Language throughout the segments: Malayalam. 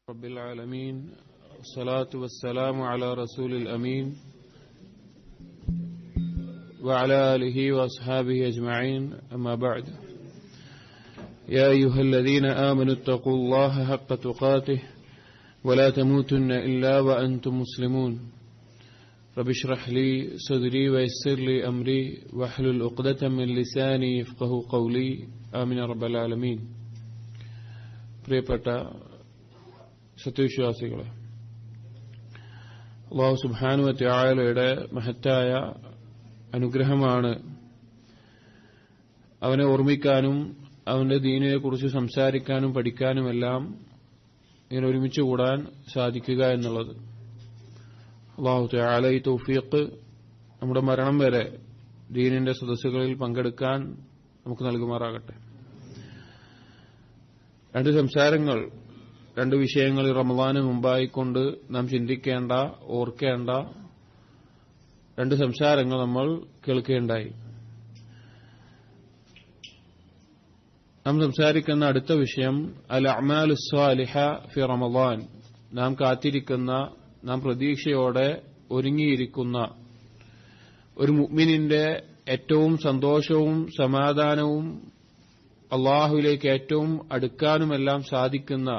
رب العالمين والصلاة والسلام على رسول الأمين وعلى آله وأصحابه أجمعين أما بعد يا أيها الذين آمنوا اتقوا الله حق تقاته ولا تموتن إلا وأنتم مسلمون رب اشرح لي صدري ويسر لي أمري واحلل عقدة من لساني يفقهوا قولي آمين رب العالمين. പ്രിയപ്പെട്ട സത്യവിശ്വാസികളെ, അല്ലാഹു സുബ്ഹാനഹു വ തആലയുടെ മഹത്തായ അനുഗ്രഹമാണ് അവനെ ഓർമ്മിക്കാനും അവന്റെ ദീനിനെ കുറിച്ച് സംസാരിക്കാനും പഠിക്കാനുമെല്ലാം ഇങ്ങനെ ഒരുമിച്ച് കൂടാൻ സാധിക്കുക എന്നുള്ളത്. അല്ലാഹു തആല ഈ തൗഫീഖ് നമ്മുടെ മരണം വരെ ദീനിന്റെ സദസ്സുകളിൽ പങ്കെടുക്കാൻ നമുക്ക് നൽകുമാറാകട്ടെ. രണ്ട് സംസാരങ്ങൾ, രണ്ട് വിഷയങ്ങൾ റമളാന് മുമ്പായിക്കൊണ്ട് നാം ചിന്തിക്കേണ്ട, ഓർക്കേണ്ട രണ്ട് സംസാരങ്ങൾ നമ്മൾ കേൾക്കുകയുണ്ടായി. നാം സംസാരിക്കുന്ന അടുത്ത വിഷയം അൽ അഅ്മാലുസ് സ്വാലിഹ ഫി റമളാൻ. നാം കാത്തിരിക്കുന്ന, നാം പ്രതീക്ഷയോടെ ഒരുങ്ങിയിരിക്കുന്ന ഒരു മുഅ്മിനിന്റെ ഏറ്റവും സന്തോഷവും സമാധാനവും അള്ളാഹുവിലേക്ക് ഏറ്റവും അടുക്കാനുമെല്ലാം സാധിക്കുന്ന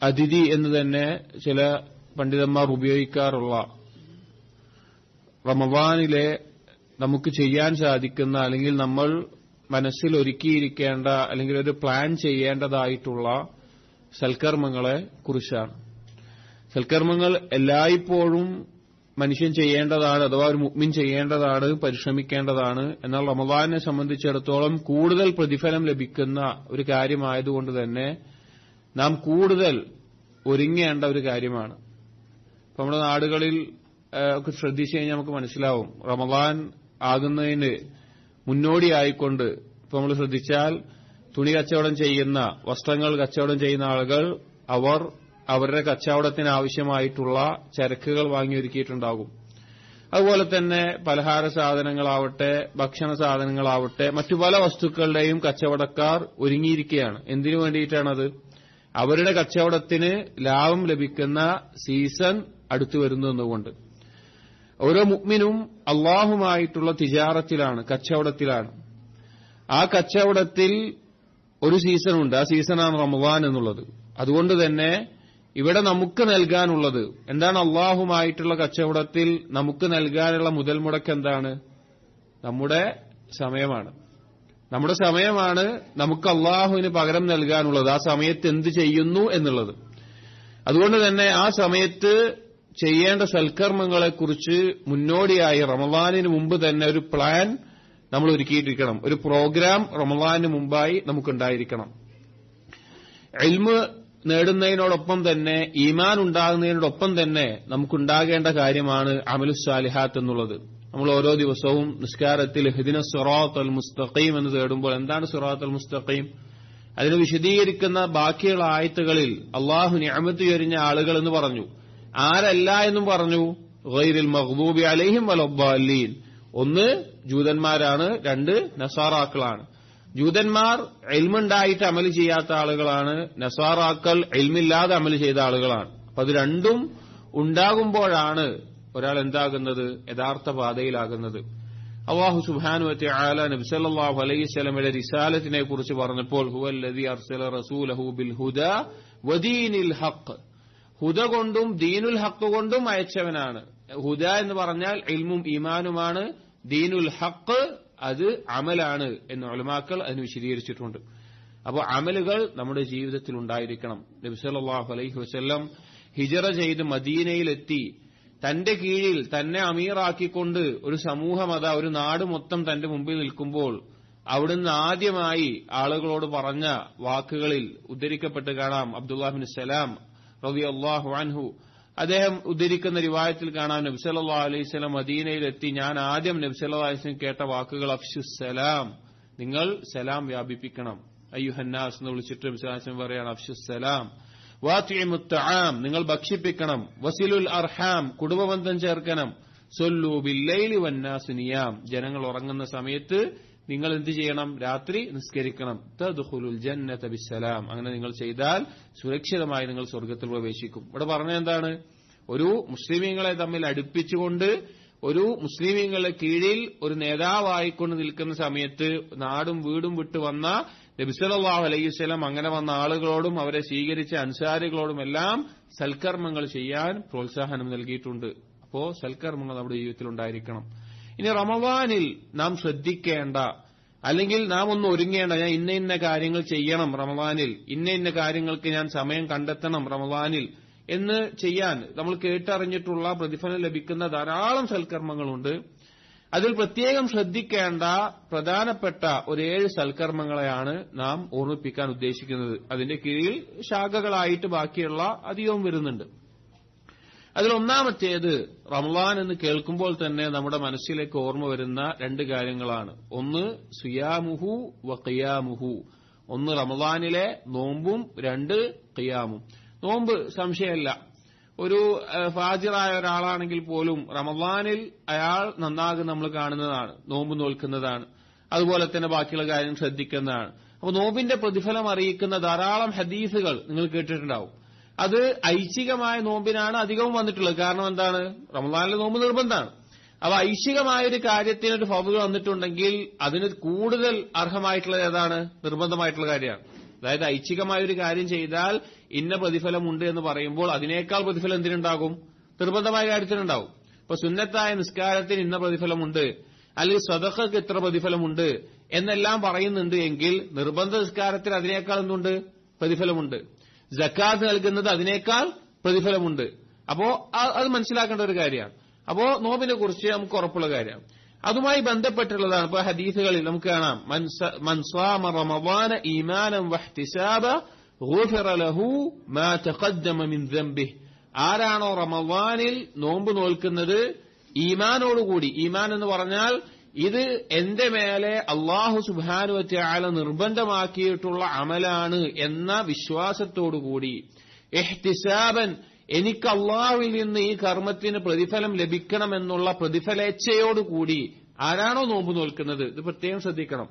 അതിഥി എന്ന് തന്നെ ചില പണ്ഡിതന്മാർ ഉപയോഗിക്കാറുള്ള റമളാനിലെ നമുക്ക് ചെയ്യാൻ സാധിക്കുന്ന, അല്ലെങ്കിൽ നമ്മൾ മനസ്സിൽ ഒരുക്കിയിരിക്കേണ്ട, അല്ലെങ്കിൽ ഒരു പ്ലാൻ ചെയ്യേണ്ടതായിട്ടുള്ള സൽക്കർമ്മങ്ങളെ കുറിച്ചാണ്. സൽക്കർമ്മങ്ങൾ എല്ലായ്പ്പോഴും മനുഷ്യൻ ചെയ്യേണ്ടതാണ്, അഥവാ ഒരു മുഅ്മിൻ ചെയ്യേണ്ടതാണ്, പരിശ്രമിക്കേണ്ടതാണ്. എന്നാൽ റമളാനെ സംബന്ധിച്ചിടത്തോളം കൂടുതൽ പ്രതിഫലം ലഭിക്കുന്ന ഒരു കാര്യമായതുകൊണ്ട് തന്നെ നാം കൂടുതൽ ഒരുങ്ങേണ്ട ഒരു കാര്യമാണ്. ഇപ്പൊ നമ്മുടെ നാടുകളിൽ ഒക്കെ ശ്രദ്ധിച്ചു കഴിഞ്ഞാൽ നമുക്ക് മനസ്സിലാവും, റമളാൻ ആകുന്നതിന് മുന്നോടിയായിക്കൊണ്ട് ഇപ്പൊ നമ്മൾ ശ്രദ്ധിച്ചാൽ തുണി കച്ചവടം ചെയ്യുന്ന, വസ്ത്രങ്ങൾ കച്ചവടം ചെയ്യുന്ന ആളുകൾ അവർ അവരുടെ കച്ചവടത്തിന് ആവശ്യമായിട്ടുള്ള ചരക്കുകൾ വാങ്ങിയൊരുക്കിയിട്ടുണ്ടാകും. അതുപോലെ തന്നെ പലഹാര സാധനങ്ങളാവട്ടെ, ഭക്ഷണ സാധനങ്ങളാവട്ടെ, മറ്റു പല വസ്തുക്കളുടെയും കച്ചവടക്കാർ ഒരുങ്ങിയിരിക്കുകയാണ്. എന്തിനു വേണ്ടിയിട്ടാണത്? അവരുടെ കച്ചവടത്തിന് ലാഭം ലഭിക്കുന്ന സീസൺ അടുത്തു വരുന്നതുകൊണ്ട്. ഓരോ മുഅ്മിനും അള്ളാഹുമായിട്ടുള്ള തിജാറത്തിലാണ്, കച്ചവടത്തിലാണ്. ആ കച്ചവടത്തിൽ ഒരു സീസണുണ്ട്, ആ സീസണാണ് റമളാൻ എന്നുള്ളത്. അതുകൊണ്ട് തന്നെ ഇവിടെ നമുക്ക് നൽകാനുള്ളത് എന്താണ്? അള്ളാഹുമായിട്ടുള്ള കച്ചവടത്തിൽ നമുക്ക് നൽകാനുള്ള മുതൽ മുടക്ക് എന്താണ്? നമ്മുടെ സമയമാണ്. നമ്മുടെ സമയമാണ് നമുക്ക് അള്ളാഹുവിന് പകരം നൽകാനുള്ളത്. ആ സമയത്ത് എന്ത് ചെയ്യുന്നു എന്നുള്ളത്. അതുകൊണ്ട് തന്നെ ആ സമയത്ത് ചെയ്യേണ്ട സൽക്കർമ്മങ്ങളെക്കുറിച്ച് മുന്നോടിയായി റമളാനിന് മുമ്പ് തന്നെ ഒരു പ്ലാൻ നമ്മൾ ഒരുക്കിയിട്ടിരിക്കണം. ഒരു പ്രോഗ്രാം റമളാനിന് മുമ്പായി നമുക്കുണ്ടായിരിക്കണം. ഇൽമ് നേടുന്നതിനോടൊപ്പം തന്നെ, ഈമാൻ ഉണ്ടാകുന്നതിനോടൊപ്പം തന്നെ നമുക്കുണ്ടാകേണ്ട കാര്യമാണ് അമലുസ് സാലിഹാത്ത് എന്നുള്ളത്. നമ്മൾ ഓരോ ദിവസവും നിസ്കാരത്തിൽ ഇഹ്ദിന സിറാത്തൽ മുസ്തഖീം എന്ന് തേടുമ്പോൾ എന്താണ് സിറാത്തൽ മുസ്തഖീം? അതിനെ വിശദീകരിക്കുന്ന ബാക്കിയുള്ള ആയത്തുകളിൽ അള്ളാഹു നിഅമത്ത് ചൊരിഞ്ഞ ആളുകൾ എന്ന് പറഞ്ഞു. ആരല്ല എന്നും പറഞ്ഞു. ഗൈറിൽ മഗ്ദൂബി അലൈഹിം വലദ്ദാലീൻ. ഒന്ന് ജൂതന്മാരാണ്, രണ്ട് നസാറാക്കളാണ്. ജൂതന്മാർ ഇൽമുണ്ടായിട്ട് അമൽ ചെയ്യാത്ത ആളുകളാണ്, നസാറാക്കൾ ഇൽമില്ലാതെ അമൽ ചെയ്ത ആളുകളാണ്. അപ്പൊ അത് രണ്ടും ഉണ്ടാകുമ്പോഴാണ് ഒരാൾ എന്താകുന്നത്? യഥാർത്ഥ പാതയിലാകുന്നത്. അല്ലാഹു സുബ്ഹാനഹു വ തആല നബി സല്ലല്ലാഹു അലൈഹി വസല്ലമയുടെ റിസാലത്തിനെ കുറിച്ച് പറഞ്ഞപ്പോൾ ഹുവല്ലദീ അർസല റസൂലഹു ബിൽ ഹുദാ വദീനിൽ ഹഖ്, ഹുദ കൊണ്ടും ദീനുൽ ഹഖ് കൊണ്ടും അയച്ചവനാണ്. ഹുദ എന്ന് പറഞ്ഞാൽ ഇൽമും ഈമാനുമാണ്. ദീനുൽ ഹഖ് അത് അമലാണ് എന്ന് ഉലമാക്കൾ അതിന് വിശദീകരിച്ചിട്ടുണ്ട്. അപ്പോൾ അമലുകൾ നമ്മുടെ ജീവിതത്തിൽ ഉണ്ടായിരിക്കണം. നബി സല്ലല്ലാഹു അലൈഹി വസല്ലം ഹിജറ ചെയ്ത് മദീനയിലെത്തി തന്റെ കീഴിൽ തന്നെ അമീറാക്കിക്കൊണ്ട് ഒരു സമൂഹം, അതാ ഒരു നാട് മൊത്തം തന്റെ മുമ്പിൽ നിൽക്കുമ്പോൾ അവിടുന്ന് ആദ്യമായി ആളുകളോട് പറഞ്ഞ വാക്കുകളിൽ ഉദ്ധരിക്കപ്പെട്ട് കാണാം. അബ്ദുല്ലാഹ് ബിൻ സലാം റളിയല്ലാഹു അൻഹു അദ്ദേഹം ഉദ്ധരിക്കുന്ന റിവായത്തിൽ കാണാം, നബി സല്ലല്ലാഹു അലൈഹി വസല്ലം മദീനയിലെത്തി ഞാൻ ആദ്യം നബി സല്ലല്ലാഹു അലൈഹി വസല്ലം കേട്ട വാക്കുകൾ അഫ്ശുസ് സലാം, നിങ്ങൾ സലാം വ്യാപിപ്പിക്കണം. അയ്യുഹന്നാസ് എന്ന് വിളിച്ചിട്ട് നബി സല്ലല്ലാഹു അലൈഹി വസല്ലം പറയാണ് അഫ്ശുസ് സലാം. വാതിഇമുത് തആം, നിങ്ങൾ ഭക്ഷിപ്പിക്കണം. വസിലുൽ അർഹാം, കുടുംബബന്ധം ചേർക്കണം. സൊല്ലു ബില്ലൈലി വന്നാസ് നിയാം, ജനങ്ങൾ ഉറങ്ങുന്ന സമയത്ത് നിങ്ങൾ എന്ത് ചെയ്യണം? രാത്രി നിസ്കരിക്കണം. തദ്ഖുലുൽ ജന്നത ബിസ്സലാം. അങ്ങനെ നിങ്ങൾ ചെയ്താൽ സുരക്ഷിതമായി നിങ്ങൾ സ്വർഗ്ഗത്തിൽ പ്രവേശിക്കും. ഇവിടെ പറഞ്ഞത് എന്താണ്? ഒരു മുസ്ലിമീങ്ങളെ തമ്മിൽ അടുപ്പിച്ചുകൊണ്ട് ഒരു മുസ്ലിമീങ്ങളുടെ കീഴിൽ ഒരു നേതാവായിക്കൊണ്ട് നിൽക്കുന്ന സമയത്ത് നാടും വീടും വിട്ടു വന്ന നബി സല്ലല്ലാഹു അലൈഹി വസല്ലം അങ്ങനെ വന്ന ആളുകളോടും അവരെ സ്വീകരിച്ച അൻസാരികളോടും എല്ലാം സൽക്കർമ്മങ്ങൾ ചെയ്യാൻ പ്രോത്സാഹനം നൽകിയിട്ടുണ്ട്. അപ്പോ സൽക്കർമ്മങ്ങൾ നമ്മുടെ ജീവിതത്തിൽ ഉണ്ടായിരിക്കണം. ഇനി റമദാനിൽ നാം ശ്രദ്ധിക്കേണ്ട അല്ലെങ്കിൽ നാം ഒന്ന് ഒരുങ്ങേണ്ട, ഞാൻ ഇന്ന കാര്യങ്ങൾ ചെയ്യണം റമദാനിൽ, ഇന്ന കാര്യങ്ങൾക്ക് ഞാൻ സമയം കണ്ടെത്തണം റമദാനിൽ എന്ന് ചെയ്യാൻ നമ്മൾ കേട്ടറിഞ്ഞിട്ടുള്ള പ്രതിഫലം ലഭിക്കുന്ന ധാരാളം സൽക്കർമ്മങ്ങളുണ്ട്. അതിൽ പ്രത്യേകം ശ്രദ്ധിക്കേണ്ട പ്രധാനപ്പെട്ട ഒരു 7 സൽക്കർമ്മങ്ങളെയാണ് നാം ഓർമ്മിപ്പിക്കാൻ ഉദ്ദേശിക്കുന്നത്. അതിന്റെ കീഴിൽ ശാഖകളായിട്ട് ബാക്കിയുള്ള അധികവും വരുന്നുണ്ട്. അതിൽ ഒന്നാമത്തേത്, റമളാൻ എന്ന് കേൾക്കുമ്പോൾ തന്നെ നമ്മുടെ മനസ്സിലേക്ക് ഓർമ്മ വരുന്ന 2 കാര്യങ്ങളാണ്. ഒന്ന് സിയാമുഹു വ ഖിയാമുഹു. ഒന്ന് റമളാനിലെ നോമ്പും, 2 ഖിയാമും. നോമ്പ് സംശയമല്ല, ഒരു ഫാജിറായ ഒരാളാണെങ്കിൽ പോലും റമളാനിൽ അയാൾ നന്നാകും നമ്മൾ കാണുന്നതാണ്, നോമ്പ് നോൽക്കുന്നതാണ്. അതുപോലെ തന്നെ ബാക്കിയുള്ള കാര്യം ശ്രദ്ധിക്കുന്നതാണ്. അപ്പൊ നോമ്പിന്റെ പ്രതിഫലം അറിയിക്കുന്ന ധാരാളം ഹദീസുകൾ നിങ്ങൾ കേട്ടിട്ടുണ്ടാവും. അത് ഐച്ഛികമായ നോമ്പിനാണ് അധികവും വന്നിട്ടുള്ളത്. കാരണം എന്താണ്? റമളാനിലെ നോമ്പ് നിർബന്ധമാണ്. അപ്പൊ ഐച്ഛികമായ ഒരു കാര്യത്തിന് ഒരു ഫضل വന്നിട്ടുണ്ടെങ്കിൽ അതിന് കൂടുതൽ അർഹമായിട്ടുള്ളത് ഏതാണ്? നിർബന്ധമായിട്ടുള്ള കാര്യമാണ്. അതായത് ഐച്ഛികമായ ഒരു കാര്യം ചെയ്താൽ ഇന്ന പ്രതിഫലമുണ്ട് എന്ന് പറയുമ്പോൾ അതിനേക്കാൾ പ്രതിഫലം എന്തിനുണ്ടാകും? നിർബന്ധമായ കാര്യത്തിനുണ്ടാവും. ഇപ്പൊ സുന്നത്തായ നിസ്കാരത്തിന് ഇന്ന പ്രതിഫലമുണ്ട്, അല്ലെങ്കിൽ സദഖക്ക് ഇത്ര പ്രതിഫലമുണ്ട് എന്നെല്ലാം പറയുന്നുണ്ട് എങ്കിൽ നിർബന്ധ നിസ്കാരത്തിന് അതിനേക്കാൾ എന്തുണ്ട്? പ്രതിഫലമുണ്ട്. സക്കാത്ത് നൽകുന്നത് അതിനേക്കാൾ പ്രതിഫലമുണ്ട്. അപ്പോ അത് മനസ്സിലാക്കേണ്ട ഒരു കാര്യമാണ്. അപ്പോ നോമ്പിനെ കുറിച്ച് നമുക്ക് ഉറപ്പുള്ള കാര്യമാണ്. അതുമായി ബന്ധപ്പെട്ടുള്ളതാണ്. ഇപ്പൊ ഹദീസുകളിൽ നമുക്ക് കാണാം, മൻ സാമ റമളാന ഈമാനൻ വഹ്തിസാബ ഗുഫിറ ലഹു മാ തഖദ്ദമ മിൻ ദംബിഹി. ആരാണോ റമളാനിൽ നോമ്പ് നോൽക്കുന്നത് ഈമാനോടുകൂടി, ഈമാൻ എന്ന് പറഞ്ഞാൽ ഇത് എന്റെ മേലെ അല്ലാഹു സുബ്ഹാനഹു വ തആല നിർബന്ധമാക്കിയിട്ടുള്ള അമലാണ് എന്ന വിശ്വാസത്തോടുകൂടി, ഇഹ്തിസാബൻ എനിക്ക് അള്ളാഹുവിൽ നിന്ന് ഈ കർമ്മത്തിന് പ്രതിഫലം ലഭിക്കണമെന്നുള്ള പ്രതിഫലേച്ഛയോടുകൂടി ആരാണോ നോമ്പ് നോൽക്കുന്നത്, ഇത് പ്രത്യേകം ശ്രദ്ധിക്കണം.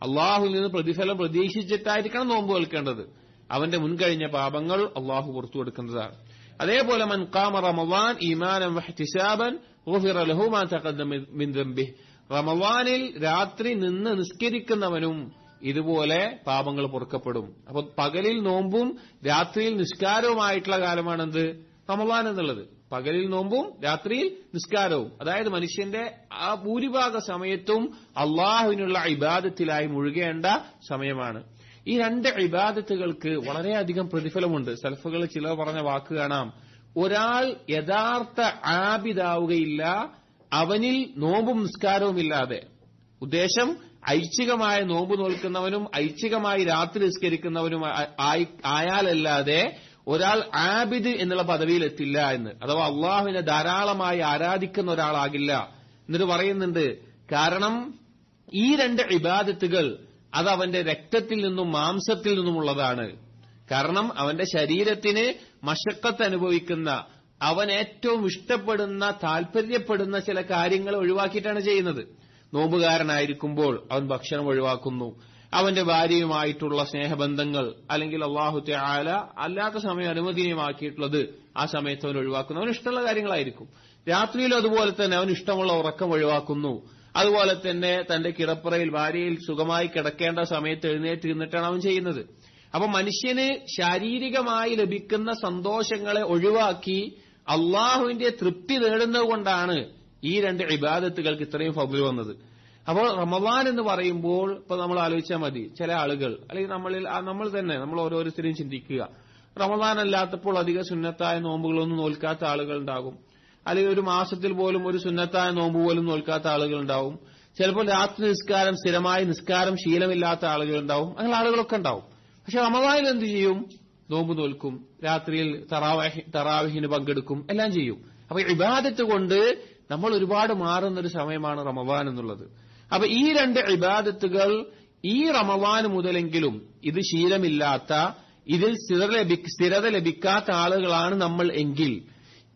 അള്ളാഹുവിൽ നിന്ന് പ്രതിഫലം പ്രതീക്ഷിച്ചിട്ടായിരിക്കണം നോമ്പ് നോൽക്കേണ്ടത്. അവന്റെ മുൻകഴിഞ്ഞ പാപങ്ങൾ അള്ളാഹു പുറത്തു കൊടുക്കുന്നതാണ്. അതേപോലെ മൻ ഖാമ റമളാൻ ഈമാനൻ വഹ്തിസാബൻ ഗുഫിറ ലഹു മാ തഖദ്ദമ മിൻ ദംബിഹി. റമളാനിൽ രാത്രി നിന്ന് നിസ്കരിക്കുന്നവനും ഇതുപോലെ പാപങ്ങൾ പൊറുക്കപ്പെടും. അപ്പൊ പകലിൽ നോമ്പും രാത്രിയിൽ നിസ്കാരവുമായിട്ടുള്ള കാലമാണെന്ത്? റമളാൻ എന്നുള്ളത്. പകലിൽ നോമ്പും രാത്രിയിൽ നിസ്കാരവും. അതായത് മനുഷ്യന്റെ ആ ഭൂരിഭാഗ സമയത്തും അള്ളാഹുവിനുള്ള ഇബാദത്തിലായി മുഴുകേണ്ട സമയമാണ്. ഈ 2 ഇബാദത്തുകൾക്ക് വളരെയധികം പ്രതിഫലമുണ്ട്. സലഫുകൾ ചിലർ പറഞ്ഞ വാക്ക് കാണാം, ഒരാൾ യഥാർത്ഥ ആബിദാവുകയില്ല അവനിൽ നോമ്പും നിസ്കാരവും ഇല്ലാതെ. ഉദ്ദേശം ഐച്ഛികമായ നോമ്പ് നോൽക്കുന്നവനും ഐച്ഛികമായി രാത്രി നിസ്കരിക്കുന്നവനും ആയാലല്ലാതെ ഒരാൾ ആബിദ് എന്നുള്ള പദവിയിലെത്തില്ല എന്ന്. അഥവാ അള്ളാഹുവിനെ ധാരാളമായി ആരാധിക്കുന്ന ഒരാളാകില്ല എന്നിട്ട് പറയുന്നുണ്ട്. കാരണം ഈ 2 ഇബാദത്തുകൾ അത് അവന്റെ രക്തത്തിൽ നിന്നും മാംസത്തിൽ നിന്നുമുള്ളതാണ്. കാരണം അവന്റെ ശരീരത്തിന് മശക്കത്ത് അനുഭവിക്കുന്ന, അവൻ ഏറ്റവും ഇഷ്ടപ്പെടുന്ന താല്പര്യപ്പെടുന്ന ചില കാര്യങ്ങൾ ഒഴിവാക്കിയിട്ടാണ് ചെയ്യുന്നത്. നോമ്പുകാരനായിരിക്കുമ്പോൾ അവൻ ഭക്ഷണം ഒഴിവാക്കുന്നു, അവന്റെ ഭാര്യയുമായിട്ടുള്ള സ്നേഹബന്ധങ്ങൾ അല്ലെങ്കിൽ അല്ലാഹു തആല അല്ലാത്ത സമയം അനുവദനീയമാക്കിയിട്ടുള്ളത് ആ സമയത്ത് അവൻ ഒഴിവാക്കുന്നു. അവന് ഇഷ്ടമുള്ള കാര്യങ്ങളായിരിക്കും. രാത്രിയിലും അതുപോലെ തന്നെ അവൻ ഇഷ്ടമുള്ള ഉറക്കം ഒഴിവാക്കുന്നു. അതുപോലെ തന്നെ തന്റെ കിടപ്പറയിൽ ഭാര്യയിൽ സുഖമായി കിടക്കേണ്ട സമയത്ത് എഴുന്നേറ്റ് നിന്നിട്ടാണ് അവൻ ചെയ്യുന്നത്. അപ്പൊ മനുഷ്യന് ശാരീരികമായി ലഭിക്കുന്ന സന്തോഷങ്ങളെ ഒഴിവാക്കി അള്ളാഹുവിന്റെ തൃപ്തി നേടുന്നത് കൊണ്ടാണ് ഈ 2 ഇബാദത്തുകൾക്ക് ഇത്രയും ഫضل വന്നത്. അപ്പോൾ റമളാൻ എന്ന് പറയുമ്പോൾ ഇപ്പൊ നമ്മൾ ആലോചിച്ചാൽ മതി, ചില ആളുകൾ അല്ലെങ്കിൽ നമ്മൾ തന്നെ നമ്മൾ ഓരോരുത്തരെയും ചിന്തിക്കുക, റമളാൻ അല്ലാത്തപ്പോൾ അധിക സുന്നത്തായ നോമ്പുകളൊന്നും നോൽക്കാത്ത ആളുകൾ ഉണ്ടാകും. അല്ലെങ്കിൽ ഒരു മാസത്തിൽ പോലും ഒരു സുന്നത്തായ നോമ്പ് പോലും നോൽക്കാത്ത ആളുകൾ ഉണ്ടാവും. ചിലപ്പോൾ രാത്രി നിസ്കാരം, സ്ഥിരമായി നിസ്കാരം ശീലമില്ലാത്ത ആളുകൾ ഉണ്ടാവും. അങ്ങനെ ആളുകളൊക്കെ ഉണ്ടാവും. പക്ഷെ റമളാനിൽ എന്ത് ചെയ്യും? നോമ്പ് നോൽക്കും, രാത്രിയിൽ തറാവിഹിന് പങ്കെടുക്കും, എല്ലാം ചെയ്യും. അപ്പൊ ഇബാദത്ത് കൊണ്ട് നമ്മൾ ഒരുപാട് മാറുന്നൊരു സമയമാണ് റമളാൻ എന്നുള്ളത്. അപ്പൊ ഈ 2 ഇബാദത്തുകൾ ഈ റമളാൻ മുതലെങ്കിലും ഇത് ശീലമില്ലാത്ത, ഇതിൽ സ്ഥിരത ലഭിക്കാത്ത ആളുകളാണ് നമ്മൾ എങ്കിൽ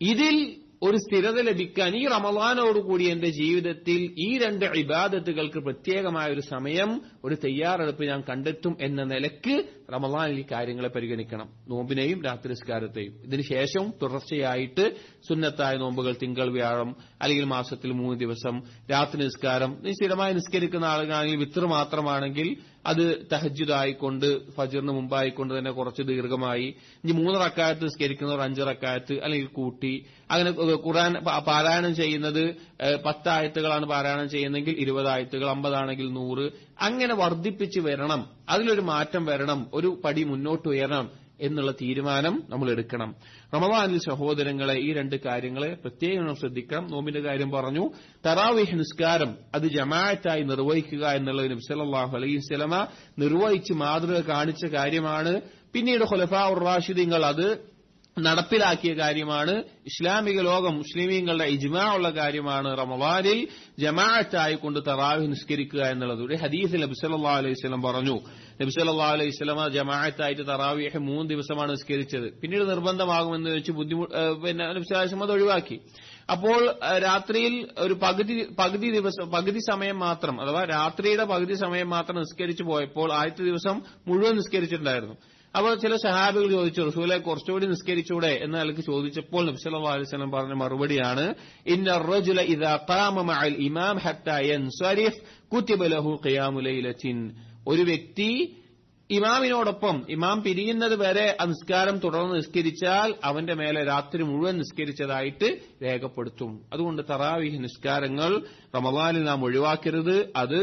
ഇതിൽ ഒരു സ്ഥിരത ലഭിക്കാൻ ഈ റമളാനോടുകൂടി എന്റെ ജീവിതത്തിൽ ഈ 2 ഇബാദത്തുകൾക്ക് പ്രത്യേകമായ ഒരു സമയം, ഒരു തയ്യാറെടുപ്പ് ഞാൻ കണ്ടെത്തും എന്ന നിലയ്ക്ക് റമളാനിൽ ഈ കാര്യങ്ങളെ പരിഗണിക്കണം. നോമ്പിനെയും രാത്രി നിസ്കാരത്തെയും. ഇതിനുശേഷം തുടർച്ചയായിട്ട് സുന്നത്തായ നോമ്പുകൾ തിങ്കൾ വ്യാഴം അല്ലെങ്കിൽ മാസത്തിൽ 3 ദിവസം, രാത്രി നിസ്കാരം സ്ഥിരമായി നിസ്കരിക്കുന്ന ആളുകളാണെങ്കിൽ വിത്ർ മാത്രമാണെങ്കിൽ അത് തഹജ്ജുദ് ആയിക്കൊണ്ട് ഫജ്റിന് മുമ്പായിക്കൊണ്ട് തന്നെ കുറച്ച് ദീർഘമായി, ഇനി 3 റക്അത്ത് നിസ്കരിക്കുന്നവർ 5 റക്അത്ത് അല്ലെങ്കിൽ കൂട്ടി, അങ്ങനെ ഖുർആൻ പാരായണം ചെയ്യുന്നത് 10 ആയത്തുകളാണ് പാരായണം ചെയ്യുന്നതെങ്കിൽ 20 ആയത്തുകൾ, 50 ആണെങ്കിൽ 100, അങ്ങനെ വർദ്ധിപ്പിച്ച് വരണം. അതിലൊരു മാറ്റം വരണം, ഒരു പടി മുന്നോട്ട് ഉയരണം എന്നുള്ള തീരുമാനം നമ്മൾ എടുക്കണം. റമളാനിൽ സഹോദരങ്ങളെ ഈ 2 കാര്യങ്ങളെ പ്രത്യേകം ശ്രദ്ധിക്കണം. നോമ്പിന്റെ കാര്യം പറഞ്ഞു. തറാവീഹ് നിസ്കാരം അത് ജമാഅത്തായി നിർവഹിക്കുക എന്നുള്ളത് നബി സല്ലല്ലാഹു അലൈഹി വസല്ലമ നിർവഹിച്ച് മാതൃക കാണിച്ച കാര്യമാണ്. പിന്നീട് ഖുലഫാഉർ റാഷിദീങ്ങൾ അത് നടപ്പിലാക്കിയ കാര്യമാണ്. ഇസ്ലാമിക ലോകം മുസ്ലിമീങ്ങളുടെ ഇജ്മാ ഉള്ള കാര്യമാണ് റമളാനിൽ ജമാഅത്തായി കൊണ്ട് തറാവീഹ് നിസ്കരിക്കുക എന്നുള്ളത്. ഒരു ഹദീസിൽ നബി സല്ലല്ലാഹു അലൈഹി വസല്ലം പറഞ്ഞു, നബി സല്ലല്ലാഹു അലൈഹി വസല്ലം ജമാഅത്തായിട്ട് തറാവീഹ് 3 ദിവസമാണ് നിസ്കരിച്ചത്. പിന്നീട് നിർബന്ധമാകുമെന്ന് വെച്ച് നബി സല്ലല്ലാഹു അലൈഹി വസല്ലം അത് ഒഴിവാക്കി. അപ്പോൾ രാത്രിയിൽ ഒരു പകുതി സമയം മാത്രം, അഥവാ രാത്രിയുടെ പകുതി സമയം മാത്രം നിസ്കരിച്ചു പോയപ്പോൾ ആദ്യത്തെ ദിവസം മുഴുവൻ നിസ്കരിച്ചിട്ടുണ്ടായിരുന്നു. അപ്പോൾ ചില സഹാബികൾ ചോദിച്ചു, റസൂലെ കുറച്ചുകൂടി നിസ്കരിച്ചൂടെ എന്ന നിലയ്ക്ക് ചോദിച്ചപ്പോൾ നബി സല്ലല്ലാഹു അലൈഹി വസല്ലം പറഞ്ഞ മറുപടിയാണ്, ഇന്ന റജുല ഇദാ ഖാമ മഅൽ ഇമാം ഹത്താ യൻസരിഫ് കുതിബ ലഹു ഖിയാമു ലൈലത്തിൻ. ഒരു വ്യക്തി ഇമാമിനോടൊപ്പം ഇമാം പിരിയുന്നത് വരെ നിസ്കാരം തുടർന്ന് നിസ്കരിച്ചാൽ അവന്റെ മേലെ രാത്രി മുഴുവൻ നിസ്കരിച്ചതായിട്ട് രേഖപ്പെടുത്തും. അതുകൊണ്ട് തറാവീഹ് നിസ്കാരങ്ങൾ റമളാനിൽ നാം ഒഴിവാക്കരുത്. അത്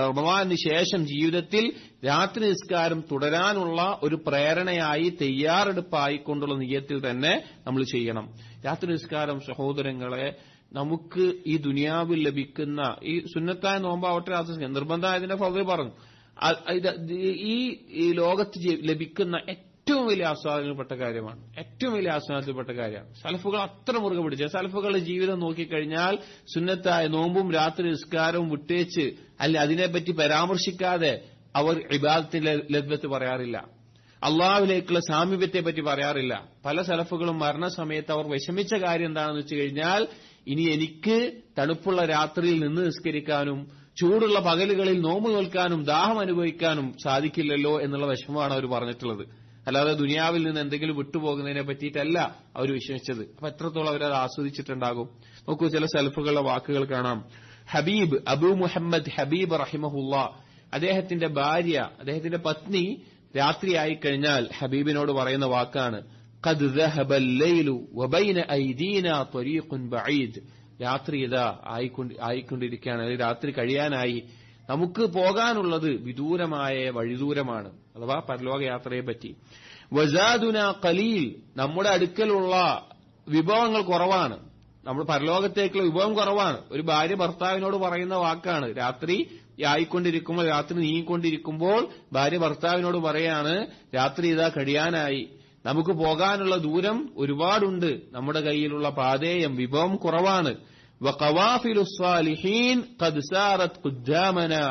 റമളാനിന് ശേഷം ജീവിതത്തിൽ രാത്രി നിസ്കാരം തുടരാനുള്ള ഒരു പ്രേരണയായി തയ്യാറെടുപ്പായിക്കൊണ്ടുള്ള നിയ്യത്തിൽ തന്നെ നമ്മൾ ചെയ്യണം. രാത്രി നിസ്കാരം സഹോദരങ്ങളെ നമുക്ക് ഈ ദുനിയാവിൽ ലഭിക്കുന്ന ഈ സുന്നത്തായ നോമ്പാവട്ടെ രാത്രി നിർബന്ധമായതിന്റെ ഫضل പറഞ്ഞു, ഈ ലോകത്ത് ലഭിക്കുന്ന ഏറ്റവും വലിയ ആസ്വാദനപ്പെട്ട കാര്യമാണ്. ഏറ്റവും വലിയ ആസ്വാദനത്തിൽപ്പെട്ട കാര്യമാണ്. സലഫുകൾ അത്ര മുറുകെ പിടിച്ച സലഫുകളുടെ ജീവിതം നോക്കിക്കഴിഞ്ഞാൽ സുന്നത്തായ നോമ്പും രാത്രി നിസ്കാരവും വിട്ടേച്ച് അല്ല അതിനെപ്പറ്റി പരാമർശിക്കാതെ അവർ ഇബാദത്തിന്റെ ലദ്ദത്ത് പറയാറില്ല. അള്ളാഹുവിലേക്കുള്ള സാമീപ്യത്തെ പറ്റി പറയാറില്ല. പല സലഫുകളും മരണസമയത്ത് അവർ വിഷമിച്ച കാര്യം എന്താണെന്ന് വെച്ച് കഴിഞ്ഞാൽ, ഇനി എനിക്ക് തണുപ്പുള്ള രാത്രിയിൽ നിന്ന് നിസ്കരിക്കാനും ചൂടുള്ള പകലുകളിൽ നോമ്പ് നോൽക്കാനും ദാഹം അനുഭവിക്കാനും സാധിക്കില്ലല്ലോ എന്നുള്ള വിഷമമാണ് അവർ പറഞ്ഞിട്ടുള്ളത്. അല്ലാതെ ദുനിയാവിൽ നിന്ന് എന്തെങ്കിലും വിട്ടുപോകുന്നതിനെ പറ്റിയിട്ടല്ല അവർ വിഷമിച്ചത്. അപ്പൊ എത്രത്തോളം അവരത് ആസ്വദിച്ചിട്ടുണ്ടാകും. നോക്കൂ, ചില സലഫുകളുടെ വാക്കുകൾ കാണാം. ഹബീബ് അബൂ മുഹമ്മദ് ഹബീബ് റഹിമഹുല്ലാ, അദ്ദേഹത്തിന്റെ ഭാര്യ, അദ്ദേഹത്തിന്റെ പത്നി രാത്രിയായി കഴിഞ്ഞാൽ ഹബീബിനോട് പറയുന്ന വാക്കാണ്, ഖദ് ദഹബൽ ലൈലു വബൈന ഐദീനാ ത്വരീഖുൻ ബഈദ്. രാത്രി ഇതാ ആയിക്കൊണ്ടിരിക്കുകയാണ്, രാത്രി കഴിയാനായി, നമുക്ക് പോകാനുള്ളത് വിദൂരമായ വഴിദൂരമാണ്, അഥവാ പരലോക യാത്രയെ പറ്റി. വസാദുന ഖലീൽ, നമ്മുടെ അടുക്കലുള്ള വിഭവങ്ങൾ കുറവാണ്, നമ്മൾ പരലോകത്തേക്കുള്ള വിഭവം കുറവാണ്. ഒരു ഭാര്യ ഭർത്താവിനോട് പറയുന്ന വാക്കാണ്. രാത്രി ആയിക്കൊണ്ടിരിക്കുമ്പോൾ, രാത്രി നീങ്ങിക്കൊണ്ടിരിക്കുമ്പോൾ ഭാര്യ ഭർത്താവിനോട് പറയാണ്, രാത്രി ഇതാ കഴിയാനായി, നമുക്ക് പോകാനുള്ള ദൂരം ഒരുപാടുണ്ട്, നമ്മുടെ കയ്യിലുള്ള പാതേയം വിഭവം കുറവാണ്. വഖവാഫിലു സ്വാലിഹീൻ ഖദ് സാറത് ഖുദ്ദാമനാ,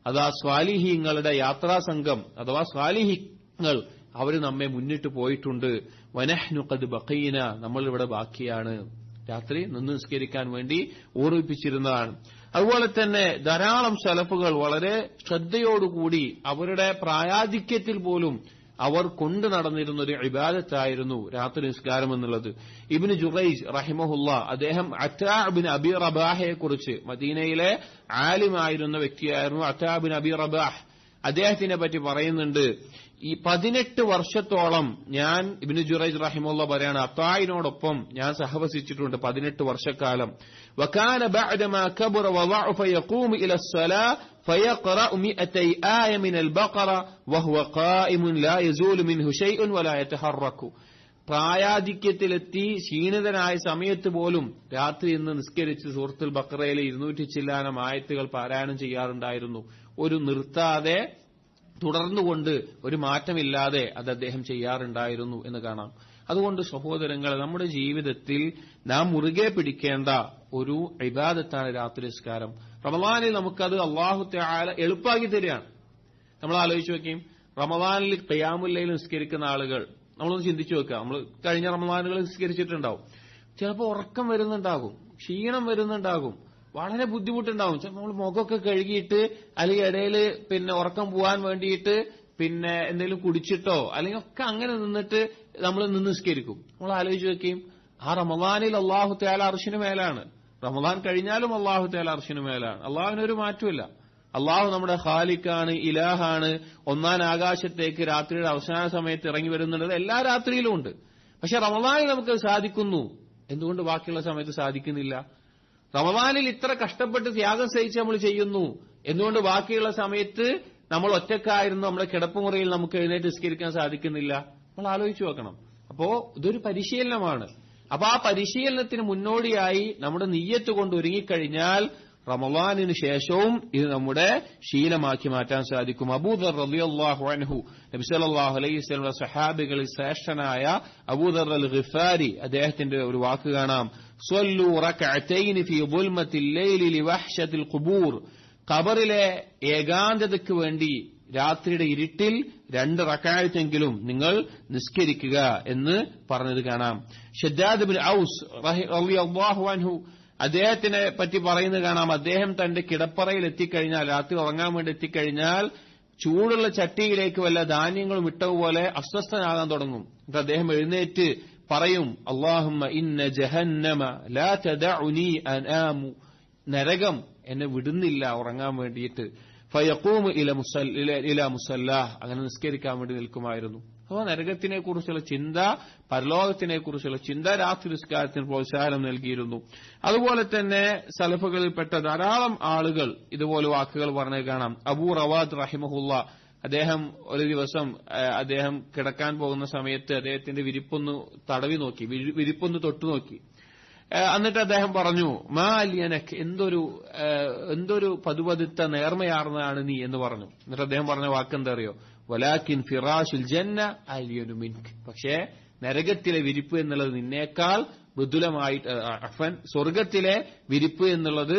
അതാ സ്വാലിഹീങ്ങളുടെ യാത്രാ സംഘം അഥവാ സ്വാലിഹീങ്ങൾ അവർ നമ്മെ മുന്നിട്ട് പോയിട്ടുണ്ട്. വനഹ്നു ഖദ് ബഖീന, നമ്മൾ ഇവിടെ ബാക്കിയാണ്. രാത്രി നിന്ന് നിസ്കരിക്കാൻ വേണ്ടി ഓർമ്മിപ്പിച്ചിരുന്നതാണ്. അതുപോലെ തന്നെ ധാരാളം സലഫുകൾ വളരെ ശ്രദ്ധയോടുകൂടി അവരുടെ പ്രായാധിക്യത്തിൽ പോലും അവർ കൊണ്ടു നടന്നിരുന്ന ഒരു ഇബാദത്തായിരുന്നു രാത്രി നിസ്കാരം എന്നുള്ളത്. ഇബ്നു ജുറൈജ് റഹിമഹുല്ലാ, അദ്ദേഹം അത്താ ബിൻ അബി റബാഹയെ കുറിച്ച്, മദീനയിലെ ആലിമായിരുന്ന വ്യക്തിയായിരുന്നു അത്താ ബിൻ അബി റബാഹ്, അദ്ദേഹത്തിനെ പറ്റി പറയുന്നുണ്ട്, ഈ 18 വർഷത്തോളം ഞാൻ, ഇബ്നു ജുറൈജ് റഹിമഹുല്ലാ പറയാണ്, അത്തായിനോടൊപ്പം ഞാൻ സഹവസിച്ചിട്ടുണ്ട് 18 വർഷക്കാലം. വകാന ബഅദമാ കബറ വദഅഫ യഖൂമു ഇല الصلاة فيقرأ 200 آية من البقرة وهو قائم لا يزول منه شيء ولا يتحرك. പ്രായാധിക്യത്തിലെത്തി ക്ഷീണിതനായ സമയത്ത് പോലും രാത്രി ഇന്ന് നിസ്കരിച്ച് സൂറത്തുൽ ബഖറയിലെ 200 ചില്ലാനം ആയത്തുകൾ പാരായണം ചെയ്യാറുണ്ടായിരുന്നു. ഒരു നിർത്താതെ തുടർന്നുകൊണ്ട് ഒരു മാറ്റമില്ലാതെ അത് അദ്ദേഹം ചെയ്യാറുണ്ടായിരുന്നു എന്ന് കാണാം. അതുകൊണ്ട് സഹോദരങ്ങളെ, നമ്മുടെ ജീവിതത്തിൽ നാം മുറുകെ പിടിക്കേണ്ട ഒരു ഇബാദത്താണ് രാത്രി നിസ്കാരം. റമളാനിൽ നമുക്കത് അല്ലാഹു തആല എളുപ്പമാക്കി തരികയാണ്. നമ്മൾ ആലോചിച്ച് നോക്കുകയും, റമളാനിൽ ഖിയാമുൽ ലൈൽ നിസ്കരിക്കുന്ന ആളുകൾ നമ്മളൊന്ന് ചിന്തിച്ചു നോക്കുക. നമ്മൾ കഴിഞ്ഞ റമളാനുകൾ നിസ്കരിച്ചിട്ടുണ്ടാവും. ചിലപ്പോൾ ഉറക്കം വരുന്നുണ്ടാകും, ക്ഷീണം വരുന്നുണ്ടാകും, വളരെ ബുദ്ധിമുട്ടുണ്ടാകും. ചിലപ്പോൾ നമ്മൾ മുഖമൊക്കെ കഴുകിയിട്ട് അല്ലെങ്കിൽ ഇടയിൽ ഉറക്കം പോകാൻ വേണ്ടിയിട്ട് എന്തെങ്കിലും കുടിച്ചിട്ടോ അല്ലെങ്കിൽ ഒക്കെ അങ്ങനെ നിന്നിട്ട് നമ്മൾ നിസ്കരിക്കും. നമ്മൾ ആലോചിച്ച് വെക്കുകയും ആ റമദാനിൽ അല്ലാഹു തആല അർശിന് മേലാണ്, റമദാൻ കഴിഞ്ഞാലും അല്ലാഹു തആല അർശിന് മേലാണ്. അല്ലാഹുവിനൊരു മാറ്റമില്ല. അല്ലാഹു നമ്മുടെ ഖാലിഖാണ്, ഇലാഹാണ്. ഒന്നാം ആകാശത്തേക്ക് രാത്രിയുടെ അവസാന സമയത്ത് ഇറങ്ങി വരുന്നുള്ളത് എല്ലാ രാത്രിയിലും ഉണ്ട്. പക്ഷെ റമദാനിൽ നമുക്ക് സാധിക്കുന്നു, എന്തുകൊണ്ട് ബാക്കിയുള്ള സമയത്ത് സാധിക്കുന്നില്ല? റമദാനിൽ ഇത്ര കഷ്ടപ്പെട്ട് ത്യാഗം സഹിച്ച് നമ്മൾ ചെയ്യുന്നു, എന്തുകൊണ്ട് ബാക്കിയുള്ള സമയത്ത് നമ്മൾ ഒറ്റക്കായിരുന്നു, നമ്മുടെ കിടപ്പുമുറിയിൽ നമുക്ക് എഴുന്നേറ്റ് നിസ്കരിക്കാൻ സാധിക്കുന്നില്ല? നമ്മൾ ആലോചിച്ചു നോക്കണം. അപ്പോ ഇതൊരു പരിശീലനമാണ്. അപ്പൊ ആ പരിശീലനത്തിന് മുന്നോടിയായി നമ്മുടെ നിയ്യത്ത് കൊണ്ട് ഒരുങ്ങിക്കഴിഞ്ഞാൽ റമളാനിന് ശേഷവും ഇത് നമ്മുടെ ശീലമാക്കി മാറ്റാൻ സാധിക്കും. അബൂദർ റളിയല്ലാഹു അൻഹു, നബി സല്ലല്ലാഹു അലൈഹി വസല്ലം സഹാബികളിൽ ശ്രേഷ്ഠനായ അബൂദർ അൽ ഗിഫാരി, അദ്ദേഹത്തിന്റെ ഒരു വാക്ക് കാണാം. സ്വല്ലു റകഅതൈൻ ഫീ ദുൽമത്തിൽ ലൈലി ലിവഹ്ശത്തിൽ ഖുബൂർ. ഖബറിലെ ഏകാന്തതയ്ക്ക് വേണ്ടി രാത്രിയുടെ ഇരുട്ടിൽ 2 റക്അത്തെങ്കിലും നിങ്ങൾ നിസ്കരിക്കുക എന്ന് പറഞ്ഞത് കാണാം. ഷദ്ദാദ് ഇബ്നു ഔസ് റളിയല്ലാഹു അൻഹു, അദ്ദേഹത്തിനെ പറ്റി പറയുന്നത് കാണാം. അദ്ദേഹം തന്റെ കിടപ്പറയിൽ എത്തിക്കഴിഞ്ഞാൽ, രാത്രി ഉറങ്ങാൻ വേണ്ടി എത്തിക്കഴിഞ്ഞാൽ ചൂടുള്ള ചട്ടിയിലേക്ക് വല്ല ധാന്യങ്ങളും ഇട്ടതുപോലെ അസ്വസ്ഥനാകാൻ തുടങ്ങും. എന്നിട്ട് അദ്ദേഹം എഴുന്നേറ്റ് പറയും, അല്ലാഹുമ്മ ഇന്ന ജഹന്നമ ലാ തദഉനി അനാമു. നരകം എന്നെ വിടുന്നില്ല ഉറങ്ങാൻ വേണ്ടിയിട്ട്. ഫയഖൂമു ഇലാ മുസല്ലാഹ്, അങ്ങനെ നിസ്കരിക്കാൻ വേണ്ടി നിൽക്കുമായിരുന്നു. അപ്പോൾ നരകത്തിനെ കുറിച്ചുള്ള ചിന്ത, പരലോകത്തിനെ കുറിച്ചുള്ള ചിന്ത രാത്രി നിസ്കാരത്തിന് പ്രോത്സാഹനം നൽകിയിരുന്നു. അതുപോലെ തന്നെ സലഫുകളിൽപ്പെട്ട ധാരാളം ആളുകൾ ഇതുപോലെ വാക്കുകൾ പറഞ്ഞത് കാണാം. അബൂ റവാദ് റഹിമഹുല്ല, അദ്ദേഹം ഒരു ദിവസം അദ്ദേഹം കിടക്കാൻ പോകുന്ന സമയത്ത് അദ്ദേഹത്തിന്റെ വിരിപ്പൊന്ന് തടവി നോക്കി, വിരിപ്പൊന്ന് തൊട്ടു നോക്കി. എന്നിട്ട് അദ്ദേഹം പറഞ്ഞു, മാ അലിയനക്, എന്തൊരു പതുപതുത്ത നേർമയാർന്നതാണ് നീ എന്ന് പറഞ്ഞു. എന്നിട്ട് അദ്ദേഹം പറഞ്ഞ വാക്കെന്താ അറിയോ? വലാകിൻ ഫിറാഷുൽ ജന്ന അലിയനു മിൻക്. പക്ഷേ നരകത്തിലെ വിരിപ്പ് എന്നുള്ളത് നിന്നേക്കാൾ മൃദുലമായിട്ട്, സ്വർഗത്തിലെ വിരിപ്പ് എന്നുള്ളത്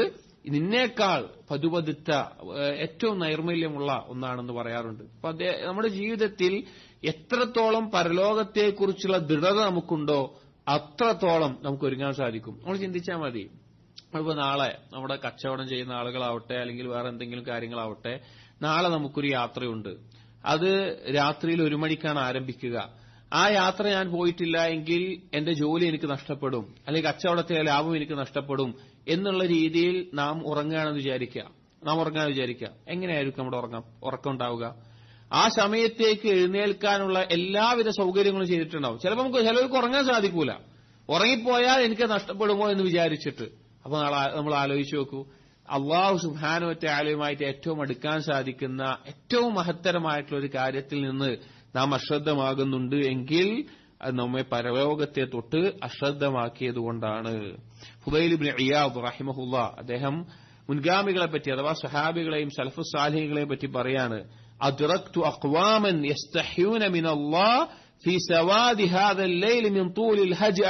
നിന്നേക്കാൾ പതുപതുത്ത ഏറ്റവും നൈർമല്യമുള്ള ഒന്നാണെന്ന് പറയാറുണ്ട്. അപ്പൊ നമ്മുടെ ജീവിതത്തിൽ എത്രത്തോളം പരലോകത്തെക്കുറിച്ചുള്ള ദൃഢത നമുക്കുണ്ടോ അത്രത്തോളം നമുക്ക് ഒരുങ്ങാൻ സാധിക്കും. നമ്മൾ ചിന്തിച്ചാൽ മതി. നമ്മളിപ്പോ നാളെ നമ്മുടെ കച്ചവടം ചെയ്യുന്ന ആളുകളാവട്ടെ അല്ലെങ്കിൽ വേറെ എന്തെങ്കിലും കാര്യങ്ങളാവട്ടെ, നാളെ നമുക്കൊരു യാത്രയുണ്ട്. അത് രാത്രിയിൽ 1 മണിക്കാണ് ആരംഭിക്കുക. ആ യാത്ര ഞാൻ പോയിട്ടില്ല എങ്കിൽ എന്റെ ജോലി എനിക്ക് നഷ്ടപ്പെടും, അല്ലെങ്കിൽ കച്ചവടത്തിലെ ലാഭം എനിക്ക് നഷ്ടപ്പെടും എന്നുള്ള രീതിയിൽ നാം ഉറങ്ങുകയാണെന്ന് വിചാരിക്കുക. എങ്ങനെയായിരിക്കും നമ്മുടെ ഉറക്കം ഉണ്ടാവുക? ആ സമയത്തേക്ക് എഴുന്നേൽക്കാനുള്ള എല്ലാവിധ സൗകര്യങ്ങളും ചെയ്തിട്ടുണ്ടാവും. ചിലർക്ക് ഉറങ്ങാൻ സാധിക്കൂല. ഉറങ്ങിപ്പോയാൽ എനിക്ക് നഷ്ടപ്പെടുമോ എന്ന് വിചാരിച്ചിട്ട്. അപ്പൊ നമ്മൾ ആലോചിച്ചു നോക്കൂ, അല്ലാഹു സുബ്ഹാനഹു വ തആലയുമായിട്ട് ഏറ്റവും അടുക്കാൻ സാധിക്കുന്ന ഏറ്റവും മഹത്തരമായിട്ടുള്ള ഒരു കാര്യത്തിൽ നിന്ന് നാം അശ്രദ്ധമാകുന്നുണ്ട് എങ്കിൽ അത് നമ്മെ പരലോകത്തെ തൊട്ട് അശ്രദ്ധമാക്കിയതുകൊണ്ടാണ്. ഫുദൈൽ ഇബ്നു ഇയാദ് റഹിമഹുല്ലാ, അദ്ദേഹം മുൻഗാമികളെ പറ്റി അഥവാ സഹാബികളെയും സലഫുസ് സാലിഹീങ്ങളെയും പറ്റി പറയാണ്, അദ്റക്തു അഖ്വാമൻ യസ്തഹ്യൂന മിനല്ലാഹ് ഫീ സവാദി ഹാദൽ ലൈൽ മിൻ തൂലിൽ ഹജ.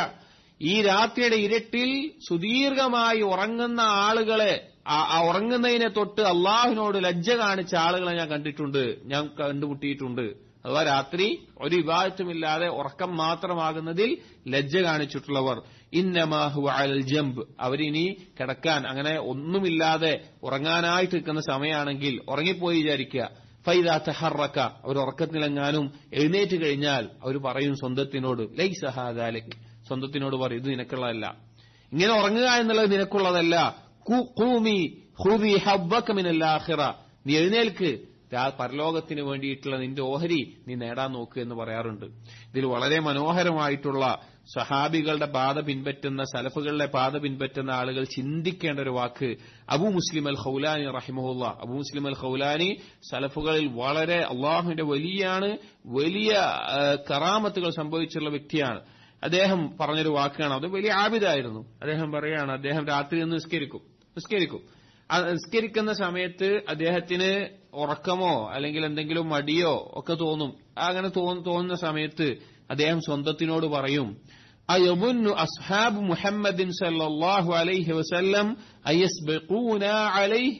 ഈ രാത്രിയുടെ ഇരുട്ടിൽ സുദീർഘമായി ഉറങ്ങുന്ന ആളുകളെ, ഉറങ്ങുന്നതിനെ തൊട്ട് അള്ളാഹുവിനോട് ലജ്ജ കാണിച്ച ആളുകളെ ഞാൻ കണ്ടുമുട്ടിയിട്ടുണ്ട്. അഥവാ രാത്രി ഒരു ഇബാദത്തുമില്ലാതെ ഉറക്കം മാത്രമാകുന്നതിൽ ലജ്ജ കാണിച്ചിട്ടുള്ളവർ. ഇന്നമാ ഹുവ അലൽ ജംബ്, അവരിനി കിടക്കാൻ അങ്ങനെ ഒന്നുമില്ലാതെ ഉറങ്ങാനായിട്ട് നിൽക്കുന്ന സമയമാണെങ്കിൽ ഉറങ്ങിപ്പോയി വിചാരിക്കുക. ഫൈദാ തഹറക, അവർ ഉറക്കത്തിലെങ്ങാനും എഴുന്നേറ്റ് കഴിഞ്ഞാൽ അവർ പറയും സ്വന്തത്തിനോട്, ലൈസ ഹാദാലിക്, സ്വന്തത്തിനോട് പറയും ഇത് നിനക്കുള്ളതല്ല, ഇങ്ങനെ ഉറങ്ങുക എന്നുള്ളത് നിനക്കുള്ളതല്ല. ഖൂമി ഖുദി ഹബ്ബക മിനൽ ആഖിറ, നീ എഴുന്നേൽക്ക്, പരലോകത്തിന് വേണ്ടിയിട്ടുള്ള നിന്റെ ഓഹരി നീ നേടാൻ നോക്ക് എന്ന് പറയാറുണ്ട്. ഇതിൽ വളരെ മനോഹരമായിട്ടുള്ള സഹാബികളുടെ പാത പിൻപറ്റുന്ന, സലഫുകളുടെ പാത പിൻപറ്റുന്ന ആളുകൾ ചിന്തിക്കേണ്ട ഒരു വാക്ക് അബൂ മുസ്ലിം അൽ ഖൗലാനി റഹിമഹുല്ലാ. അബൂ മുസ്ലിം അൽ ഖൗലാനി സലഫുകളിൽ വളരെ അള്ളാഹുവിന്റെ വലിയ കറാമത്തുകൾ സംഭവിച്ചുള്ള വ്യക്തിയാണ്. അദ്ദേഹം പറഞ്ഞൊരു വാക്കാണ്, അത് വലിയ ആബിദായിരുന്നു. അദ്ദേഹം പറയാണ്, അദ്ദേഹം രാത്രി നിന്ന് നിസ്കരിക്കും. നിസ്കരിക്കുന്ന സമയത്ത് അദ്ദേഹത്തിന് ഉറക്കമോ അല്ലെങ്കിൽ എന്തെങ്കിലും മടിയോ ഒക്കെ തോന്നും. അങ്ങനെ തോന്നുന്ന സമയത്ത് അദ്ദേഹം സ്വന്തത്തിനോട് പറയും, അയമുന്നു അസ്ഹാബ് മുഹമ്മദിൻ സല്ലല്ലാഹു അലൈഹി വസല്ലം അയസ്ബഖൂന അലൈഹി.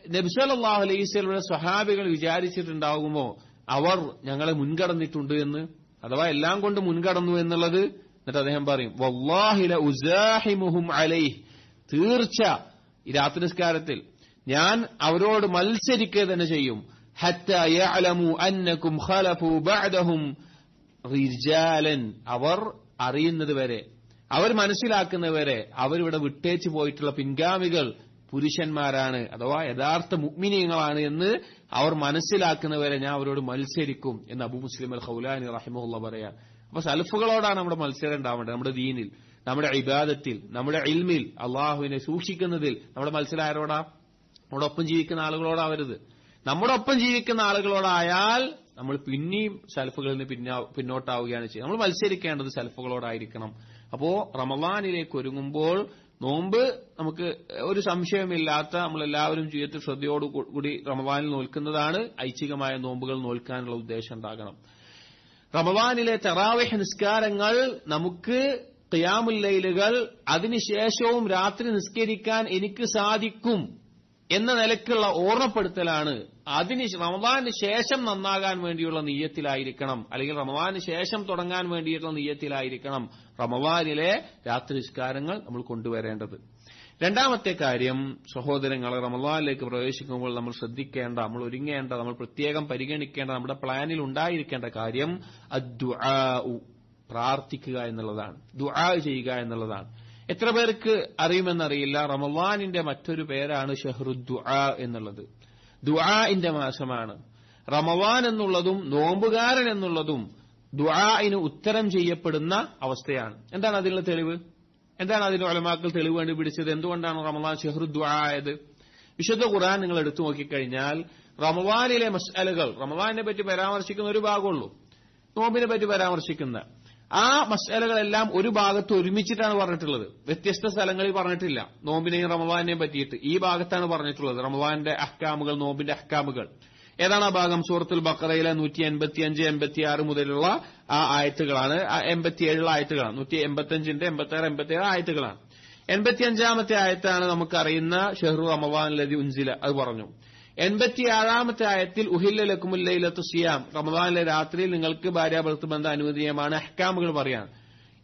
നബി സല്ലല്ലാഹു അലൈഹി വസല്ലമയുടെ സ്വഹാബികൾ വിചാരിച്ചിട്ടുണ്ടാകുമോ അവർ ഞങ്ങളെ മുൻകടന്നിട്ടുണ്ട് എന്ന്? അഥവാ എല്ലാം കൊണ്ട് മുൻകടന്നു എന്നുള്ളത് എന്നിട്ട് അദ്ദേഹം പറയും വല്ലാഹി ല ഉസാഹിമുഹും അലൈഹി, തീർച്ച ഈ രാത്രി നിസ്കാരത്തിൽ ഞാൻ അവരോട് മത്സരിക്കുക തന്നെ ചെയ്യും. ഹത്താ യഅലമു അന്നകും ഖലഫു ബഅദഹും റിജാലൻ, അവർ അറിയുന്നത് വരെ, അവർ മനസ്സിലാക്കുന്നവരെ അവരിവിടെ വിട്ടേച്ചു പോയിട്ടുള്ള പിൻഗാമികൾ പുരുഷന്മാരാണ്, അഥവാ യഥാർത്ഥ മുഅ്മിനീങ്ങളാണ് എന്ന് അവർ മനസ്സിലാക്കുന്നവരെ ഞാൻ അവരോട് മത്സരിക്കും എന്ന് അബൂ മുസ്ലിം അൽ ഖൗലാനി റഹിമഹുല്ലാഹ് പറയാ. അപ്പൊ സലഫുകളോടാണ് നമ്മുടെ മത്സരം ഉണ്ടാവേണ്ടത്. നമ്മുടെ ദീനിൽ, നമ്മുടെ ഇബാദത്തിൽ, നമ്മുടെ ഇൽമിൽ, അള്ളാഹുവിനെ സൂക്ഷിക്കുന്നതിൽ നമ്മുടെ മത്സരം ആരോടാ? നമ്മുടെ ഒപ്പം ജീവിക്കുന്ന ആളുകളോടാവരുത്. നമ്മുടെ ഒപ്പം ജീവിക്കുന്ന ആളുകളോടായാൽ നമ്മൾ പിന്നെയും സലഫുകളിൽ നിന്ന് പിന്നോട്ടാവുകയാണ് ചെയ്യുന്നത്. നമ്മൾ മത്സരിക്കേണ്ടത് സലഫുകളോടായിരിക്കണം. അപ്പോ റമളാനിലേക്ക് ഒരുങ്ങുമ്പോൾ നോമ്പ് നമുക്ക് ഒരു സംശയമില്ലാത്ത നമ്മളെല്ലാവരും ജീവിതത്തിൽ ശ്രദ്ധയോടുകൂടി റമളാനിൽ നോൽക്കുന്നതാണ്. ഐച്ഛികമായ നോമ്പുകൾ നോൽക്കാനുള്ള ഉദ്ദേശം ഉണ്ടാകണം. റമളാനിലെ തറാവിഹ് നിസ്കാരങ്ങൾ നമുക്ക് ഖിയാമുൽ ലൈലുകൾ അതിനുശേഷവും രാത്രി നിസ്കരിക്കാൻ എനിക്ക് സാധിക്കും എന്ന നിലക്കുള്ള ഓർമ്മപ്പെടുത്തലാണ്. റമളാന് ശേഷം നന്നാകാൻ വേണ്ടിയുള്ള നിയ്യത്തിലായിരിക്കണം, അല്ലെങ്കിൽ റമളാന് ശേഷം തുടങ്ങാൻ വേണ്ടിയിട്ടുള്ള നിയ്യത്തിലായിരിക്കണം റമളാനിലെ രാത്രി നിസ്കാരങ്ങൾ നമ്മൾ കൊണ്ടുവരേണ്ടത്. രണ്ടാമത്തെ കാര്യം സഹോദരങ്ങളെ, റമളാനിലേക്ക് പ്രവേശിക്കുമ്പോൾ നമ്മൾ ശ്രദ്ധിക്കേണ്ട, നമ്മൾ ഒരുങ്ങേണ്ട, നമ്മൾ പ്രത്യേകം പരിഗണിക്കേണ്ട, നമ്മുടെ പ്ലാനിൽ ഉണ്ടായിരിക്കേണ്ട കാര്യം അദ്ദുആ, പ്രാർത്ഥിക്കുക എന്നുള്ളതാണ്, ദുആ ചെയ്യുക എന്നുള്ളതാണ്. എത്ര പേർക്ക് അറിയുമെന്നറിയില്ല, റമളാനിന്റെ മറ്റൊരു പേരാണ് ഷഹ്റുദ്ദുആ എന്നുള്ളത്. ദുആഇന്റെ മാസമാണ്. റമളാൻ എന്നുള്ളതും നോമ്പുകാരൻ എന്നുള്ളതും ദുആഇന് ഉത്തരം ചെയ്യപ്പെടുന്ന അവസ്ഥയാണ്. എന്താണ് അതിനുള്ള തെളിവ്? എന്താണ് അതിന് ഉലമാക്കൾ തെളിവ് കണ്ടുപിടിച്ചത്? എന്തുകൊണ്ടാണ് റമളാൻ ഷഹ്റുദ്ദുആ ആയത്? വിശുദ്ധ ഖുർആൻ നിങ്ങൾ എടുത്തു നോക്കിക്കഴിഞ്ഞാൽ റമളാനിലെ മസ്അലകൾ, റമളാനിനെ പറ്റി പരാമർശിക്കുന്ന ഒരു ഭാഗമുള്ളൂ, നോമ്പിനെ പറ്റി പരാമർശിക്കുന്ന ആ മസ്അലകളെല്ലാം ഒരു ഭാഗത്ത് ഒരുമിച്ചിട്ടാണ് പറഞ്ഞിട്ടുള്ളത്. വ്യത്യസ്ത സ്ഥലങ്ങളിൽ പറഞ്ഞിട്ടില്ല. നോമ്പിനെയും റമളാനെയും പറ്റിയിട്ട് ഈ ഭാഗത്താണ് പറഞ്ഞിട്ടുള്ളത്. റമളാന്റെ അഹ്കാമുകൾ, നോമ്പിന്റെ അഹ്കാമുകൾ. ഏതാണ് ആ ഭാഗം? സൂറത്തുൽ ബഖറയിലെ 185, 86 മുതലുള്ള ആ ആയത്തുകളാണ്. 87 ആയത്തുകളാണ്. 185ന്റെ 86, 87 ആയത്തുകളാണ്. 85ാമത്തെ ആയത്താണ് നമുക്കറിയുന്ന ഷഹ്റു റമളാൻ ലദി ഉൻസില, അത് പറഞ്ഞു. 87ാമത്തെ ആയത്തിൽ ഉഹില്ല ലക്കുമുൽ ലൈലത്തു സിയാം, റമളാനിലെ രാത്രിയിൽ നിങ്ങൾക്ക് ഭാര്യാഭർത്തൃ ബന്ധം അനുവദനീയമാണ്, അഹ്കാമുകൾ പറയാണ്.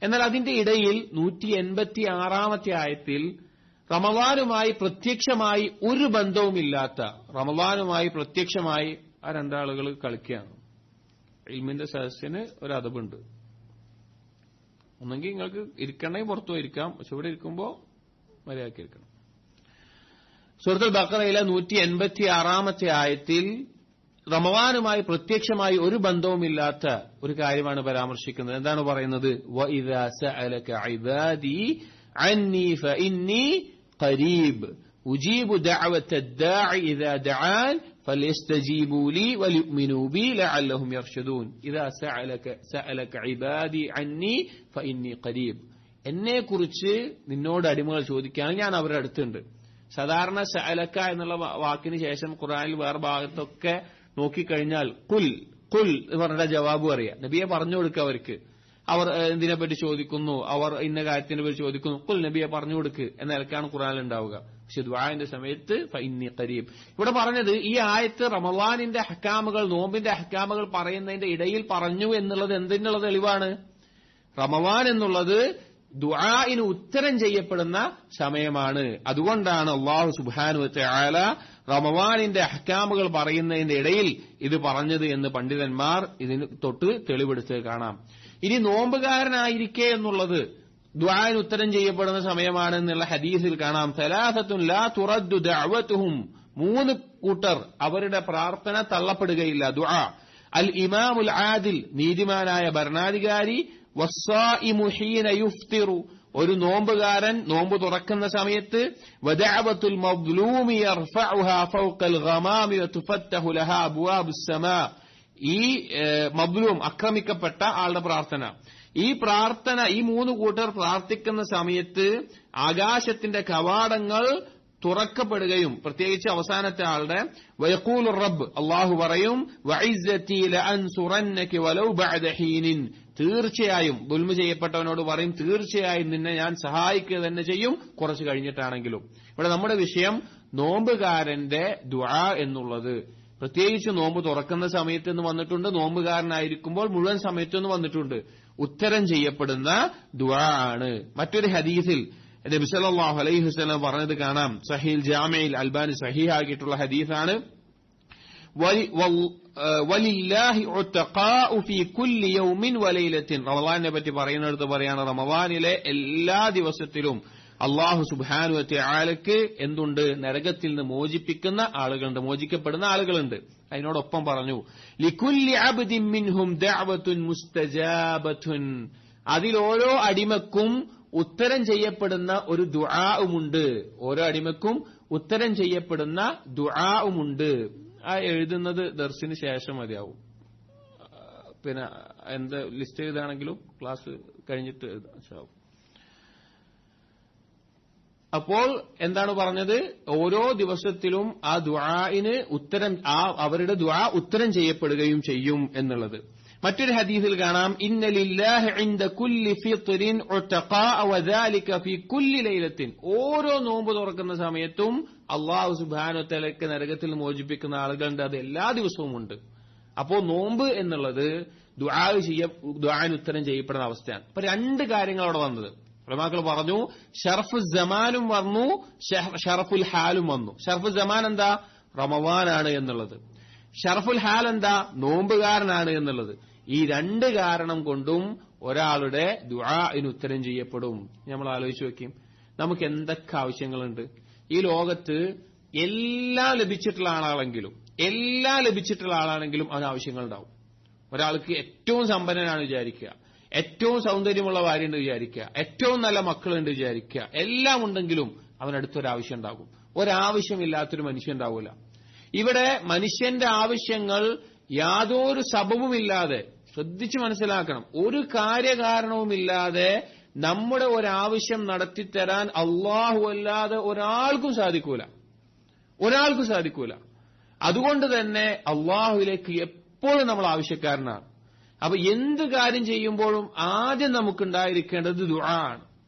എന്നാൽ അതിന്റെ ഇടയിൽ 186ാമത്തെ ആയത്തിൽ റമളാനുമായി പ്രത്യക്ഷമായി ഒരു ബന്ധവുമില്ലാത്ത, റമളാനുമായി പ്രത്യക്ഷമായി ആ രണ്ടാളുകൾ കളിക്കുകയാണ്. ഇൽമിന്റെ സദസ്സിന് ഒരു അദബുണ്ട്. ഒന്നെങ്കിൽ നിങ്ങൾക്ക് ഇരിക്കണമെങ്കിൽ പുറത്തു പോയിരിക്കാം, പക്ഷെ ഇവിടെ ഇരിക്കുമ്പോൾ മര്യാദയ്ക്ക് ഇരിക്കണം. സൂറത്തുൽ ബഖറയിലെ 186ാമത്തെ ആയത്തിൽ റമളാനുമായി പ്രത്യക്ഷമായി ഒരു ബന്ധവുമില്ലാത്ത ഒരു കാര്യമാണ് പരാമർശിക്കുന്നത്. എന്താണ് പറയുന്നത്? വഇദാ സഅലക ഇബാദി അന്നി ഫഇന്നി ഖരീബ് ഉജീബു ദഅവത്തദ് ദാഇ ഇദാ ദഅൻ ഫലയസ്തജീബൂ ലി വലിയുഅ്മിനൂ ബി ലഅല്ലഹും യർഷദൂൻ. ഇദാ സഅലക ഇബാദി അന്നി ഫഇന്നി ഖരീബ്, എന്നെക്കുറിച്ച് നിന്നോട് അടിമകൾ ചോദിക്കുകയാണെങ്കിൽ ഞാൻ അവരുടെ അടുത്തുണ്ട്. സാധാരണ സഅലക എന്നുള്ള വാക്കിന് ശേഷം ഖുർആനിൽ വേറെ ഭാഗത്തൊക്കെ നോക്കിക്കഴിഞ്ഞാൽ കുൽ കുൽ എന്ന് പറഞ്ഞ ജവാബ് പറയാ. നബിയെ പറഞ്ഞു കൊടുക്കുക അവർക്ക്. അവർ എന്തിനെ പറ്റി ചോദിക്കുന്നു, അവർ ഇന്ന കാര്യത്തിനെ പറ്റി ചോദിക്കുന്നു, കുൽ നബിയെ പറഞ്ഞു കൊടുക്ക് എന്ന നിലക്കാണ് ഖുർആനിൽ ഉണ്ടാവുക. പക്ഷെ ദുആഇന്റെ സമയത്ത് ഫഇന്നി ഖരീബ്. ഇവിടെ പറഞ്ഞത് ഈ ആയത്ത് റമളാനിന്റെ അഹ്കാമുകൾ, നോമ്പിന്റെ അഹ്കാമുകൾ പറയുന്നതിന്റെ ഇടയിൽ പറഞ്ഞു എന്നുള്ളത് എന്തിനുള്ള തെളിവാണ്? റമളാൻ എന്നുള്ളത് ദുആഇന് ഉത്തരം ചെയ്യപ്പെടുന്ന സമയമാണ്. അതുകൊണ്ടാണ് അല്ലാഹു സുബ്ഹാനഹു വ തആല റമളാനിന്റെ അഹ്കാമുകൾ പറയുന്നതിന്റെ ഇടയിൽ ഇത് പറഞ്ഞത് എന്ന് പണ്ഡിതന്മാർ ഇതിന് തൊട്ട് തെളിവെടുത്ത് കാണാം. ഇനി നോമ്പുകാരനായിരിക്കെ എന്നുള്ളത് ദുആഇന് ഉത്തരം ചെയ്യപ്പെടുന്ന സമയമാണ് എന്നുള്ള ഹദീസിൽ കാണാം. സലാസത്തുൻ ലാ തുറദ്ദു ദഅവതുഹും, 3 കൂട്ടർ അവരുടെ പ്രാർത്ഥന തള്ളപ്പെടുകയില്ല. ദുആ അൽ ഇമാമുൽ ആദിൽ, നീതിമാനായ ഭരണാധികാരി, വസ്സായിമു ഹീന യുഫ്തിറു, ഒരു നോമ്പുകാരൻ നോമ്പ് തുറക്കുന്ന സമയത്ത്, വദഅവത്തുൽ മദ്ലൂമി യർഫഉഹാ ഫൗഖൽ ഗമാമി വതുഫത്തഹു ലഹാ അബ്വാബുസ് സമാ, ഈ മദ്ലൂം ആക്രമിക്കപ്പെട്ട ആളുടെ പ്രാർത്ഥന, ഈ പ്രാർത്ഥന ഈ 3 കൂട്ടർ പ്രാർത്ഥിക്കുന്ന സമയത്ത് ആകാശത്തിന്റെ കവാടങ്ങൾ തുറക്കപ്പെടുകയും, പ്രത്യേകിച്ച് അവസാനത്തെ ആളുടെ വയഖൂലു റബ്ബ്, അല്ലാഹു പറയും വഇസ്സതി ലഅൻസുറന്നക വലൗ ബഅദ ഹീനിൻ, തീർച്ചയായും ദുൽമ ചെയ്യപ്പെട്ടവനോട് പറയും തീർച്ചയായും നിന്നെ ഞാൻ സഹായിക്കുക തന്നെ ചെയ്യും, കുറച്ച് കഴിഞ്ഞിട്ടാണെങ്കിലും. ഇവിടെ നമ്മുടെ വിഷയം നോമ്പുകാരന്റെ ദുആ എന്നുള്ളത് പ്രത്യേകിച്ച് നോമ്പ് തുറക്കുന്ന സമയത്ത് എന്ന് വന്നിട്ടുണ്ട്, നോമ്പുകാരനായിരിക്കുമ്പോൾ മുഴുവൻ സമയത്തെന്ന് വന്നിട്ടുണ്ട്. ഉത്തരം ചെയ്യപ്പെടുന്ന ദുആ ആണ്. മറ്റൊരു ഹദീസിൽ നബി സല്ലല്ലാഹു അലൈഹി വസല്ലം പറഞ്ഞത് കാണാം. സഹീഹ് ജാമിഉൽ അൽബാനി സഹീഹാക്കിയിട്ടുള്ള ഹദീസാണ്. വലില്ലാഹി ഉതഖാഉ ഫീ കുല്ലി യൗമിൻ വലൈലത്തിൻ. റമളാനിനെ പറ്റി പറയുന്നിടത്ത് പറയാണ്, റമളാനിലെ എല്ലാ ദിവസത്തിലും അല്ലാഹു സുബ്ഹാനഹു വ തആലക്ക് എന്തുണ്ട്? നരകത്തിൽ നിന്ന് മോചിപ്പിക്കുന്ന ആളുകളുണ്ട്, മോചിക്കപ്പെടുന്ന ആളുകളുണ്ട്. അതിനോടൊപ്പം പറഞ്ഞു, ലികുല്ലി അബ്ദിൻ മിൻഹും ദഅവത്തുൻ മുസ്തജാബത്തുൻ. അതിൽ ഓരോ അടിമക്കും ഉത്തരം ചെയ്യപ്പെടുന്ന ഒരു ദുആഉമുണ്ട്. ഓരോ അടിമക്കും ഉത്തരം ചെയ്യപ്പെടുന്ന ദുആഉമുണ്ട്. ആ എഴുതുന്നത് ദർസിന് ശേഷം മതിയാവും. പിന്നെ എന്ത് ലിസ്റ്റ് എഴുതാണെങ്കിലും ക്ലാസ് കഴിഞ്ഞിട്ട് എഴുതാം. അപ്പോൾ എന്താണ് പറഞ്ഞത്? ഓരോ ദിവസത്തിലും ആ ദുആഇന് ഉത്തരം, അവരുടെ ദുആ ഉത്തരം ചെയ്യപ്പെടുകയും ചെയ്യും എന്നുള്ളത്. മറ്റൊരു ഹദീസിൽ കാണാം, ഇന്ന ലില്ലാഹി ഇൻദ കുല്ലി ഫിത്റിൻ ഉതഖാഅ വദാലിക ഫീ കുല്ലി ലൈലത്തിൻ. ഓരോ നോമ്പ് തുറക്കുന്ന സമയത്തും അല്ലാഹു സുബ്ഹാനഹു വ തആലയ്ക്ക് നരകത്തിൽ മോചിപ്പിക്കുന്ന ആളുകളുണ്ട്. അത് എല്ലാ ദിവസവും ഉണ്ട്. അപ്പോ നോമ്പ് എന്നുള്ളത് ദുആഇന് ഉത്തരം ചെയ്യപ്പെടുന്ന അവസ്ഥയാണ്. അപ്പൊ രണ്ട് കാര്യങ്ങൾ അവിടെ വന്നത് ഉലമാക്കൾ പറഞ്ഞു. ഷറഫു സമാനും വന്നു, ഷറഫുൽ ഹാലും വന്നു. ഷറഫുൽ സമാൻ എന്താ? റമളാനാണ് എന്നുള്ളത്. ഷറഫുൽ ഹാൽ എന്താ? നോമ്പുകാരനാണ് എന്നുള്ളത്. ഈ രണ്ട് കാരണം കൊണ്ടും ഒരാളുടെ ദുആഇന് ഉത്തരം ചെയ്യപ്പെടും. നമ്മൾ ആലോചിച്ച് നോക്കിയും, നമുക്ക് എന്തൊക്കെ ആവശ്യങ്ങളുണ്ട് ഈ ലോകത്ത്. എല്ലാം ലഭിച്ചിട്ടുള്ള ആളാണെങ്കിലും അവന് ആവശ്യങ്ങളുണ്ടാവും. ഒരാൾക്ക് ഏറ്റവും സമ്പന്നനാണ് വിചാരിക്കുക, ഏറ്റവും സൗന്ദര്യമുള്ള ഭാര്യയുണ്ട് വിചാരിക്കുക, ഏറ്റവും നല്ല മക്കളുണ്ട് വിചാരിക്കുക, എല്ലാം ഉണ്ടെങ്കിലും അവനടുത്തൊരാവശ്യം ഉണ്ടാകും. ഒരാവശ്യമില്ലാത്തൊരു മനുഷ്യൻ ഉണ്ടാവൂല. ഇവിടെ മനുഷ്യന്റെ ആവശ്യങ്ങൾ യാതൊരു സബബുമില്ലാതെ, ശ്രദ്ധിച്ചു മനസ്സിലാക്കണം, ഒരു കാര്യകാരണവുമില്ലാതെ നമ്മുടെ ഒരാവശ്യം നടത്തിത്തരാൻ അല്ലാഹു അല്ലാതെ ഒരാൾക്കും സാധിക്കൂല. അതുകൊണ്ട് തന്നെ അല്ലാഹുവിലേക്ക് എപ്പോഴും നമ്മൾ ആവശ്യക്കാരനാണ്. അപ്പൊ എന്ത് കാര്യം ചെയ്യുമ്പോഴും ആദ്യം നമുക്കുണ്ടായിരിക്കേണ്ടത് ദുആ ആണ്.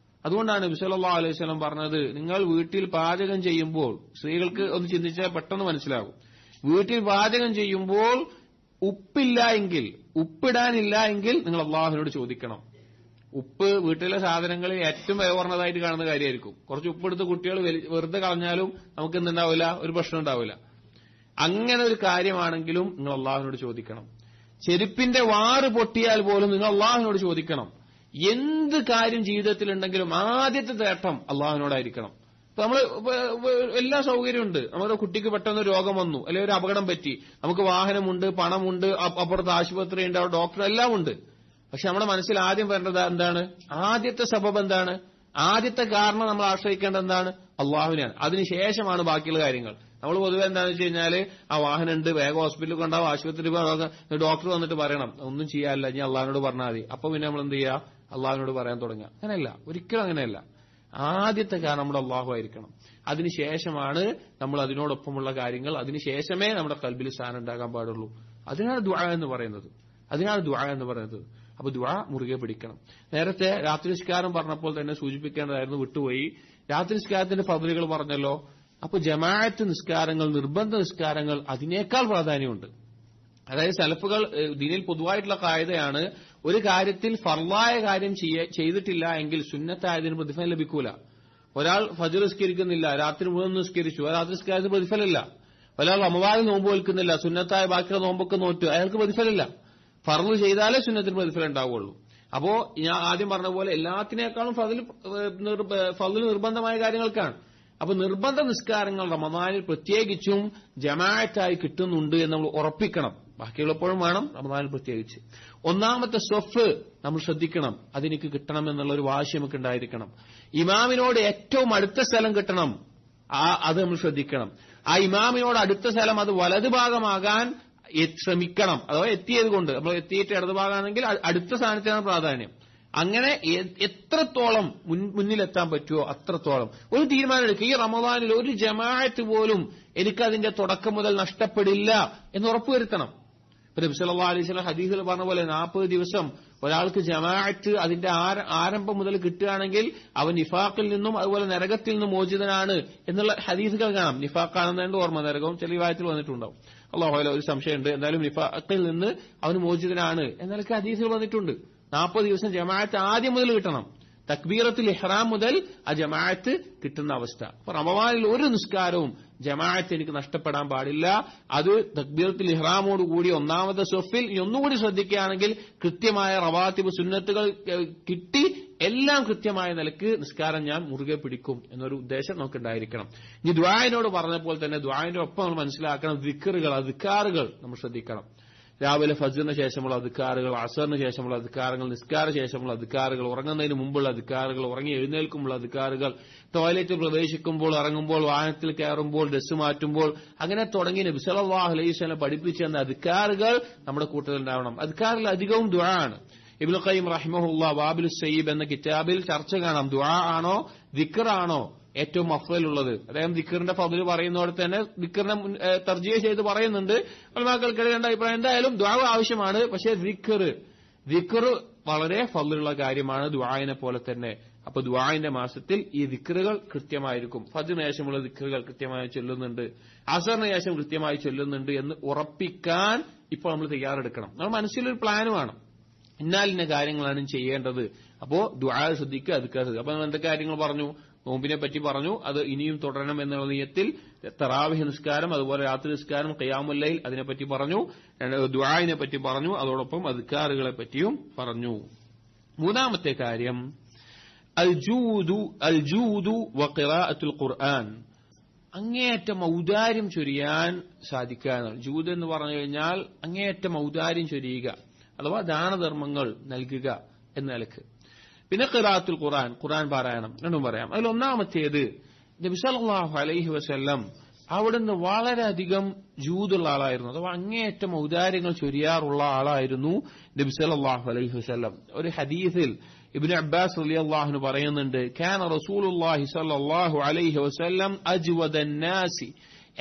അതുകൊണ്ടാണ് നബി സല്ലല്ലാഹു അലൈഹി വസല്ലം പറഞ്ഞത്, നിങ്ങൾ വീട്ടിൽ പാചകം ചെയ്യുമ്പോൾ, സ്ത്രീകൾക്ക് ഒന്ന് ചിന്തിച്ചാൽ പെട്ടെന്ന് മനസ്സിലാകും, വീട്ടിൽ പാചകം ചെയ്യുമ്പോൾ ഉപ്പിടാനില്ല എങ്കിൽ നിങ്ങൾ അല്ലാഹുവിനോട് ചോദിക്കണം. ഉപ്പ് വീട്ടിലെ സാധനങ്ങളിൽ ഏറ്റവും വില കുറഞ്ഞതായിട്ട് കാണുന്ന കാര്യമായിരിക്കും. കുറച്ച് ഉപ്പെടുത്ത് കുട്ടികൾ വെറുതെ കളഞ്ഞാലും നമുക്ക് എന്തുണ്ടാവില്ല, ഒരു പ്രശ്നം ഉണ്ടാവില്ല. അങ്ങനെ ഒരു കാര്യമാണെങ്കിലും നിങ്ങൾ അല്ലാഹുവിനോട് ചോദിക്കണം. ചെരുപ്പിന്റെ വാറ് പൊട്ടിയാൽ പോലും നിങ്ങൾ അല്ലാഹുവിനോട് ചോദിക്കണം. എന്ത് കാര്യം ജീവിതത്തിലുണ്ടെങ്കിലും ആദ്യത്തെ തേട്ടം അല്ലാഹുവിനോടായിരിക്കണം. ഇപ്പൊ നമ്മൾ എല്ലാ സൗകര്യമുണ്ട്. നമ്മുടെ കുട്ടിക്ക് പെട്ടെന്ന് രോഗം വന്നു, അല്ലെങ്കിൽ ഒരു അപകടം പറ്റി, നമുക്ക് വാഹനമുണ്ട്, പണമുണ്ട്, അപ്പുറത്ത് ആശുപത്രിയുണ്ട്, അവിടെ ഡോക്ടർ എല്ലാം ഉണ്ട്. പക്ഷെ നമ്മുടെ മനസ്സിൽ ആദ്യം വരേണ്ടത് എന്താണ്? ആദ്യത്തെ സബബ് എന്താണ്? ആദ്യത്തെ കാരണം നമ്മൾ ആശ്രയിക്കേണ്ടത് എന്താണ്? അള്ളാഹുവിനെയാണ്. അതിനുശേഷമാണ് ബാക്കിയുള്ള കാര്യങ്ങൾ. നമ്മൾ പൊതുവെ എന്താണെന്ന് വെച്ച് കഴിഞ്ഞാൽ, ആ വാഹനമുണ്ട്, വേഗം ഹോസ്പിറ്റലിൽ കൊണ്ടാവും, ആശുപത്രി ഡോക്ടർ വന്നിട്ട് പറയണം, ഒന്നും ചെയ്യാനില്ല, ഞാൻ അള്ളാഹിനോട് പറഞ്ഞാൽ മതി. അപ്പൊ പിന്നെ നമ്മൾ എന്ത് ചെയ്യുക? അള്ളാഹിനോട് പറയാൻ തുടങ്ങുക. അങ്ങനെയല്ല, ഒരിക്കലും അങ്ങനെയല്ല. ആദ്യത്തെ കാരണം നമ്മുടെ അള്ളാഹു ആയിരിക്കണം. അതിനുശേഷമാണ് നമ്മൾ അതിനോടൊപ്പമുള്ള കാര്യങ്ങൾ, അതിനുശേഷമേ നമ്മുടെ കൽബിൽ സ്ഥാനം ഉണ്ടാകാൻ പാടുള്ളൂ. അതിനാണ് ദുആ എന്ന് പറയുന്നത്. അപ്പൊ ദുആ മുറുകെ പിടിക്കണം. നേരത്തെ രാത്രി നിസ്കാരം പറഞ്ഞപ്പോൾ തന്നെ സൂചിപ്പിക്കേണ്ടതായിരുന്നു, വിട്ടുപോയി. രാത്രി നിസ്കാരത്തിന്റെ ഫضലുകൾ പറഞ്ഞല്ലോ. അപ്പൊ ജമാഅത്ത് നിസ്കാരങ്ങൾ, നിർബന്ധ നിസ്കാരങ്ങൾ അതിനേക്കാൾ പ്രാധാന്യമുണ്ട്. അതായത് സലഫുകൾ ദീനിൽ പൊതുവായിട്ടുള്ള കായികയാണ്, ഒരു കാര്യത്തിൽ ഫർളായ കാര്യം ചെയ്തിട്ടില്ല എങ്കിൽ സുന്നത്തായതിന് പ്രതിഫലം ലഭിക്കൂല. ഒരാൾ ഫജ്ർ നിസ്കരിക്കുന്നില്ല, രാത്രി മുഴുവൻ നിസ്കരിച്ചു, രാത്രി നിസ്കാരത്തിന് പ്രതിഫലമില്ല. ഒരാൾ റമളാനിൽ നോമ്പ് വെക്കുന്നില്ല, സുന്നത്തായ ബാക്കിയുള്ള നോമ്പൊക്കെ നോറ്റു, അയാൾക്ക് പ്രതിഫലമില്ല. ഫർള് ചെയ്താലേ സുന്നത്തിന് പ്രതിഫലം ഉണ്ടാവുള്ളൂ. അപ്പോ ഞാൻ ആദ്യം പറഞ്ഞ പോലെ എല്ലാത്തിനേക്കാളും ഫضൽ നിർബന്ധമായ കാര്യങ്ങൾക്കാണ്. അപ്പൊ നിർബന്ധ നിസ്കാരങ്ങൾ റമളാനിൽ പ്രത്യേകിച്ചും ജമാഅത്തായി കിട്ടുന്നുണ്ട് എന്ന് നമ്മൾ ഉറപ്പിക്കണം. ബാക്കിയുള്ളപ്പോഴും വേണം, റമളാനിൽ പ്രത്യേകിച്ച്. ഒന്നാമത്തെ സ്വഫ് നമ്മൾ ശ്രദ്ധിക്കണം, അതെനിക്ക് കിട്ടണം എന്നുള്ള ഒരു വാശി നമുക്ക് ഉണ്ടായിരിക്കണം. ഇമാമിനോട് ഏറ്റവും അടുത്ത സ്ഥലം കിട്ടണം, അത് നമ്മൾ ശ്രദ്ധിക്കണം. ആ ഇമാമിനോട് അടുത്ത സ്ഥലം അത് വലതു ഭാഗമാകാൻ ശ്രമിക്കണം. അഥവാ എത്തിയത് കൊണ്ട് നമ്മൾ എത്തിയിട്ട് ഇടതു ഭാഗമാണെങ്കിൽ അടുത്ത സ്ഥാനത്താണ് പ്രാധാന്യം. അങ്ങനെ എത്രത്തോളം മുന്നിലെത്താൻ പറ്റുമോ അത്രത്തോളം ഒരു തീരുമാനം എടുക്കുക. ഈ റമളാനിൽ ഒരു ജമാഅത്ത് പോലും എനിക്കതിന്റെ തുടക്കം മുതൽ നഷ്ടപ്പെടില്ല എന്ന് ഉറപ്പുവരുത്തണം. നബി സല്ലല്ലാഹു അലൈഹി വസല്ലം ഹദീസിൽ പറഞ്ഞ പോലെ 40 ദിവസം ഒരാൾക്ക് ജമാഅത്ത് അതിന്റെ ആരംഭം മുതൽ കിട്ടുകയാണെങ്കിൽ അവൻ നിഫാഖിൽ നിന്നും അതുപോലെ നരകത്തിൽ നിന്നും മോചിതനാണ് എന്നുള്ള ഹദീസുകൾ കാണാം. നിഫാഖാണെന്നതിന്റെ ഓർമ്മ, നരകവും ചില വിവാഹത്തിൽ വന്നിട്ടുണ്ടാവും. അല്ലാഹു അലൈഹി ഒരു സംശയമുണ്ട്, എന്തായാലും നിഫാഖിൽ നിന്ന് അവന് മോചിതനാണ് എന്നൊക്കെ ഹദീസുകൾ വന്നിട്ടുണ്ട്. 40 ദിവസം ജമാഅത്ത് ആദ്യം മുതൽ കിട്ടണം. തക്ബീറത്തുൽ ഇഹ്റാം മുതൽ ആ ജമാഅത്ത് കിട്ടുന്ന അവസ്ഥ. അപ്പൊ റമദാനിൽ ഒരു നിസ്കാരവും ജമാഅത്ത് എനിക്ക് നഷ്ടപ്പെടാൻ പാടില്ല. അത് തക്ബീറത്തുൽ ഇഹ്റാമോട് കൂടി ഒന്നാമത്തെ സൊഫിൽ ഒന്നുകൂടി ശ്രദ്ധിക്കുകയാണെങ്കിൽ കൃത്യമായ റവാത്തിബ് സുന്നത്തുകൾ കിട്ടി എല്ലാം കൃത്യമായ നിലക്ക് നിസ്കാരം ഞാൻ മുറുകെ പിടിക്കും എന്നൊരു ഉദ്ദേശം നമുക്കുണ്ടായിരിക്കണം. ഇനി ദുആഇനോട് പറഞ്ഞപ്പോൾ തന്നെ ദുആഇന്റെ ഒപ്പം നമ്മൾ മനസ്സിലാക്കണം ദിക്റുകൾ, അദ്കാറുകൾ നമ്മൾ ശ്രദ്ധിക്കണം. രാവിലെ ഫജ്റിന് ശേഷമുള്ള അദ്കാറുകൾ, അസറിന് ശേഷമുള്ള അദ്കാറുകൾ, നിസ്കാര ശേഷമുള്ള അദ്കാറുകൾ, ഉറങ്ങുന്നതിന് മുമ്പുള്ള അദ്കാറുകൾ, ഉറങ്ങി എഴുന്നേൽക്കുമ്പോൾ അദ്കാറുകൾ, ടോയ്ലറ്റിൽ പ്രവേശിക്കുമ്പോൾ, ഇറങ്ങുമ്പോൾ, വാഹനത്തിൽ കയറുമ്പോൾ, ഡ്രസ് മാറ്റുമ്പോൾ, അങ്ങനെ തുടങ്ങി നബി സല്ലല്ലാഹു അലൈഹി വസല്ലം പഠിപ്പിച്ചു തന്ന അദ്കാറുകൾ നമ്മുടെ കൂട്ടത്തിൽ ഉണ്ടാവണം. അദ്കാറിൽ അധികവും ദുആ ആണ്. ഇബ്നു ഖയ്യിം റഹിമഹുല്ലാഹ് വാബിലുസ് സയ്യിബ് എന്ന കിതാബിൽ ചർച്ച കാണാം. ദുആ ആണോ ദിക്റാണോ ഏറ്റവും അഫ്ളലുള്ളത്? അദ്ദേഹം ദിക്റിന്റെ ഫദ്ല് പറയുന്നതോടെ തന്നെ ദിക്റിനെ തർജീഹ് ചെയ്ത് പറയുന്നുണ്ട്. ഉലമാക്കൾക്കിടയിൽ രണ്ട് അഭിപ്രായം. എന്തായാലും ദുആ ആവശ്യമാണ്. പക്ഷേ ദിക്ർ വളരെ ഫദ്ലുള്ള കാര്യമാണ് ദുആഇനെ പോലെ തന്നെ. അപ്പൊ ദുആഇന്റെ മാസത്തിൽ ഈ ദിക്റുകൾ കൃത്യമായിരിക്കും. ഫജ്റിന് ശേഷമുള്ള ദിക്റുകൾ കൃത്യമായി ചൊല്ലുന്നുണ്ട്, അസറിന് ശേഷം കൃത്യമായി ചൊല്ലുന്നുണ്ട് എന്ന് ഉറപ്പിക്കാൻ ഇപ്പോൾ നമ്മൾ തയ്യാറെടുക്കണം. നമ്മൾ മനസ്സിലൊരു പ്ലാൻ വേണം. ഇന്നാലിന്ന കാര്യങ്ങളാണ് ചെയ്യേണ്ടത്. അപ്പോ ദുആ ശ്രദ്ധിക്കുക, അദ്കാർ. അപ്പൊ നമ്മൾ എന്തൊക്കെ കാര്യങ്ങൾ പറഞ്ഞു? നോമ്പിനെ പറ്റി പറഞ്ഞു, അത് ഇനിയും തുടരണം എന്നുള്ള നിയത്തിൽ. തറാവിഹ് നിസ്കാരം, അതുപോലെ രാത്രി നിസ്കാരം, ഖിയാമുൽ ലൈൽ, അതിനെപ്പറ്റി പറഞ്ഞു. ദുആഇനെ പറ്റി പറഞ്ഞു, അതോടൊപ്പം അദ്കാറുകളെ പറ്റിയും പറഞ്ഞു. മൂന്നാമത്തെ കാര്യം അൽ ജൂദു വ ഖിറാഅത്തുൽ ഖുർആൻ. അങ്ങേയറ്റം ഔദാര്യം ചൊരിയാൻ സാധിക്കുക. ജൂദ് എന്ന് പറഞ്ഞു കഴിഞ്ഞാൽ അങ്ങേയറ്റം ഔദാര്യം ചൊരിയുക അഥവാ ദാനധർമ്മങ്ങൾ നൽകുക എന്ന നിലക്ക്. പിന്നെ ഖിറാഅത്തുൽ ഖുർആൻ, ഖുർആൻ പാരായണം എന്നും പറയാം. അതിൽ ഒന്നാമത്തേത് നബി സല്ലല്ലാഹു അലൈഹി വസല്ലം അവിടുന്ന് വളരെയധികം ജൂദുള്ള ആളായിരുന്നു, അഥവാ അങ്ങേയറ്റം ഔദാര്യങ്ങൾ ചൊരിയാറുള്ള ആളായിരുന്നു നബി സല്ലല്ലാഹു അലൈഹി വസല്ലം. ഒരു ഹദീസിൽ ഇബ്നു അബ്ബാസ് റളിയല്ലാഹു അൻഹു പറയുന്നുണ്ട്, കാന റസൂലുള്ളാഹി സ്വല്ലല്ലാഹു അലൈഹി വസല്ലം അജ്വദൻ നാസി,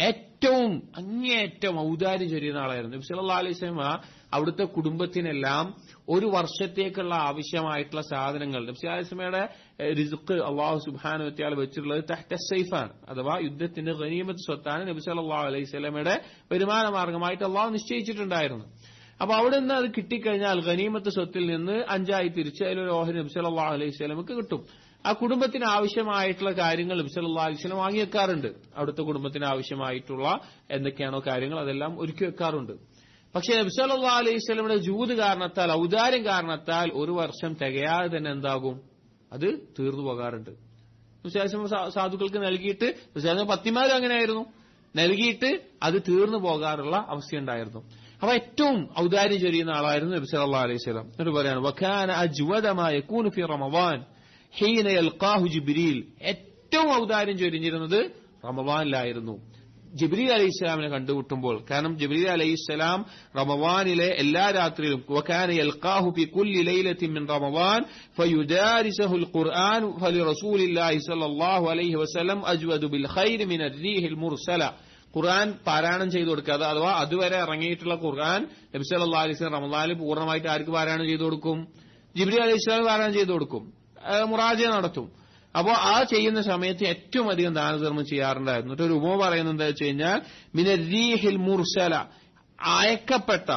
ഏറ്റവും അങ്ങേയറ്റം ഔദാര്യം ചൊരിയുന്ന ആളായിരുന്നു നബി സല്ലല്ലാഹു അലൈഹി വസല്ലം. അവിടുത്തെ കുടുംബത്തിനെല്ലാം ഒരു വർഷത്തേക്കുള്ള ആവശ്യമായിട്ടുള്ള സാധനങ്ങൾ, നബി സല്ലല്ലാഹു അലൈഹി വസല്ലമയുടെ റിസ്ക് അല്ലാഹു സുബ്ഹാനഹു വ തആല വെച്ചിട്ടുള്ളത് തഹ്ത സൈഫാണ്, അഥവാ യുദ്ധത്തിന്റെ ഗനീമത്ത് സ്വത്താണ് നബി സല്ലല്ലാഹു അലൈഹി വസല്ലമയുടെ വരുമാന മാർഗമായിട്ട് അല്ലാഹു നിശ്ചയിച്ചിട്ടുണ്ടായിരുന്നു. അപ്പൊ അവിടെ നിന്ന് അത് കിട്ടിക്കഴിഞ്ഞാൽ ഗനീമത്ത് സ്വത്തിൽ നിന്ന് 5 തിരിച്ച് അതിലൊരു ഓഹരി നബി സല്ലല്ലാഹു അലൈഹി വസല്ലമക്ക് കിട്ടും. ആ കുടുംബത്തിന് ആവശ്യമായിട്ടുള്ള കാര്യങ്ങൾ നബി സല്ലല്ലാഹു അലൈഹി വസല്ലം വാങ്ങി വെക്കാറുണ്ട്. അവിടുത്തെ കുടുംബത്തിന് ആവശ്യമായിട്ടുള്ള എന്തൊക്കെയാണോ കാര്യങ്ങൾ അതെല്ലാം ഒരുക്കി വെക്കാറുണ്ട്. പക്ഷേ നബി സല്ലല്ലാഹു അലൈഹി വസല്ലമയുടെ ജൂദ് കാരണത്താൽ, ഔദാര്യം കാരണത്താൽ ഒരു വർഷം തികയാതെ തന്നെ എന്താകും, അത് തീർന്നു പോകാറുണ്ട്. സാധുക്കൾക്ക് നൽകിയിട്ട്, പത്തിമാരും അങ്ങനെയായിരുന്നു, നൽകിയിട്ട് അത് തീർന്നു പോകാറുള്ള അവസ്ഥയുണ്ടായിരുന്നു. അപ്പൊ ഏറ്റവും ഔദാര്യം ചൊരിയുന്ന ആളായിരുന്നു നബി സല്ലല്ലാഹു അലൈഹി വസല്ലം. എന്നിട്ട് പറയാണ് വകാന അജ്വദ മാ യകൂനു ഫി റമളാൻ ഹീന യൽഖാഹു ജിബ്രീൽ. ഏറ്റവും ഔദാര്യം ചൊരിഞ്ഞിരുന്നത് റമളാനിലായിരുന്നു, ജിബ്രീൽ അലൈഹിസ്സലാമിനെ കണ്ടുമുട്ടുമ്പോൾ. കാരണം ജിബ്രീൽ അലൈഹിസ്സലാം റമളാനിലെ എല്ലാ രാത്രിയിലും വകാന യൽഖാഹു ഫി കുല്ലി ലൈലത്തിൻ മിൻ റമളാൻ ഫയുദാരിസുൽ ഖുർആൻ ഫലിറസൂലില്ലാഹി സ്വല്ലല്ലാഹു അലൈഹി വസല്ലം അജ്വദു ബിൽ ഖൈരി മിൻ അർരീഹിൽ മുർസല. ഖുർആൻ പാരായണം ചെയ്തു കൊടുക്കുക, അഥവാ അതുവരെ ഇറങ്ങിയിട്ടുള്ള ഖുർആൻ നബി സല്ലല്ലാഹു അലൈഹി വസല്ലം റമളാനിൽ പൂർണ്ണമായിട്ട് ആർക്ക് പാരായണം ചെയ്തു കൊടുക്കും? ജിബ്രീൽ അലൈഹിസ്സലാം പാരായണം ചെയ്തു കൊടുക്കും, മുറാജ നടത്തും. അപ്പോ ആ ചെയ്യുന്ന സമയത്ത് ഏറ്റവും അധികം ദാനധർമ്മം ചെയ്യാറുണ്ടായിരുന്നു. എന്നിട്ട് ഒരു ഉപമ പറയുന്നത് എന്താ വെച്ച് കഴിഞ്ഞാൽ മിനർരീഹിൽ മുർസല, അയക്കപ്പെട്ട,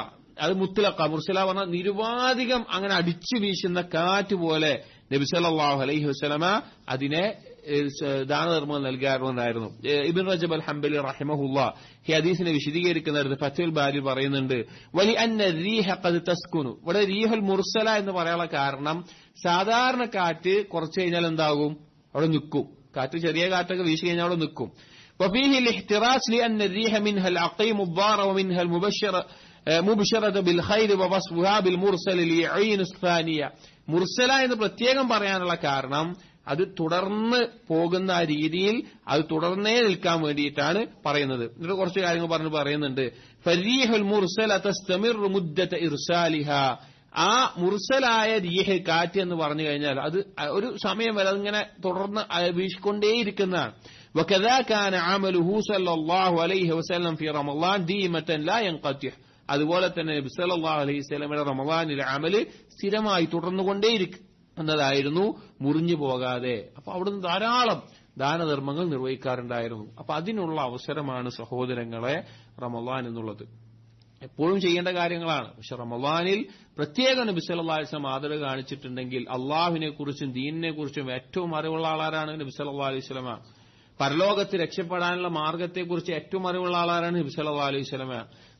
അത് മുത്തലക്ക, മുർസല പറഞ്ഞാൽ നിരുപാധികം അങ്ങനെ അടിച്ചു വീശുന്ന കാറ്റ് പോലെ നബി സല്ലല്ലാഹു അലൈഹി വസല്ലമ അതിനെ ദാനധർമ്മം നൽകാറുണ്ടായിരുന്നു. ഇബ്നു റജബ് അൽ ഹംബലി റഹിമഹുല്ലാഹ് ഈ ഹദീസിനെ വിശദീകരിക്കുന്നത് ഫത്ഹുൽ ബാരിൽ പറയുന്നുണ്ട്, വലി അന്ന റീഹ ഖദ് തസ്കുനു. ഇവിടെ റീഹുൽ മുർസല എന്ന് പറയാനുള്ള കാരണം സാധാരണ കാറ്റ് കുറച്ചു കഴിഞ്ഞാൽ എന്താകും, അവിടെ നിൽക്കും. കാറ്റ് ചെറിയ കാറ്റൊക്കെ വീശി കഴിഞ്ഞാൽ അവിടെ നിൽക്കും. വഫീഹി ഇഹ്തിറാസ് ലിഅന്ന റീഹ മിൻഹൽ അഖീമു الضار ومنها المبشرة بالخير ووصفها بالمرسل ليعين الثانية. മുർസല എന്ന് പ്രത്യേകം പറയാനുള്ള കാരണം അത് തുടർന്ന് പോകുന്ന രീതിയിൽ അത് തുടർന്നേ നിൽക്കാൻ വേണ്ടിയിട്ടാണ് പറയുന്നത്. എന്നിട്ട് കുറച്ച് കാര്യങ്ങൾ പറയുന്നുണ്ട്. ഫരീഹുൽ മുർസല തസ്തമിറു മുദ്ദത ഇർസാലിഹാ. ആ മുർസലായ റീഹ് കാറ്റ് എന്ന് പറഞ്ഞു കഴിഞ്ഞാൽ അത് ഒരു സമയം വരെ അതിങ്ങനെ തുടർന്ന് വീശിക്കൊണ്ടേയിരിക്കുന്നതാണ്. വകദാ കാന അമലുഹു സല്ലല്ലാഹു അലൈഹി വസല്ലം ഫി റമളാൻ ദീമതൻ ലാ യൻഖതിഹ്. അതുപോലെ തന്നെ നബി സല്ലല്ലാഹു അലൈഹി വസല്ലമയുടെ റമളാനിലെ അമല് സ്ഥിരമായി തുടർന്നുകൊണ്ടേയിരിക്കും എന്നതായിരുന്നു, മുറിഞ്ഞു പോകാതെ. അപ്പൊ അവിടുന്ന് ധാരാളം ദാനധർമ്മങ്ങൾ നിർവഹിക്കാറുണ്ടായിരുന്നു. അപ്പൊ അതിനുള്ള അവസരമാണ് സഹോദരങ്ങളെ റമളാൻ എന്നുള്ളത്. എപ്പോഴും ചെയ്യേണ്ട കാര്യങ്ങളാണ്. പക്ഷെ റമളാനിൽ പ്രത്യേക നബി സല്ലല്ലാഹു അലൈഹി വസല്ലം മാതൃക കാണിച്ചിട്ടുണ്ടെങ്കിൽ അള്ളാഹുവിനെ കുറിച്ചും ദീനിനെ കുറിച്ചും ഏറ്റവും അറിവുള്ള ആളാരാണ്? നബി സല്ലല്ലാഹു അലൈഹി വസല്ലം. പരലോകത്ത് രക്ഷപ്പെടാനുള്ള മാർഗത്തെക്കുറിച്ച് ഏറ്റവും അറിവുള്ള ആളാരാണ്? നബി സല്ലല്ലാഹു അലൈഹി വസല്ലം.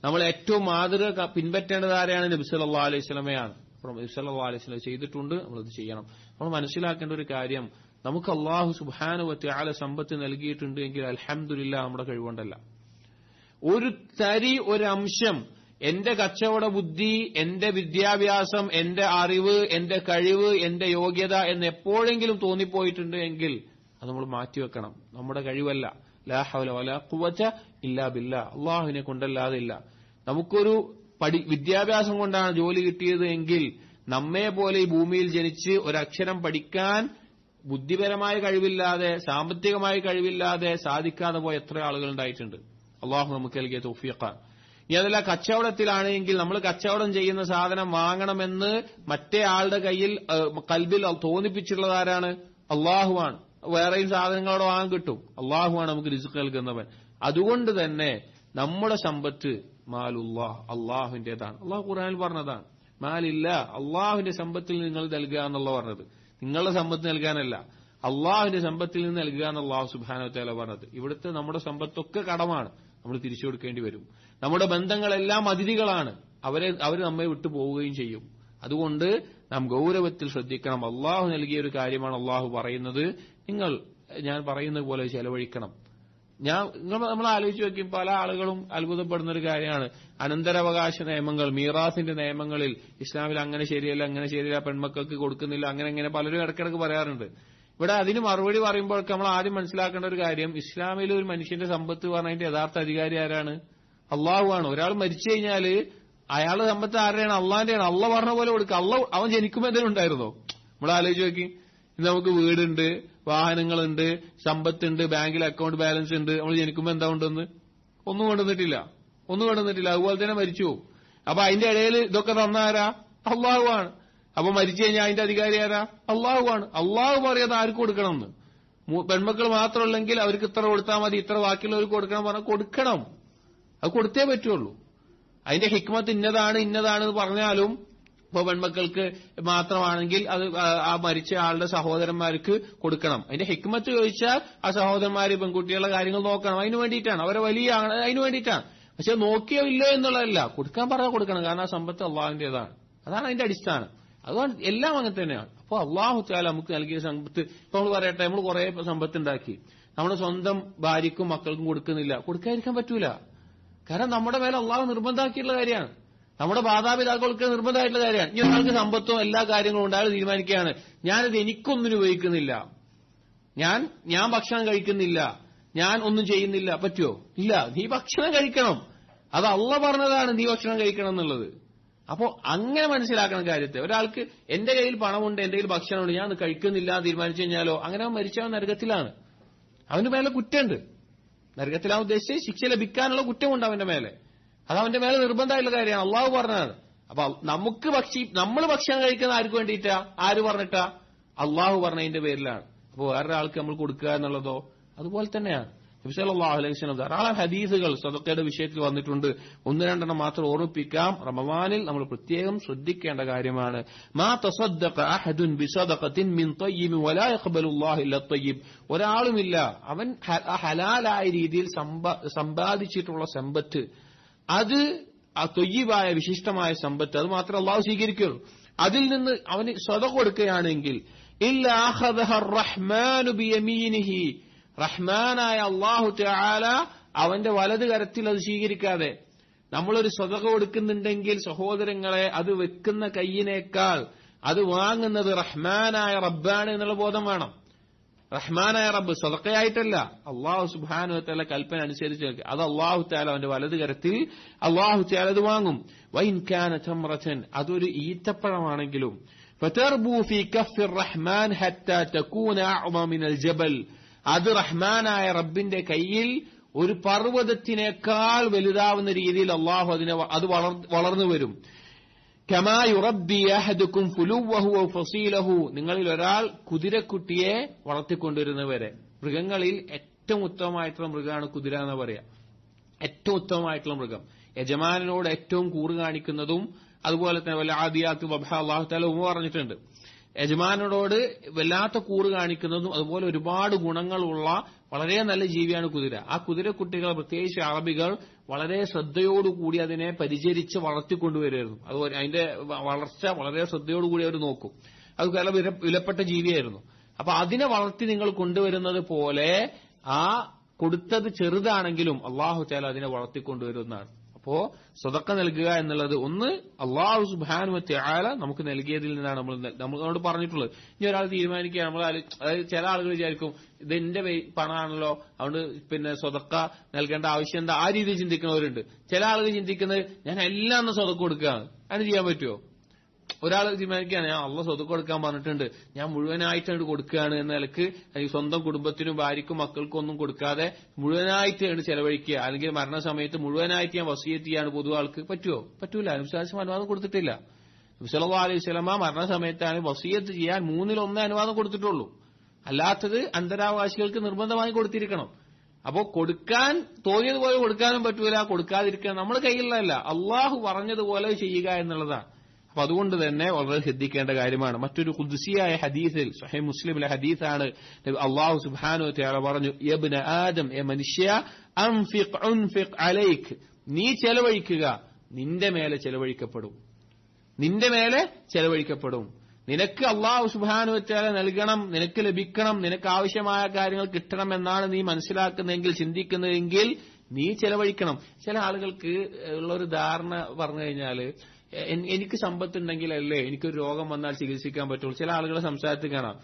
നമ്മൾ ഏറ്റവും മാതൃക പിൻപറ്റേണ്ടത് ആരെയാണ്? നബി സല്ലല്ലാഹു അലൈഹി വസല്ലമയാണ്. നബി സല്ലല്ലാഹു അലൈഹി വസല്ലം ചെയ്തിട്ടുണ്ട്, നമ്മളത് ചെയ്യണം. നമ്മൾ മനസ്സിലാക്കേണ്ട ഒരു കാര്യം, നമുക്ക് അല്ലാഹു സുബ്ഹാനഹു വ തആല സമ്പത്ത് നൽകിയിട്ടുണ്ട് എങ്കിൽ അൽഹംദുലില്ലാഹ് നമ്മുടെ കഴിവുകൊണ്ടല്ല. ഒരു തരി ഒരു അംശം എന്റെ കച്ചവട ബുദ്ധി, എന്റെ വിദ്യാഭ്യാസം, എന്റെ അറിവ്, എന്റെ കഴിവ്, എന്റെ യോഗ്യത എന്ന് എപ്പോഴെങ്കിലും തോന്നിപ്പോയിട്ടുണ്ട് എങ്കിൽ അത് നമ്മൾ മാറ്റിവെക്കണം. നമ്മുടെ കഴിവല്ല. ലാ ഹൗല വലാ ഖുവത ഇല്ലാ ബില്ലാഹ്. അള്ളാഹുവിനെ കൊണ്ടല്ലാതെ ഇല്ല. നമുക്കൊരു വിദ്യാഭ്യാസം കൊണ്ടാണ് ജോലി കിട്ടിയത് എങ്കിൽ നമ്മെ പോലെ ഈ ഭൂമിയിൽ ജനിച്ച് ഒരക്ഷരം പഠിക്കാൻ ബുദ്ധിപരമായ കഴിവില്ലാതെ, സാമ്പത്തികമായ കഴിവില്ലാതെ സാധിക്കാതെ പോയ എത്ര ആളുകൾ ഉണ്ടായിട്ടുണ്ട്. അള്ളാഹു നമുക്ക് നൽകിയ തൗഫീഖാണ്. ഇനി അതല്ല, കച്ചവടത്തിലാണെങ്കിൽ നമ്മൾ കച്ചവടം ചെയ്യുന്ന സാധനം വാങ്ങണമെന്ന് മറ്റേ ആളുടെ കയ്യിൽ കൽബിൽ തോന്നിപ്പിച്ചിട്ടുള്ളത് ആരാണ്? അള്ളാഹുവാണ്. വേറെയും സാധനങ്ങളോട് വാങ്ങാൻ കിട്ടും. അള്ളാഹുവാണ് നമുക്ക് റിസ്ക് നൽകുന്നവൻ. അതുകൊണ്ട് തന്നെ നമ്മുടെ സമ്പത്ത് മാലുല്ലാഹ്, അള്ളാഹുവിന്റേതാണ്. അള്ളാഹു ഖുർആനിൽ പറഞ്ഞതാണ്, മാലില്ല, അള്ളാഹുവിന്റെ സമ്പത്തിൽ നിങ്ങൾ നൽകുക എന്നുള്ള പറഞ്ഞത്. നിങ്ങളുടെ സമ്പത്ത് നൽകാനല്ല, അള്ളാഹുവിന്റെ സമ്പത്തിൽ നിന്ന് നൽകുക എന്ന് അള്ളാഹു സുബ്ഹാനഹു വ തആല പറഞ്ഞത്. ഇവിടുത്തെ നമ്മുടെ സമ്പത്തൊക്കെ കടമാണ്, നമ്മൾ തിരിച്ചു കൊടുക്കേണ്ടി വരും. നമ്മുടെ ബന്ധങ്ങളെല്ലാം അതിഥികളാണ്, അവർ നമ്മെ വിട്ടു പോവുകയും ചെയ്യും. അതുകൊണ്ട് നാം ഗൗരവത്തിൽ ശ്രദ്ധിക്കണം. അള്ളാഹു നൽകിയ ഒരു കാര്യമാണ് അള്ളാഹു പറയുന്നത്, ഞാൻ പറയുന്നത് പോലെ ചെലവഴിക്കണം. നമ്മൾ ആലോചിച്ച് നോക്കി, പല ആളുകളും അത്ഭുതപ്പെടുന്ന ഒരു കാര്യമാണ് അനന്തരാവകാശ നിയമങ്ങൾ, മീറാസിന്റെ നിയമങ്ങളിൽ ഇസ്ലാമിൽ അങ്ങനെ ശരിയല്ല, അങ്ങനെ ശരിയല്ല, പെൺമക്കൾക്ക് കൊടുക്കുന്നില്ല, അങ്ങനെ പലരും ഇടയ്ക്കിടയ്ക്ക് പറയാറുണ്ട്. ഇവിടെ അതിന് മറുപടി പറയുമ്പോഴൊക്കെ നമ്മൾ ആദ്യം മനസ്സിലാക്കേണ്ട ഒരു കാര്യം, ഇസ്ലാമിൽ ഒരു മനുഷ്യന്റെ സമ്പത്ത് പറഞ്ഞതിന്റെ യഥാർത്ഥ അധികാരി ആരാണ്? അള്ളാഹുവാണ്. ഒരാൾ മരിച്ചു കഴിഞ്ഞാൽ അയാളുടെ സമ്പത്ത് ആരുടെയാണ്? അള്ളാഹിന്റെയാണ്. അള്ള പറഞ്ഞ പോലെ കൊടുക്കുക. അവൻ ജനിക്കുമ്പോൾ എന്തെങ്കിലും ഉണ്ടായിരുന്നോ? നമ്മൾ ആലോചിച്ച് നോക്കി. ഇന്ന് നമുക്ക് വീടുണ്ട്, വാഹനങ്ങളുണ്ട്, സമ്പത്തുണ്ട്, ബാങ്കിൽ അക്കൗണ്ട് ബാലൻസ് ഉണ്ട്. നമ്മൾ ജനിക്കുമ്പോൾ എന്താ ഉണ്ടെന്ന്? ഒന്നും കൊണ്ടുവന്നിട്ടില്ല. അതുപോലെ തന്നെ മരിച്ചു പോകും. അപ്പൊ അതിന്റെ ഇടയിൽ ഇതൊക്കെ തന്നാരാ? അള്ളാഹുവാണ്. അപ്പൊ മരിച്ചു കഴിഞ്ഞാൽ അതിന്റെ അധികാരി ആരാ? അള്ളാഹുവാണ്. അള്ളാഹു പറയാതെ ആർക്ക് കൊടുക്കണമെന്ന്? പെൺമക്കൾ മാത്രമല്ലെങ്കിൽ അവർക്ക് ഇത്ര കൊടുത്താൽ മതി, ഇത്ര ബാക്കിയുള്ളവർക്ക് കൊടുക്കണം പറഞ്ഞാൽ കൊടുക്കണം. അത് കൊടുത്തേ പറ്റുള്ളൂ. അതിന്റെ ഹിക്മത്ത് ഇന്നതാണെന്ന് പറഞ്ഞാലും, ഇപ്പൊ പെൺമക്കൾക്ക് മാത്രമാണെങ്കിൽ അത് ആ മരിച്ച ആളുടെ സഹോദരന്മാർക്ക് കൊടുക്കണം. അതിന്റെ ഹിക്മത്ത് ചോദിച്ചാൽ ആ സഹോദരന്മാര് പെൺകുട്ടികളുടെ കാര്യങ്ങൾ നോക്കണം. അതിനു വേണ്ടിയിട്ടാണ്, അവരെ വലിയ അതിനു വേണ്ടിയിട്ടാണ്. പക്ഷെ നോക്കിയോ ഇല്ലോ എന്നുള്ളതല്ല, കൊടുക്കാൻ പറഞ്ഞാൽ കൊടുക്കണം. കാരണം ആ സമ്പത്ത് അള്ളാഹുവിന്റേതാണ്. അതാണ് അതിന്റെ അടിസ്ഥാനം. അതുകൊണ്ട് എല്ലാം അങ്ങനെ തന്നെയാണ്. അപ്പൊ അള്ളാഹു തആല നമുക്ക് നൽകിയ സമ്പത്ത്, ഇപ്പൊ നമ്മൾ പറയട്ടെ, നമ്മൾ കുറെ സമ്പത്ത് ഉണ്ടാക്കി, നമ്മുടെ സ്വന്തം ഭാര്യക്കും മക്കൾക്കും കൊടുക്കുന്നില്ല, കൊടുക്കാതിരിക്കാൻ പറ്റൂല. കാരണം നമ്മുടെ മേലെ അള്ളാഹു നിർബന്ധമാക്കിയിട്ടുള്ള കാര്യമാണ്. നമ്മുടെ മാതാപിതാക്കൾക്ക് നിർബന്ധമായിട്ടുള്ള കാര്യമാണ്. ഇനി ഒരാൾക്ക് സമ്പത്തും എല്ലാ കാര്യങ്ങളും ഉണ്ടായാലും തീരുമാനിക്കുകയാണ്, ഞാനിത് എനിക്കൊന്നിനും ഉപയോഗിക്കുന്നില്ല, ഞാൻ ഭക്ഷണം കഴിക്കുന്നില്ല, ഞാൻ ഒന്നും ചെയ്യുന്നില്ല, പറ്റുമോ? ഇല്ല. നീ ഭക്ഷണം കഴിക്കണം. അത് അള്ളാഹു പറഞ്ഞതാണ് നീ ഭക്ഷണം കഴിക്കണം എന്നുള്ളത്. അപ്പോ അങ്ങനെ മനസ്സിലാക്കണം കാര്യത്തെ. ഒരാൾക്ക് എന്റെ കയ്യിൽ പണമുണ്ട്, എന്റെ കയ്യിൽ ഭക്ഷണമുണ്ട്, ഞാൻ അത് കഴിക്കുന്നില്ല തീരുമാനിച്ചു കഴിഞ്ഞാലോ, അങ്ങനെ അവൻ മരിച്ചവൻ നരകത്തിലാണ്. അവന്റെ മേലെ കുറ്റമുണ്ട്. നരകത്തിലാ ഉദ്ദേശിച്ച് ശിക്ഷ ലഭിക്കാനുള്ള കുറ്റമുണ്ട് അവന്റെ മേലെ. അത് അവന്റെ മേലെ നിർബന്ധമായിട്ടുള്ള കാര്യമാണ്. അള്ളാഹു പറഞ്ഞതാണ്. അപ്പൊ നമ്മൾ ഭക്ഷണം കഴിക്കുന്ന ആർക്ക് വേണ്ടിയിട്ടാ? ആര് പറഞ്ഞിട്ടാ? അള്ളാഹു പറഞ്ഞതിന്റെ പേരിലാണ്. അപ്പൊ വേറൊരാൾക്ക് നമ്മൾ കൊടുക്കുക എന്നുള്ളതോ അതുപോലെ തന്നെയാണ്. നബി സല്ലല്ലാഹു അലൈഹി വസല്ലം ധാരാളം ഹദീസുകൾ സദഖയുടെ വിഷയത്തിൽ വന്നിട്ടുണ്ട്. 1-2 മാത്രം ഓർമ്മിപ്പിക്കാം. റമളാനിൽ നമ്മൾ പ്രത്യേകം ശ്രദ്ധിക്കേണ്ട കാര്യമാണ്. മാ തസദ്ദഖ അഹദുൻ ബിസദഖത്തിൻ മിൻ തയ്യിബ് വലാ യഖ്ബലുല്ലാഹു ഇല്ല തയ്യിബ്. ഒരാളുമില്ല അവൻ ഹലാലായ രീതിയിൽ സമ്പാദിച്ചിട്ടുള്ള സമ്പത്ത്, അത് ആ തൊയ്യിബായ വിശിഷ്ടമായ സമ്പത്ത്, അത് മാത്രമേ അള്ളാഹു സ്വീകരിക്കുള്ളൂ. അതിൽ നിന്ന് അവന് സദഖ കൊടുക്കുകയാണെങ്കിൽ ഇല്ല അഖദഹ അർറഹ്മാനു ബിയമീനിഹി, റഹ്മാനായ അല്ലാഹു തആല അവന്റെ വലത് കരത്തിൽ അത് സ്വീകരിക്കാതെ, നമ്മളൊരു സദഖ കൊടുക്കുന്നുണ്ടെങ്കിൽ സഹോദരങ്ങളെ, അത് വെക്കുന്ന കയ്യിനേക്കാൾ അത് വാങ്ങുന്നത് റഹ്മാനായ റബ്ബാണ് എന്നുള്ള ബോധം വേണം. റഹ്മാനായ റബ്ബ്, സദഖയായിട്ടല്ല, അല്ലാഹു സുബ്ഹാനഹു വ തആല കൽപ്പന അനുസരിച്ച് അത് അല്ലാഹു തആല അവന്റെ വലത് കരത്തിൽ അല്ലാഹു തആല അത് വാങ്ങും. വഇൻ കാന തംറതൻ, അതൊരു ഈത്തപ്പഴമാണെങ്കിലും, ഫതർബു ഫീ കഫിർ റഹ്മാൻ ഹത്താ തകൂന അഅ്മ മിനൽ ജബൽ, അത് റഹ്മാനായ റബ്ബിന്റെ കയ്യിൽ ഒരു പർവ്വതത്തിനേക്കാൾ വലുതാവുന്ന രീതിയിൽ അള്ളാഹു അത് വളർന്നു വരും. കമാ യുറബ്ബി അഹദുക്കും ഫുലുവഹു വ ഫസീലഹു, നിങ്ങളിൽ ഒരാൾ കുതിരക്കുട്ടിയെ വളർത്തിക്കൊണ്ടിരുന്നവരെ. മൃഗങ്ങളിൽ ഏറ്റവും ഉത്തമമായിട്ടുള്ള മൃഗമാണ് കുതിര എന്ന് പറയാം. ഏറ്റവും ഉത്തമമായിട്ടുള്ള മൃഗം. യജമാനനോട് ഏറ്റവും കൂറ് കാണിക്കുന്നതും അതുപോലെ തന്നെ വല്ല ആദിയാത്ത് വബഹ അല്ലാഹു തആല പറഞ്ഞിട്ടുണ്ട്. യജമാനോട് വല്ലാത്ത കൂറ് കാണിക്കുന്നതും അതുപോലെ ഒരുപാട് ഗുണങ്ങളുള്ള വളരെ നല്ല ജീവിയാണ് കുതിര. ആ കുതിരക്കുട്ടികൾ പ്രത്യേകിച്ച് അറബികൾ വളരെ ശ്രദ്ധയോടുകൂടി അതിനെ പരിചരിച്ച് വളർത്തിക്കൊണ്ടുവരുമായിരുന്നു. അതുപോലെ അതിന്റെ വളർച്ച വളരെ ശ്രദ്ധയോടുകൂടി അവർ നോക്കും. അത് വളരെ വിലപ്പെട്ട ജീവിയായിരുന്നു. അപ്പൊ അതിനെ വളർത്തി നിങ്ങൾ കൊണ്ടുവരുന്നത് പോലെ ആ കൊടുത്തത് ചെറുതാണെങ്കിലും അല്ലാഹു തആല അതിനെ വളർത്തിക്കൊണ്ടുവരുന്നതാണ്. അപ്പോ സദഖ നൽകുക എന്നുള്ളത് ഒന്ന് അല്ലാഹു സുബ്ഹാനഹു വ തആല നമുക്ക് നൽകിയതിൽ നിന്നാണ് നമ്മളോട് പറഞ്ഞിട്ടുള്ളത്. ഇനി ഒരാൾ തീരുമാനിക്കുക, അതായത് ചില ആളുകൾ വിചാരിക്കും ഇത് എന്റെ പണമാണല്ലോ, അതുകൊണ്ട് പിന്നെ സദഖ നൽകേണ്ട ആവശ്യം എന്താ, ആ രീതിയിൽ ചിന്തിക്കുന്നവരുണ്ട്. ചില ആളുകൾ ചിന്തിക്കുന്നത് ഞാൻ എല്ലാം ഒന്ന് സദഖ കൊടുക്കുകയാണ്, അങ്ങനെ ചെയ്യാൻ പറ്റുമോ? ഒരാൾ തീരുമാനിക്കുകയാണ് ഞാൻ അള്ളാഹ് സ്വതക്ക കൊടുക്കാൻ പറഞ്ഞിട്ടുണ്ട്, ഞാൻ മുഴുവനായിട്ടാണ് കൊടുക്കുകയാണ് എന്ന നിലക്ക് സ്വന്തം കുടുംബത്തിനും ഭാര്യക്കും മക്കൾക്കും ഒന്നും കൊടുക്കാതെ മുഴുവനായിട്ടാണ് ചെലവഴിക്കുക, അല്ലെങ്കിൽ മരണസമയത്ത് മുഴുവനായിട്ട് ഞാൻ വസിയത്ത് ചെയ്യാണ് പൊതുവെ ആൾക്ക് പറ്റുമോ? പറ്റൂല. നബി സല്ലല്ലാഹു അലൈഹി വസല്ലം അനുവാദം കൊടുത്തിട്ടില്ല. നബി സല്ലല്ലാഹു അലൈഹി വസല്ലം മരണസമയത്താണ് വസിയത്ത് ചെയ്യാൻ 1/3 അനുവാദം കൊടുത്തിട്ടുള്ളൂ. അല്ലാത്തത് അന്തരാവകാശികൾക്ക് നിർബന്ധമായി കൊടുത്തിരിക്കണം. അപ്പോ കൊടുക്കാൻ തോന്നിയതുപോലെ കൊടുക്കാനും പറ്റൂല, കൊടുക്കാതിരിക്കാൻ നമ്മുടെ കയ്യിലുള്ളതല്ല, അള്ളാഹു പറഞ്ഞതുപോലെ ചെയ്യുക എന്നുള്ളതാണ്. അപ്പൊ അതുകൊണ്ട് തന്നെ വളരെ ശ്രദ്ധിക്കേണ്ട കാര്യമാണ്. മറ്റൊരു ഖുദ്സിയായ ഹദീസിൽ, സഹീഹ് മുസ്ലിമിലെ ഹദീസാണ്, അല്ലാഹു സുബ്ഹാനഹു വ തആല പറഞ്ഞു, യബ്ന ആദം, എ മനുഷ്യ, അൻഫിഖ് അലൈക്, നീ ചെലവഴിക്കുക, നിന്റെ മേലെ ചെലവഴിക്കപ്പെടും, നിന്റെ മേലെ ചെലവഴിക്കപ്പെടും. നിനക്ക് അല്ലാഹു സുബ്ഹാനഹു വ തആല നൽകണം, നിനക്ക് ലഭിക്കണം, നിനക്ക് ആവശ്യമായ കാര്യങ്ങൾ കിട്ടണം എന്നാണ് നീ മനസ്സിലാക്കുന്നതെങ്കിൽ, ചിന്തിക്കുന്നതെങ്കിൽ നീ ചെലവഴിക്കണം. ചില ആളുകൾക്ക് ഉള്ളൊരു ധാരണ പറഞ്ഞു കഴിഞ്ഞാല് എനിക്ക് സമ്പത്തുണ്ടെങ്കിലല്ലേ എനിക്കൊരു രോഗം വന്നാൽ ചികിത്സിക്കാൻ പറ്റുള്ളൂ. ചില ആളുകളെ സംസാരത്തിൽ കാണാം,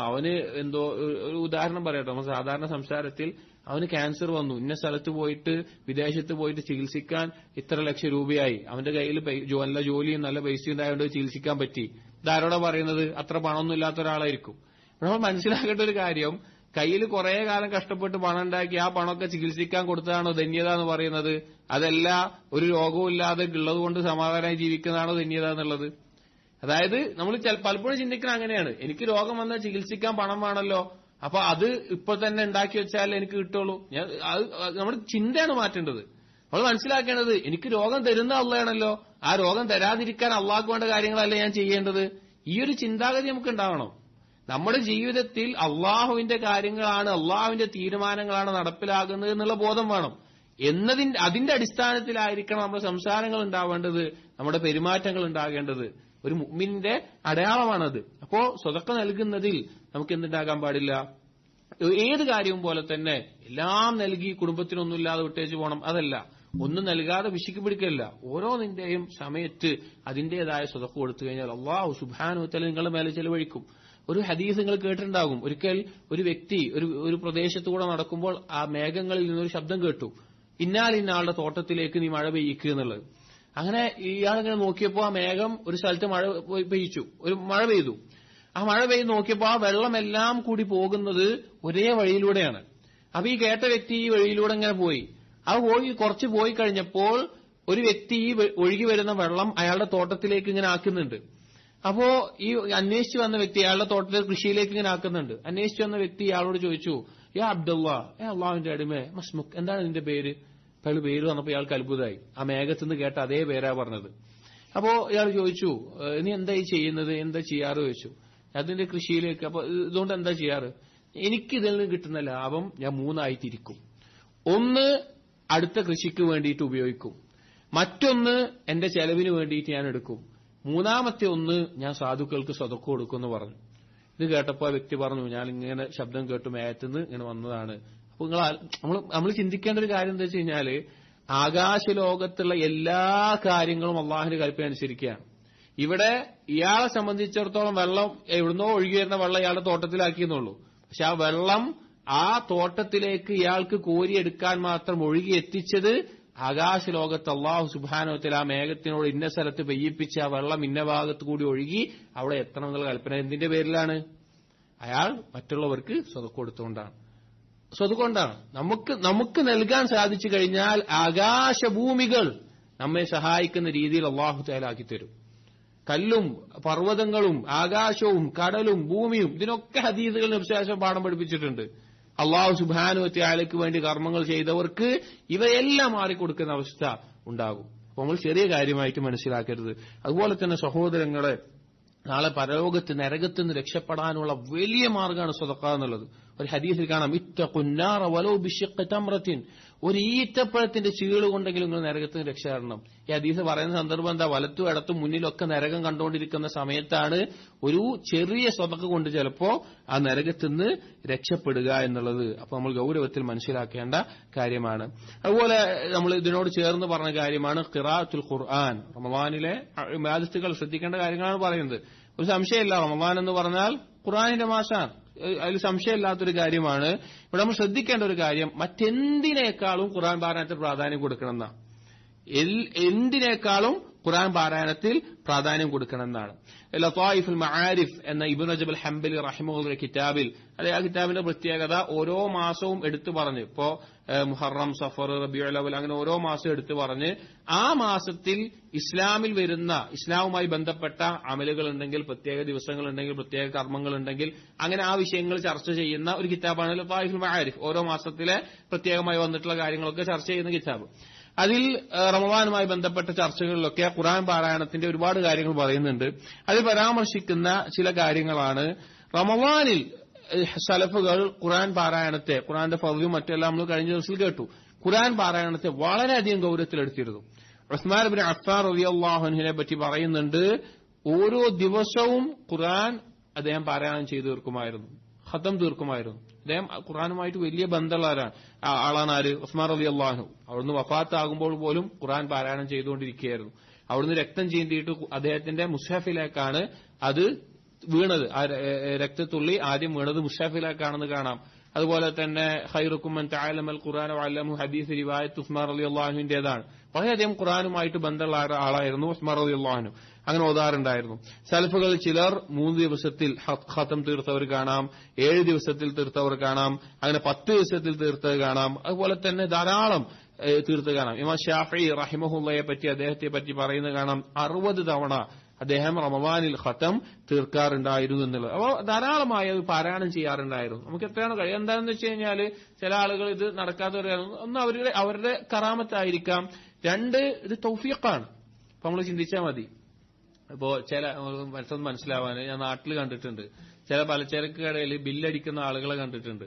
അവന് എന്തോ ഒരു ഉദാഹരണം പറയട്ടോ, നമ്മൾ സാധാരണ സംസാരത്തിൽ അവന് ക്യാൻസർ വന്നു, ഇന്ന സ്ഥലത്ത് പോയിട്ട് വിദേശത്ത് പോയിട്ട് ചികിത്സിക്കാൻ ഇത്ര ലക്ഷം രൂപയായി, അവന്റെ കയ്യിൽ നല്ല ജോലിയും നല്ല പൈസയും ഉണ്ടായതുകൊണ്ട് ചികിത്സിക്കാൻ പറ്റി. ഇതാരോടാ പറയുന്നത്? അത്ര പണമൊന്നും ഇല്ലാത്ത ഒരാളായിരിക്കും. നമ്മൾ മനസ്സിലാക്കേണ്ട ഒരു കാര്യം, കയ്യിൽ കുറെ കാലം കഷ്ടപ്പെട്ട് പണം ഉണ്ടാക്കി ആ പണമൊക്കെ ചികിത്സിക്കാൻ കൊടുത്തതാണോ ധന്യത എന്ന് പറയുന്നത്? അതല്ല ഒരു രോഗവും ഇല്ലാതെ ഉള്ളത് കൊണ്ട് സമാധാനമായി ജീവിക്കുന്നതാണോ ധന്യത എന്നുള്ളത്? അതായത് നമ്മൾ പലപ്പോഴും ചിന്തിക്കുന്നത് അങ്ങനെയാണ്, എനിക്ക് രോഗം വന്നാൽ ചികിത്സിക്കാൻ പണം വേണമല്ലോ, അപ്പൊ അത് ഇപ്പൊ തന്നെ ഉണ്ടാക്കി വെച്ചാൽ എനിക്ക് കിട്ടുള്ളൂ. നമ്മുടെ ചിന്തയാണ് മാറ്റേണ്ടത്. നമ്മൾ മനസ്സിലാക്കേണ്ടത് എനിക്ക് രോഗം തരുന്ന അള്ളയാണല്ലോ, ആ രോഗം തരാതിരിക്കാൻ അള്ളാഹ്ക്ക് വേണ്ട കാര്യങ്ങളല്ലേ ഞാൻ ചെയ്യേണ്ടത്. ഈ ഒരു ചിന്താഗതി നമുക്ക് ഉണ്ടാവണം. നമ്മുടെ ജീവിതത്തിൽ അള്ളാഹുവിന്റെ കാര്യങ്ങളാണ്, അള്ളാഹുവിന്റെ തീരുമാനങ്ങളാണ് നടപ്പിലാകുന്നത് എന്നുള്ള ബോധം വേണം. അതിന്റെ അടിസ്ഥാനത്തിലായിരിക്കണം നമ്മുടെ സംസാരങ്ങൾ ഉണ്ടാവേണ്ടത്, നമ്മുടെ പെരുമാറ്റങ്ങൾ ഉണ്ടാകേണ്ടത്. ഒരു മുഅ്മിനിന്റെ അടയാളമാണത്. അപ്പോ സ്വതക്ക നൽകുന്നതിൽ നമുക്ക് എന്തുണ്ടാകാൻ പാടില്ല? ഏത് കാര്യവും പോലെ തന്നെ എല്ലാം നൽകി കുടുംബത്തിനൊന്നുമില്ലാതെ വിട്ടേച്ച് പോകണം, അതല്ല. ഒന്നും നൽകാതെ പിശുക്ക് പിടിക്കല്ല. ഓരോന്നിന്റെയും സമയത്ത് അതിന്റേതായ സ്വതക്ക കൊടുത്തു കഴിഞ്ഞാൽ അല്ലാഹു സുബ്ഹാനഹു വ തആല നിങ്ങളുടെ മേലെ ചെലവഴിക്കും. ഒരു ഹദീസ് നിങ്ങൾ കേട്ടിട്ടുണ്ടാകും. ഒരിക്കൽ ഒരു വ്യക്തി ഒരു പ്രദേശത്തുകൂടെ നടക്കുമ്പോൾ ആ മേഘങ്ങളിൽ നിന്നൊരു ശബ്ദം കേട്ടു, ഇന്നാളിന്നാളുടെ തോട്ടത്തിലേക്ക് നീ മഴ പെയ്യിക്കുക എന്നുള്ളത്. അങ്ങനെ ഇയാളിങ്ങനെ നോക്കിയപ്പോ ആ മേഘം ഒരു സ്ഥലത്ത് മഴ പെയ്തു. ആ മഴ പെയ്ത് നോക്കിയപ്പോ ആ വെള്ളമെല്ലാം കൂടി പോകുന്നത് ഒരേ വഴിയിലൂടെയാണ്. അപ്പൊ ഈ കേട്ട വ്യക്തി ഈ വഴിയിലൂടെ ഇങ്ങനെ പോയി. കുറച്ച് പോയി കഴിഞ്ഞപ്പോൾ ഒരു വ്യക്തി ഈ ഒഴുകി വരുന്ന വെള്ളം അയാളുടെ തോട്ടത്തിലേക്ക് ഇങ്ങനെ ആക്കുന്നുണ്ട്. അപ്പോ ഈ അന്വേഷിച്ചു വന്ന വ്യക്തി അയാളുടെ തോട്ടത്തിൽ കൃഷിയിലേക്ക് ഇങ്ങനെ ആക്കുന്നുണ്ട്. അന്വേഷിച്ചു വന്ന വ്യക്തി ഇയാളോട് ചോദിച്ചു, യാ അബ്ദുല്ലാ, അള്ളാഹുവിന്റെ അടിമേ, മസ്മുക്, എന്താണ് നിന്റെ പേര്? അയാൾ പേര് വന്നപ്പോ ഇയാൾക്ക് അത്ഭുതമായി. ആ മേഘത്തുനിന്ന് കേട്ട അതേ പേരാ പറഞ്ഞത്. അപ്പോ ഇയാൾ ചോദിച്ചു, നീ എന്തായി ചെയ്യുന്നത്, എന്താ ചെയ്യാറ് ചോദിച്ചു. അതിന്റെ കൃഷിയിലേക്ക്. അപ്പൊ ഇതുകൊണ്ട് എന്താ ചെയ്യാറ്? എനിക്ക് ഇതിൽ നിന്ന് കിട്ടുന്ന ലാഭം ഞാൻ 3 തിരിക്കും. ഒന്ന് അടുത്ത കൃഷിക്ക് വേണ്ടിയിട്ട് ഉപയോഗിക്കും, മറ്റൊന്ന് എന്റെ ചെലവിന് വേണ്ടിയിട്ട് ഞാൻ എടുക്കും, മൂന്നാമത്തെ ഒന്ന് ഞാൻ സാധുക്കൾക്ക് സ്വതക്ക കൊടുക്കും എന്ന് പറഞ്ഞു. ഇത് കേട്ടപ്പോ ആ വ്യക്തി പറഞ്ഞു, ഞാൻ ഇങ്ങനെ ശബ്ദം കേട്ടു മേഘത്തുനിന്ന് ഇങ്ങനെ വന്നതാണ്. അപ്പൊ നമ്മൾ ചിന്തിക്കേണ്ട ഒരു കാര്യം എന്താ വെച്ച് കഴിഞ്ഞാല്, ആകാശലോകത്തുള്ള എല്ലാ കാര്യങ്ങളും അള്ളാഹുവിന്റെ കൽപ്പന അനുസരിക്കുകയാണ്. ഇവിടെ ഇയാളെ സംബന്ധിച്ചിടത്തോളം വെള്ളം എവിടുന്നോ ഒഴുകി വരുന്ന വെള്ളം ഇയാളുടെ തോട്ടത്തിലാക്കിയെന്നുള്ളൂ. പക്ഷെ ആ വെള്ളം ആ തോട്ടത്തിലേക്ക് ഇയാൾക്ക് കോരിയെടുക്കാൻ മാത്രം ഒഴുകി എത്തിച്ചത് ആകാശലോകത്ത് അല്ലാഹു സുബ്ഹാനഹു വ തആല ആ മേഘത്തിനോട് ഇന്ന സ്ഥലത്ത് പെയ്യിപ്പിച്ച ആ വെള്ളം ഇന്ന ഭാഗത്ത് കൂടി ഒഴുകി അവിടെ എത്തണം എന്നുള്ള കൽപ്പന എന്തിന്റെ പേരിലാണ്? അയാൾ മറ്റുള്ളവർക്ക് സ്വതക്ക കൊടുത്തുകൊണ്ടാണ്. സ്വതുകൊണ്ടാണ് നമുക്ക് നൽകാൻ സാധിച്ചു കഴിഞ്ഞാൽ ആകാശഭൂമികൾ നമ്മെ സഹായിക്കുന്ന രീതിയിൽ അല്ലാഹു തആല ആക്കിത്തരും. കല്ലും പർവ്വതങ്ങളും ആകാശവും കടലും ഭൂമിയും ഇതിനൊക്കെ ഹദീസുകൾ നബി സല്ലല്ലാഹു അലൈഹി വസല്ലം പാഠം പഠിപ്പിച്ചിട്ടുണ്ട്. അല്ലാഹു സുബ്ഹാനഹു വ തആലയ്ക്ക് വേണ്ടി കർമ്മങ്ങൾ ചെയ്തവർക്ക് ഇവയെല്ലാം മാറിക്കൊടുക്കുന്ന അവസ്ഥ ഉണ്ടാകും. അപ്പോൾ നമ്മൾ ചെറിയ കാര്യമായിട്ട് മനസ്സിലാക്കരുത്. അതുപോലെ തന്നെ സഹോദരങ്ങളെ, നാളെ പരലോകത്ത് നരകത്തിൽ നിന്ന് രക്ഷപ്പെടാനുള്ള വലിയ മാർഗ്ഗമാണ് സദഖ എന്നുള്ളത്. ഒരു ഹദീസിൽ കാണാം, ഇത്തഖുന്നാറ വലൗ ബിശിഖ്ഖി തംറത്തിൻ, ഒരു ഈത്തപ്പഴത്തിന്റെ ചീള് കൊണ്ടെങ്കിലും നിങ്ങൾ നരകത്തിൽ നിന്ന് രക്ഷപ്പെടണം. ഈ ഹദീസ് പറയുന്ന സന്ദർഭം എന്താ? വലത്തും ഇടത്തും മുന്നിലൊക്കെ നരകം കണ്ടുകൊണ്ടിരിക്കുന്ന സമയത്താണ് ഒരു ചെറിയ സദഖ കൊണ്ട് ചിലപ്പോ ആ നരകത്തിൽ നിന്ന് രക്ഷപ്പെടുക എന്നുള്ളത്. അപ്പൊ നമ്മൾ ഗൗരവത്തിൽ മനസ്സിലാക്കേണ്ട കാര്യമാണ്. അതുപോലെ നമ്മൾ ഇതിനോട് ചേർന്ന് പറഞ്ഞ കാര്യമാണ് ഖിറാഅത്തുൽ ഖുർആൻ. റമളാനിലെ ഇബാദത്തുകൾ ശ്രദ്ധിക്കേണ്ട കാര്യങ്ങളാണ് പറയുന്നത്. ഒരു സംശയമില്ല, റമളാൻ എന്ന് പറഞ്ഞാൽ ഖുർആനിന്റെ മാസമാണ്. അതിൽ സംശയമില്ലാത്തൊരു കാര്യമാണ്. ഇവിടെ നമ്മൾ ശ്രദ്ധിക്കേണ്ട ഒരു കാര്യം, മറ്റെന്തിനേക്കാളും ഖുർആൻ പാരായണത്തിൽ പ്രാധാന്യം കൊടുക്കണമെന്നാണ്. എന്തിനേക്കാളും ഖുർആൻ പാരായണത്തിൽ പ്രാധാന്യം കൊടുക്കണമെന്നാണ്. ലതായിഫുൽ മആരിഫ് എന്ന ഇബ്നു റജബ് അൽ ഹംബലി റഹിമഹുള്ളാഹി കിതാബിൽ, അല്ലെ ആ കിതാബിന്റെ പ്രത്യേകത ഓരോ മാസവും എടുത്തു പറഞ്ഞു. ഇപ്പോ മുഹറം, സഫർ, റബീഉൽ അവ്വൽ അങ്ങനെ ഓരോ മാസം എടുത്തു പറഞ്ഞ് ആ മാസത്തിൽ ഇസ്ലാമിൽ വരുന്ന ഇസ്ലാമുമായി ബന്ധപ്പെട്ട അമലുകൾ ഉണ്ടെങ്കിൽ, പ്രത്യേക ദിവസങ്ങൾ ഉണ്ടെങ്കിൽ, പ്രത്യേക കർമ്മങ്ങൾ ഉണ്ടെങ്കിൽ, അങ്ങനെ ആ വിഷയങ്ങൾ ചർച്ച ചെയ്യുന്ന ഒരു കിതാബാണ് ലതായിഫുൽ മആരിഫ്. ഓരോ മാസത്തിലെ പ്രത്യേകമായി വന്നിട്ടുള്ള കാര്യങ്ങളൊക്കെ ചർച്ച ചെയ്യുന്ന കിതാബ്. അതിൽ റമളാനുമായി ബന്ധപ്പെട്ട ചർച്ചകളിലൊക്കെ ഖുർആൻ പാരായണത്തിന്റെ ഒരുപാട് കാര്യങ്ങൾ പറയുന്നുണ്ട്. അതിൽ പരാമർശിക്കുന്ന ചില കാര്യങ്ങളാണ്, റമളാനിൽ സലഫുകൾ ഖുർആൻ പാരായണത്തെ, ഖുർആന്റെ ഫضലും മറ്റെല്ലാം നമ്മൾ കഴിഞ്ഞ ദിവസത്തിൽ കേട്ടു, ഖുർആൻ പാരായണത്തെ വളരെയധികം ഗൗരവത്തിലെടുത്തിരുന്നു. ഉസ്മാൻ ഇബ്നു അഫ്ഫാൻ റളിയല്ലാഹു അൻഹുവിനെ പറ്റി പറയുന്നുണ്ട്, ഓരോ ദിവസവും ഖുർആൻ അദ്ദേഹം പാരായണം ചെയ്തു തീർക്കുമായിരുന്നു, ഖതം തീർക്കുമായിരുന്നു. അദ്ദേഹം ഖുർആനുമായിട്ട് വലിയ ബന്ധമുള്ള ആളാണ് ആര്? ഉസ്മാൻ റളിയല്ലാഹു അൻഹു. അവിടുന്ന് വഫാത്താകുമ്പോൾ പോലും ഖുർആൻ പാരായണം ചെയ്തുകൊണ്ടിരിക്കുകയായിരുന്നു. അവിടുന്ന് രക്തം ചീന്തിയിട്ട് അദ്ദേഹത്തിന്റെ മുസ്ഹഫിലേക്കാണ് അത് വീണത്. ആ രക്തത്തുള്ളി ആദ്യം വീണത് മുസ്ഹഫിലേക്കാണെന്ന് കാണാം. അതുപോലെ തന്നെ ഖൈറുക്കും മൻ തഅല്ലമൽ ഖുർആന വഅല്ലമഹു ഹദീസ് റിവായത്ത് ഉസ്മാൻ റളിയല്ലാഹു അൻഹുവിന്റേതാണ്. വളരെയധികം ഖുർആനുമായിട്ട് ബന്ധമുള്ള ആളായിരുന്നു ഉസ്മാൻ റളിയല്ലാഹു അൻഹു. അങ്ങനെ ഓതാറുണ്ടായിരുന്നു. സലഫുകൾ ചിലർ 3 ദിവസത്തിൽ ഖതം തീർത്തവർ കാണാം, 7 ദിവസത്തിൽ തീർത്തവർ കാണാം, അങ്ങനെ 10 ദിവസത്തിൽ തീർത്തത് കാണാം. അതുപോലെ തന്നെ ധാരാളം തീർത്ത് കാണാം. ഇമാം ഷാഫിഈ റഹിമഹുള്ളയെ പറ്റി, അദ്ദേഹത്തെ പറ്റി പറയുന്നത് കാണാം, 60 തവണ അദ്ദേഹം റമളാനിൽ ഖതം തീർക്കാറുണ്ടായിരുന്നു എന്നുള്ളത്. അപ്പോൾ ധാരാളമായി അത് പാരായണം ചെയ്യാറുണ്ടായിരുന്നു. നമുക്ക് എത്രയാണ് കഴിയും. എന്താണെന്ന് വെച്ച് കഴിഞ്ഞാൽ ചില ആളുകൾ ഇത് നടക്കാത്തവരാണ്. ഒന്ന് അവരുടെ കറാമത്തായിരിക്കാം, 2 ഇത് തൗഫീഖാണ്. അപ്പൊ നമ്മൾ ചിന്തിച്ചാൽ മതി. ഇപ്പോ ചില മനസ്സിലാവാൻ ഞാൻ നാട്ടിൽ കണ്ടിട്ടുണ്ട്, ചില പലചരക്ക് കടയിൽ ബില്ലടിക്കുന്ന ആളുകളെ കണ്ടിട്ടുണ്ട്.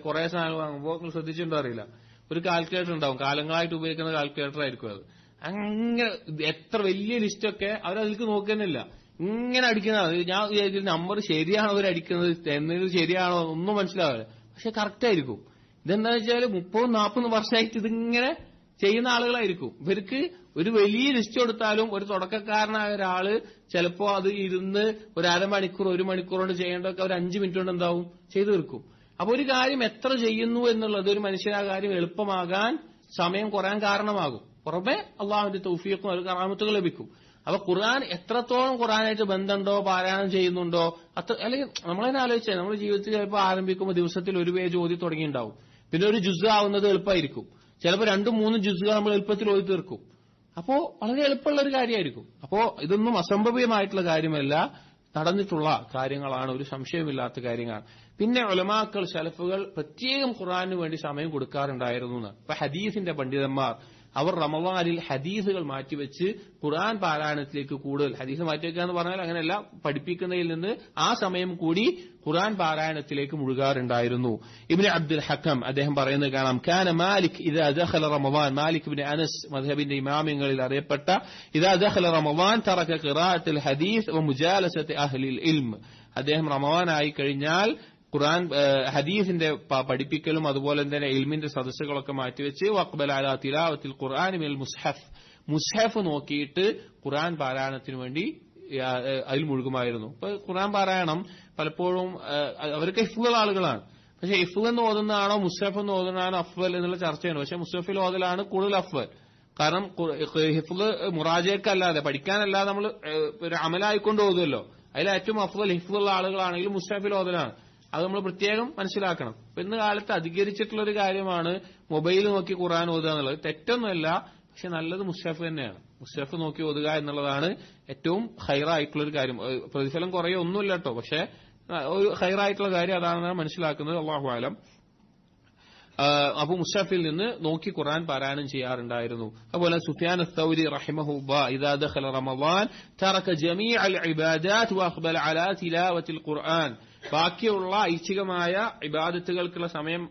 കുറെ സാധനങ്ങൾ വാങ്ങുമ്പോൾ നിങ്ങൾ ശ്രദ്ധിച്ചിട്ടുണ്ടോ അറിയില്ല, ഒരു കാൽക്കുലേറ്റർ ഉണ്ടാവും, കാലങ്ങളായിട്ട് ഉപയോഗിക്കുന്ന കാൽക്കുലേറ്റർ ആയിരിക്കും അത്. അങ്ങനെ എത്ര വലിയ ലിസ്റ്റൊക്കെ അവരതിലേക്ക് നോക്കുന്നില്ല, ഇങ്ങനെ അടിക്കുന്നതാണ്. ഞാൻ വിചാരിക്കുന്ന നമ്പർ ശരിയാണോ അവരടിക്കുന്നത്, എന്നത് ശരിയാണോ ഒന്നും മനസ്സിലാവില്ല, പക്ഷെ കറക്റ്റ് ആയിരിക്കും. ഇതെന്താണെന്ന് വെച്ചാൽ 30-40 വർഷമായിട്ട് ഇതിങ്ങനെ ചെയ്യുന്ന ആളുകളായിരിക്കും. ഇവർക്ക് ഒരു വലിയ ലിസ്റ്റ് കൊടുത്താലും ഒരു തുടക്കക്കാരനായ ഒരാള് ചിലപ്പോ അത് ഇരുന്ന് ഒരു അരമണിക്കൂർ 1 മണിക്കൂർ കൊണ്ട് ചെയ്യേണ്ടതൊക്കെ ഒരു 5 മിനിറ്റ് കൊണ്ട് എന്താവും ചെയ്തു തീർക്കും. അപ്പൊ ഒരു കാര്യം എത്ര ചെയ്യുന്നു എന്നുള്ളത് ഒരു മനുഷ്യന് ആ കാര്യം എളുപ്പമാകാൻ സമയം കുറയാൻ കാരണമാകും. പുറമെ അള്ളാഹുവിന്റെ തൗഫീഖും ഒരു കറാമത്തുകൾ ലഭിക്കും. അപ്പൊ ഖുർആൻ എത്രത്തോളം ഖുർആനായിട്ട് ബന്ധമുണ്ടോ, പാരായണം ചെയ്യുന്നുണ്ടോ, അല്ലെങ്കിൽ നമ്മളതിനെ ആലോചിച്ചാൽ നമ്മുടെ ജീവിതത്തിൽ ചിലപ്പോൾ ആരംഭിക്കുമ്പോൾ ദിവസത്തിൽ 1 പേജ് ഓതി തുടങ്ങിയിട്ടുണ്ടാവും. പിന്നെ ഒരു ജുസ് ആവുന്നത് എളുപ്പമായിരിക്കും. ചിലപ്പോൾ 2-3 ജുസുകൾ നമ്മൾ എളുപ്പത്തിൽ ഓതി തീർക്കും. അപ്പോ വളരെ എളുപ്പമുള്ള ഒരു കാര്യമായിരിക്കും. അപ്പോ ഇതൊന്നും അസംഭവ്യമായിട്ടുള്ള കാര്യമല്ല, നടന്നിട്ടുള്ള കാര്യങ്ങളാണ്, ഒരു സംശയമില്ലാത്ത കാര്യങ്ങളാണ്. പിന്നെ ഉലമാക്കൾ, സലഫുകൾ പ്രത്യേകം ഖുർആനു വേണ്ടി സമയം കൊടുക്കാറുണ്ടായിരുന്നു എന്ന്. ഇപ്പൊ ഹദീസിന്റെ പണ്ഡിതന്മാർ അവർ റമളാനിൽ ഹദീസുകൾ മാറ്റിവെച്ച് ഖുർആൻ പാരായണത്തിലേക്ക് കൂടുതൽ, ഹദീസ് മാറ്റിവെക്കുക എന്ന് പറഞ്ഞാൽ അങ്ങനെയല്ല, പഠിപ്പിക്കുന്നതിൽ നിന്ന് ആ സമയം കൂടി ഖുർആൻ പാരായണത്തിലേക്ക് മുഴുകാറുണ്ടായിരുന്നു. ഇബ്നു അബ്ദുൽ ഹക്കം അദ്ദേഹം പറയുന്നത് കാണാം, കാന മാലിക് ഇദാ ദഖല റമളാൻ, മാലിക് ഇബ്നു അനസ് മദ്ഹബിന്റെ ഇമാമിങ്ങളിൽ അറിയപ്പെട്ട, ഇദാ ദഖല റമളാൻ തറക ഖിറാഅത്തുൽ ഹദീസ് വ മുജാലസത്തി അഹ്ലിൽ ഇൽം, അദ്ദേഹം റമളാൻ ആയി കഴിഞ്ഞാൽ ഖുർആൻ ഹദീസിന്റെ പഠിപ്പിക്കലും അതുപോലെ തന്നെ ഇൽമിന്റെ സദസ്സുകളൊക്കെ മാറ്റിവെച്ച് വഖ്ബല അലാ തിലാവത്തിൽ ഖുർആൻ മിനൽ മുസ്ഹഫ്, മുസ്ഹഫ് നോക്കിയിട്ട് ഖുർആൻ പാരായണത്തിന് വേണ്ടി അതിൽ മുഴുകുമായിരുന്നു. ഇപ്പൊ ഖുർആൻ പാരായണം പലപ്പോഴും അവർക്ക് ഹിഫ്ളുള്ള ആളുകളാണ്. പക്ഷെ ഹിഫ്ള് എന്ന് ഓതുന്നതാണോ മുസ്ഹഫ് എന്ന് ഓതുന്നതാണോ അഫ്വൽ എന്നുള്ള ചർച്ചയാണ്. പക്ഷെ മുസ്ഹഫിൽ ഓതലാണ് കൂടുതൽ അഫ്വൽ. കാരണം ഹിഫ്ള് മുറാജയ്ക്കല്ലാതെ, പഠിക്കാനല്ലാതെ നമ്മൾ ഒരു അമലായിക്കൊണ്ട് ഓതുമല്ലോ, അതിൽ ഏറ്റവും അഫ്വൽ ഹിഫ്ളുള്ള ആളുകളാണെങ്കിൽ മുസ്ഹഫിൽ ഓതലാണ്. അത് നമ്മൾ പ്രത്യേകം മനസ്സിലാക്കണം. ഇപ്പൊ ഇന്ന് കാലത്ത് അധികരിച്ചിട്ടുള്ള ഒരു കാര്യമാണ് മൊബൈൽ നോക്കി ഖുർആൻ ഓതുക എന്നുള്ളത്. തെറ്റൊന്നുമല്ല, പക്ഷെ നല്ലത് മുസ്ഹഫ് തന്നെയാണ്. മുസ്ഹഫ് നോക്കി ഓതുക എന്നുള്ളതാണ് ഏറ്റവും ഹൈറായിട്ടുള്ള ഒരു കാര്യം. പ്രതിഫലം കുറയോ ഒന്നുമില്ല കേട്ടോ, പക്ഷെ ഒരു ഹൈറായിട്ടുള്ള കാര്യം അതാണെന്നാണ് മനസ്സിലാക്കുന്നത്. അല്ലാഹു അലം. അപ്പൊ മുസ്ഹഫിൽ നിന്ന് നോക്കി ഖുർആൻ പാരായണം ചെയ്യാറുണ്ടായിരുന്നു. അതുപോലെ സുഫ്യാൻ അസ്സൗരി റഹിമഹുല്ലാഹ് ഇദാ ദഖല റമളാൻ തറക ജമീഅൽ ഇബാദാത്ത് വഅഖ്ബല അലാ തിലാവത്തിൽ ഖുർആൻ. ബാക്കിയുള്ള ഐച്ഛികമായ ഇബാദത്തുകൾക്കുള്ള സമയം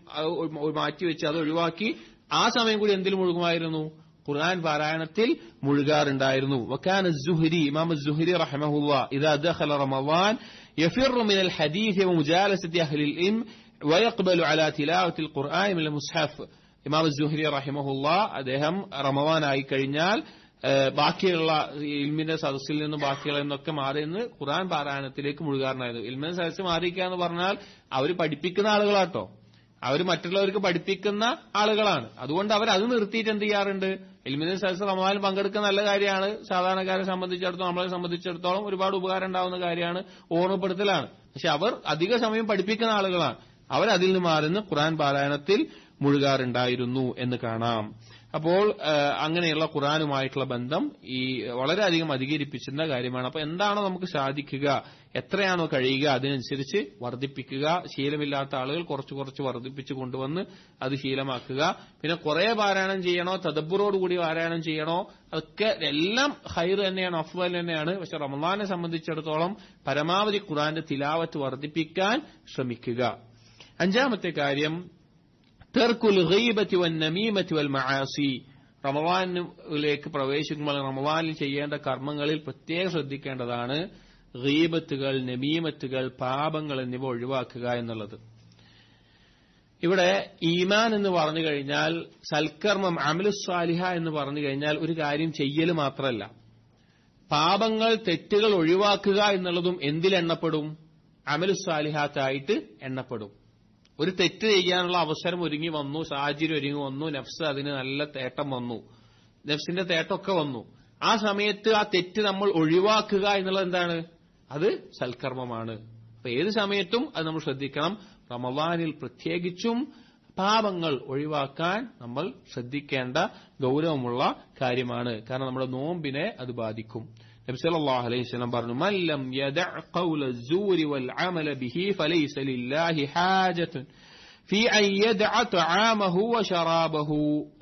മാറ്റിവെച്ച് അത് ഒഴിവാക്കി ആ സമയം കൂടി എന്തിൽ മുഴുകുമായിരുന്നു? ഖുർആൻ പാരായണത്തിൽ മുഴുകാറുണ്ടായിരുന്നു. വകാന അസ്സുഹരി ഇമാം അസ്സുഹരി റഹിമഹുല്ലാഹ് ഇദാ ദഖല റമളാൻ യഫിറു മിനൽ ഹദീസ് വമുജാലസതി അഹ്ലിൽ ഇൽം വയഖ്ബലു അലാ തിലാവത്തിൽ ഖുർആൻ മിനൽ മുസ്ഹഫ്. ഇമാം അസ്സുഹരി റഹിമഹുല്ലാഹ് അദ്ദേഹം റമളാൻ ആയി കഴിഞ്ഞാൽ ബാക്കിയുള്ള ഇൽമിന്റെ സദസ്സിൽ നിന്നും ബാക്കിയുള്ള നിന്നൊക്കെ മാറി നിന്ന് ഖുർആൻ പാരായണത്തിലേക്ക് മുഴുകാറുണ്ടായിരുന്നു. ഇൽമിന്റെ സദസ്സ് മാറിയിരിക്കുക എന്ന് പറഞ്ഞാൽ അവർ പഠിപ്പിക്കുന്ന ആളുകളാട്ടോ, അവർ മറ്റുള്ളവർക്ക് പഠിപ്പിക്കുന്ന ആളുകളാണ്. അതുകൊണ്ട് അവർ അത് നിർത്തിയിട്ട് എന്ത് ചെയ്യാറുണ്ട്? ഇൽമിന്റെ സദസ്സ് റമളാനിൽ പങ്കെടുക്കുന്ന നല്ല കാര്യമാണ്. സാധാരണക്കാരെ സംബന്ധിച്ചിടത്തോളം, നമ്മളെ സംബന്ധിച്ചിടത്തോളം ഒരുപാട് ഉപകാരം ഉണ്ടാവുന്ന കാര്യമാണ്, ഓർമ്മപ്പെടുത്തലാണ്. പക്ഷെ അവർ അധിക സമയം പഠിപ്പിക്കുന്ന ആളുകളാണ്. അവർ അതിൽ നിന്ന് മാറുന്ന ഖുർആൻ പാരായണത്തിൽ മുഴുകാറുണ്ടായിരുന്നു എന്ന് കാണാം. അപ്പോൾ അങ്ങനെയുള്ള ഖുർആനുമായിട്ടുള്ള ബന്ധം ഈ വളരെയധികം അധികരിപ്പിച്ചിരുന്ന കാര്യമാണ്. അപ്പൊ എന്താണോ നമുക്ക് സാധിക്കുക, എത്രയാണോ കഴിയുക അതിനനുസരിച്ച് വർദ്ധിപ്പിക്കുക. ശീലമില്ലാത്ത ആളുകൾ കുറച്ച് കുറച്ച് വർദ്ധിപ്പിച്ചു കൊണ്ടുവന്ന് അത് ശീലമാക്കുക. പിന്നെ കുറെ പാരായണം ചെയ്യണോ, തദബ്ബുറോടുകൂടി പാരായണം ചെയ്യണോ, അതൊക്കെ എല്ലാം ഖൈർ തന്നെയാണ്, അഫ്ളൽ തന്നെയാണ്. പക്ഷെ റമളാനെ സംബന്ധിച്ചിടത്തോളം പരമാവധി ഖുർആന്റെ തിലാവത്ത് വർദ്ധിപ്പിക്കാൻ ശ്രമിക്കുക. അഞ്ചാമത്തെ കാര്യം തർക്കുൽ ഗീബത്തി വന്നമീമത്തി വൽ മആസി. റമളാനിലേക്ക് പ്രവേശിക്കുമ്പോൾ റമളാനിൽ ചെയ്യേണ്ട കർമ്മങ്ങളിൽ പ്രത്യേകം ശ്രദ്ധിക്കേണ്ടതാണ് ഗീബത്തുകൾ, നമീമത്തുകൾ, പാപങ്ങൾ എന്നിവ ഒഴിവാക്കുക എന്നുള്ളത്. ഇവിടെ ഈമാൻ എന്ന് പറഞ്ഞു കഴിഞ്ഞാൽ, സൽക്കർമ്മം അമലുസ് സാലിഹ എന്ന് പറഞ്ഞു കഴിഞ്ഞാൽ ഒരു കാര്യം ചെയ്യൽ മാത്രമല്ല, പാപങ്ങൾ, തെറ്റുകൾ ഒഴിവാക്കുക എന്നുള്ളതും എന്തിലെണ്ണപ്പെടും? അമലുസ് സാലിഹാത്തായിട്ട് എണ്ണപ്പെടും. ഒരു തെറ്റ് ചെയ്യാനുള്ള അവസരം ഒരുങ്ങി വന്നു, സാഹചര്യം ഒരുങ്ങി വന്നു, നഫ്സ് അതിന് നല്ല തേട്ടം വന്നു, നഫ്സിന്റെ തേട്ടമൊക്കെ വന്നു. ആ സമയത്ത് ആ തെറ്റ് നമ്മൾ ഒഴിവാക്കുക എന്നുള്ളത് എന്താണ്? അത് സൽക്കർമ്മമാണ്. അപ്പൊ ഏത് സമയത്തും അത് നമ്മൾ ശ്രദ്ധിക്കണം. റമളാനിൽ പ്രത്യേകിച്ചും പാപങ്ങൾ ഒഴിവാക്കാൻ നമ്മൾ ശ്രദ്ധിക്കേണ്ട ഗൗരവമുള്ള കാര്യമാണ്. കാരണം നമ്മുടെ നോമ്പിനെ അത് ബാധിക്കും. നബി സല്ലല്ലാഹു അലൈഹി വസല്ലം പറഞ്ഞു, മൻ ലം യദഅ ഖൗല അസ്സൂരി വൽ അമല ബിഹി ഫലൈസ ലില്ലാഹി ഹാജത്തുൻ ഫീ അൻ യദഅ തആമഹു വശറാബഹു.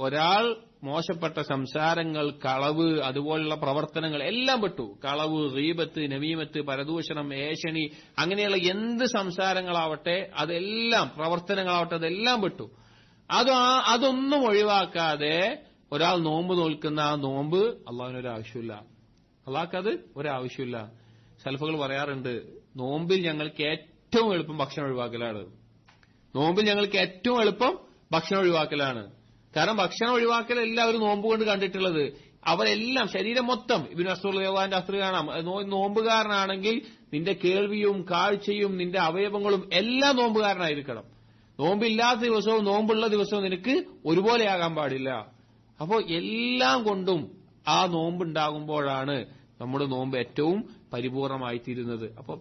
ഒരാൾ മോശപ്പെട്ട സംസാരങ്ങൾ, കളവ്, അതുപോലുള്ള പ്രവർത്തനങ്ങൾ എല്ലാം പെട്ടു. കളവ്, ഗീബത്ത്, നമീമത്ത്, പരദൂഷണം, ഏഷണി, അങ്ങനെയുള്ള എന്ത് സംസാരങ്ങളാവട്ടെ, അതെല്ലാം, പ്രവർത്തനങ്ങളാവട്ടെ, അതെല്ലാം പെട്ടു. അതൊന്നും ഒഴിവാക്കാതെ ഒരാൾ നോമ്പ് നോൽക്കുന്ന ആ നോമ്പ് അള്ളാഹുവിനൊരാവശ്യമില്ല, അള്ളാഹ്ക്കത് ഒരാവശ്യമില്ല. സലഫുകൾ പറയാറുണ്ട്, നോമ്പിൽ ഞങ്ങൾക്ക് ഏറ്റവും എളുപ്പം ഭക്ഷണം ഒഴിവാക്കലാണ്. നോമ്പിൽ ഞങ്ങൾക്ക് ഏറ്റവും എളുപ്പം ഭക്ഷണം ഒഴിവാക്കലാണ്. കാരണം ഭക്ഷണം ഒഴിവാക്കൽ എല്ലാവരും നോമ്പ് കൊണ്ട് കണ്ടിട്ടുള്ളത്. അവരെല്ലാം ശരീരം മൊത്തം, ഇബ്നു മസ്ഊദ് റളിയല്ലാഹു അൻഹു കാണാം, നോമ്പുകാരനാണെങ്കിൽ നിന്റെ കേൾവിയും കാഴ്ചയും നിന്റെ അവയവങ്ങളും എല്ലാം നോമ്പുകാരനായിരിക്കണം. നോമ്പില്ലാത്ത ദിവസവും നോമ്പുള്ള ദിവസവും നിനക്ക് ഒരുപോലെയാകാൻ പാടില്ല. അപ്പോ എല്ലാം കൊണ്ടും ആ നോമ്പുണ്ടാകുമ്പോഴാണ് നമ്മുടെ നോമ്പ് ഏറ്റവും പരിപൂർണമായി തീരുന്നത്. അപ്പൊ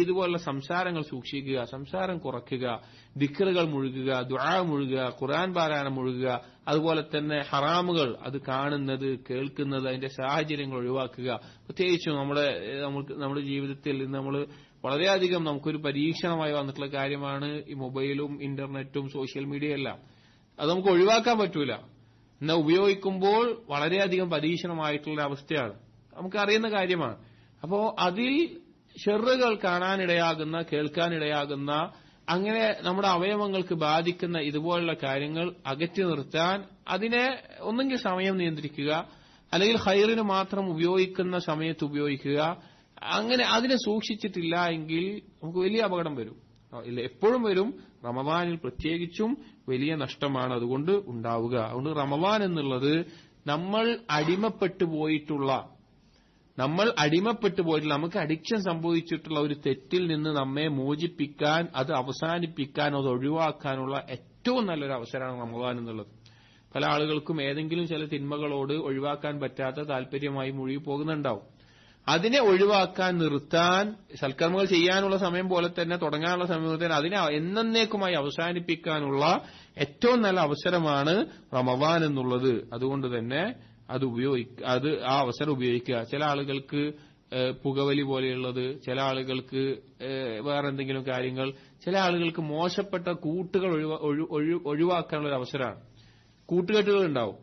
ഇതുപോലുള്ള സംസാരങ്ങൾ സൂക്ഷിക്കുക, സംസാരം കുറയ്ക്കുക, ദിക്റുകൾ മുഴുകുക, ദുആ മുഴുകുക, ഖുർആൻ പാരായണം മുഴുകുക. അതുപോലെ തന്നെ ഹറാമുകൾ, അത് കാണുന്നത്, കേൾക്കുന്നത്, അതിന്റെ സാഹചര്യങ്ങൾ ഒഴിവാക്കുക. പ്രത്യേകിച്ചും നമ്മുടെ ജീവിതത്തിൽ ഇന്ന് നമ്മൾ വളരെയധികം നമുക്കൊരു പരീക്ഷണമായി വന്നിട്ടുള്ള കാര്യമാണ് ഈ മൊബൈലും ഇന്റർനെറ്റും സോഷ്യൽ മീഡിയ എല്ലാം. അത് നമുക്ക് ഒഴിവാക്കാൻ പറ്റൂല. എന്നാൽ ഉപയോഗിക്കുമ്പോൾ വളരെയധികം പരീക്ഷണമായിട്ടുള്ള അവസ്ഥയാണ്, നമുക്കറിയുന്ന കാര്യമാണ്. അപ്പോ അതിൽ ഷെറുകൾ കാണാനിടയാകുന്ന, കേൾക്കാനിടയാകുന്ന, അങ്ങനെ നമ്മുടെ അവയവങ്ങൾക്ക് ബാധിക്കുന്ന ഇതുപോലുള്ള കാര്യങ്ങൾ അകറ്റി നിർത്താൻ അതിനെ ഒന്നെങ്കിൽ സമയം നിയന്ത്രിക്കുക, അല്ലെങ്കിൽ ഖൈറിന് മാത്രം ഉപയോഗിക്കുന്ന സമയത്ത് ഉപയോഗിക്കുക. അങ്ങനെ അതിനെ സൂക്ഷിച്ചിട്ടില്ല എങ്കിൽ നമുക്ക് വലിയ അപകടം വരും. എപ്പോഴും വരും, റമളാനിൽ പ്രത്യേകിച്ചും വലിയ നഷ്ടമാണ് അതുകൊണ്ട് ഉണ്ടാവുക. അതുകൊണ്ട് റമളാൻ എന്നുള്ളത് നമ്മൾ അടിമപ്പെട്ടു പോയിട്ടുള്ള, നമുക്ക് അഡിക്ഷൻ സംഭവിച്ചിട്ടുള്ള ഒരു തെറ്റിൽ നിന്ന് നമ്മെ മോചിപ്പിക്കാൻ, അത് അവസാനിപ്പിക്കാൻ, അത് ഒഴിവാക്കാനുള്ള ഏറ്റവും നല്ലൊരു അവസരമാണ് റമളാൻ എന്നുള്ളത്. പല ആളുകൾക്കും ഏതെങ്കിലും ചില തിന്മകളോട് ഒഴിവാക്കാൻ പറ്റാത്ത താല്പര്യമായി മുഴുകി പോകുന്നുണ്ടാവും. അതിനെ ഒഴിവാക്കാൻ, നിർത്താൻ, സൽക്കർമ്മങ്ങൾ ചെയ്യാനുള്ള സമയം പോലെ തന്നെ, തുടങ്ങാനുള്ള സമയം പോലെ തന്നെ അതിനെ എന്നേക്കുമായി അവസാനിപ്പിക്കാനുള്ള ഏറ്റവും നല്ല അവസരമാണ് റമളാൻ എന്നുള്ളത്. അതുകൊണ്ട് തന്നെ ആ അവസരം ഉപയോഗിക്കുക. ചില ആളുകൾക്ക് പുകവലി പോലെയുള്ളത്, ചില ആളുകൾക്ക് വേറെ എന്തെങ്കിലും കാര്യങ്ങൾ, ചില ആളുകൾക്ക് മോശപ്പെട്ട കൂട്ടുകൾ ഒഴിവാക്കാനുള്ള ഒരു അവസരമാണ്. കൂട്ടുകെട്ടുകൾ ഉണ്ടാവും.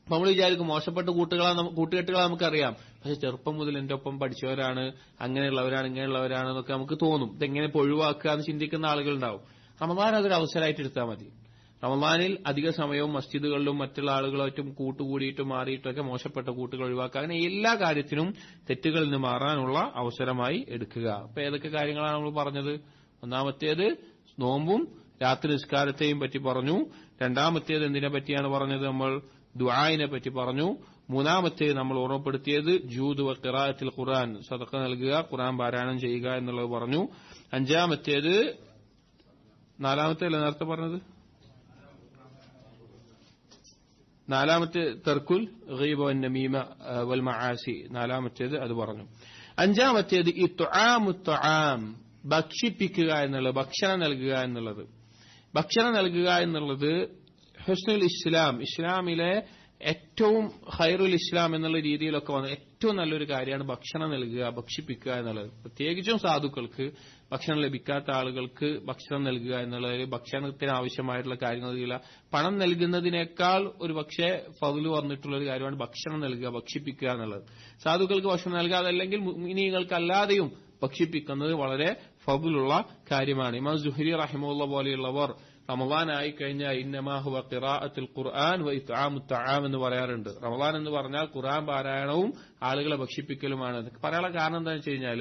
അപ്പൊ നമ്മൾ വിചാരിക്കും മോശപ്പെട്ട കൂട്ടുകെട്ടുകളെ നമുക്കറിയാം, പക്ഷെ ചെറുപ്പം മുതൽ എന്റെ ഒപ്പം പഠിച്ചവരാണ്, അങ്ങനെയുള്ളവരാണ്, ഇങ്ങനെയുള്ളവരാണ് എന്നൊക്കെ നമുക്ക് തോന്നും. ഇതെങ്ങനെ ഒഴിവാക്കുക എന്ന് ചിന്തിക്കുന്ന ആളുകൾ ഉണ്ടാവും. റമദാൻ അതൊരു അവസരമായിട്ട് എടുത്താൽ മതി. റമദാനിൽ അധിക സമയവും മസ്ജിദുകളിലും മറ്റുള്ള ആളുകളായിട്ടും കൂട്ടുകൂടിയിട്ടും മാറിയിട്ടൊക്കെ മോശപ്പെട്ട കൂട്ടുകൾ ഒഴിവാക്കുക. അങ്ങനെ എല്ലാ കാര്യത്തിനും തെറ്റുകളിൽ നിന്ന് മാറാനുള്ള അവസരമായി എടുക്കുക. അപ്പൊ ഏതൊക്കെ കാര്യങ്ങളാണ് നമ്മൾ പറഞ്ഞത്? ഒന്നാമത്തേത് നോമ്പും രാത്രി നിസ്കാരത്തെയും പറ്റി പറഞ്ഞു. രണ്ടാമത്തേത് എന്തിനെ പറ്റിയാണ് പറഞ്ഞത്? നമ്മൾ ദുആഇനെ പറ്റി പറഞ്ഞു. മൂന്നാമത്തേത് നമ്മൾ ഓർമ്മപ്പെടുത്തിയത് ജൂദ് വ ഖിറാഅത്തുൽ ഖുർആൻ, സദഖ നൽകുക, ഖുർആൻ പാരായണം ചെയ്യുക എന്നുള്ളത് പറഞ്ഞു. അഞ്ചാമത്തേത്, നാലാമത്തേതല്ല നേരത്തെ പറഞ്ഞത്, നാലാമത്തെ തർക്കുൽ ഗീബ വൻ നമീമ വൽ മആസി, നാലാമത്തേത് അത് പറഞ്ഞു. അഞ്ചാമത്തേത് ഇത്ആമു ത്വആം, ഭക്ഷിപ്പിക്കുക എന്നുള്ളത്, ഭക്ഷണം നൽകുക എന്നുള്ളത്. ഭക്ഷണം നൽകുക എന്നുള്ളത് ഹുസ്നുൽ ഇസ്ലാം, ഇസ്ലാമിലെ ഏറ്റവും ഖൈറുൽ ഇസ്ലാം എന്നുള്ള രീതിയിലൊക്കെ വന്ന ഏറ്റവും നല്ലൊരു കാര്യമാണ് ഭക്ഷണം നൽകുക, ഭക്ഷിപ്പിക്കുക എന്നുള്ളത്. പ്രത്യേകിച്ചും സാധുക്കൾക്ക്, ഭക്ഷണം ലഭിക്കാത്ത ആളുകൾക്ക് ഭക്ഷണം നൽകുക എന്നുള്ളത്, ഭക്ഷണത്തിന് ആവശ്യമായിട്ടുള്ള കാര്യങ്ങൾ നൽകുക. പണം നൽകുന്നതിനേക്കാൾ ഒരു പക്ഷേ ഫضല് വന്നിട്ടുള്ള ഒരു കാര്യമാണ് ഭക്ഷണം നൽകുക, ഭക്ഷിപ്പിക്കുക എന്നുള്ളത്. സാധുക്കൾക്ക് ഭക്ഷണം നൽകുക, അതല്ലെങ്കിൽ മുഅ്മിനീങ്ങൾക്കല്ലാതെയും ഭക്ഷിപ്പിക്കുന്നത് വളരെ ഫضലുള്ള കാര്യമാണ്. ഇമാം സുഹരി റഹിമഹുല്ലാഹ് പോലെയുള്ളവർ റമളാൻ ആയി കഴിഞ്ഞാൽ ഇന്നമാ ഹുവ ഖിറാഅത്തുൽ ഖുർആൻ വ ഇത്ആമുത് തആം എന്ന് പറയാറുണ്ട്. റമളാൻ എന്ന് പറഞ്ഞാൽ ഖുർആൻ പാരായണവും ആളുകളെ ഭക്ഷിപ്പിക്കലുമാണ്. പറയാനുള്ള കാരണം എന്താണെന്ന് വെച്ച് കഴിഞ്ഞാൽ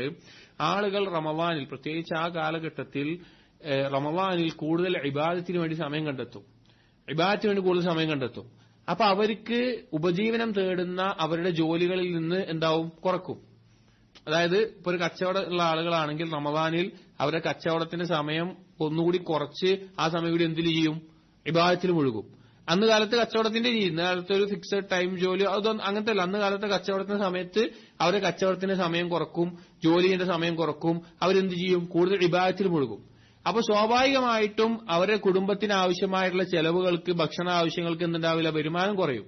ആളുകൾ റമളാനിൽ, പ്രത്യേകിച്ച് ആ കാലഘട്ടത്തിൽ റമളാനിൽ കൂടുതൽ ഇബാദത്തിന് വേണ്ടി സമയം കണ്ടെത്തും, ഇബാദത്തിന് വേണ്ടി കൂടുതൽ സമയം കണ്ടെത്തും. അപ്പൊ അവർക്ക് ഉപജീവനം തേടുന്ന അവരുടെ ജോലികളിൽ നിന്ന് എന്താവും? കുറക്കും. അതായത് ഇപ്പൊ ഒരു കച്ചവടം ഉള്ള ആളുകളാണെങ്കിൽ റമളാനിൽ അവരുടെ കച്ചവടത്തിന്റെ സമയം ഒന്നുകൂടി കുറച്ച് ആ സമയം കൂടി എന്തിൽ ചെയ്യും? ഇബാദത്തിൽ മുഴുകും. അന്ന് കാലത്ത് കച്ചവടത്തിന്റെ രീതി, ഇന്ന് കാലത്ത് ഒരു ഫിക്സഡ് ടൈം ജോലി അതൊന്നും അങ്ങനത്തെ അല്ല. അന്ന് കാലത്തെ കച്ചവടത്തിന്റെ സമയത്ത് അവരുടെ കച്ചവടത്തിന്റെ സമയം കുറക്കും, ജോലിയുടെ സമയം കുറക്കും, അവരെന്ത് ചെയ്യും? കൂടുതൽ ഇബാദത്തിൽ മുഴുകും. അപ്പൊ സ്വാഭാവികമായിട്ടും അവരുടെ കുടുംബത്തിന് ആവശ്യമായിട്ടുള്ള ചെലവുകൾക്ക്, ഭക്ഷണ ആവശ്യങ്ങൾക്ക് എന്തുണ്ടാവില്ല? വരുമാനം കുറയും.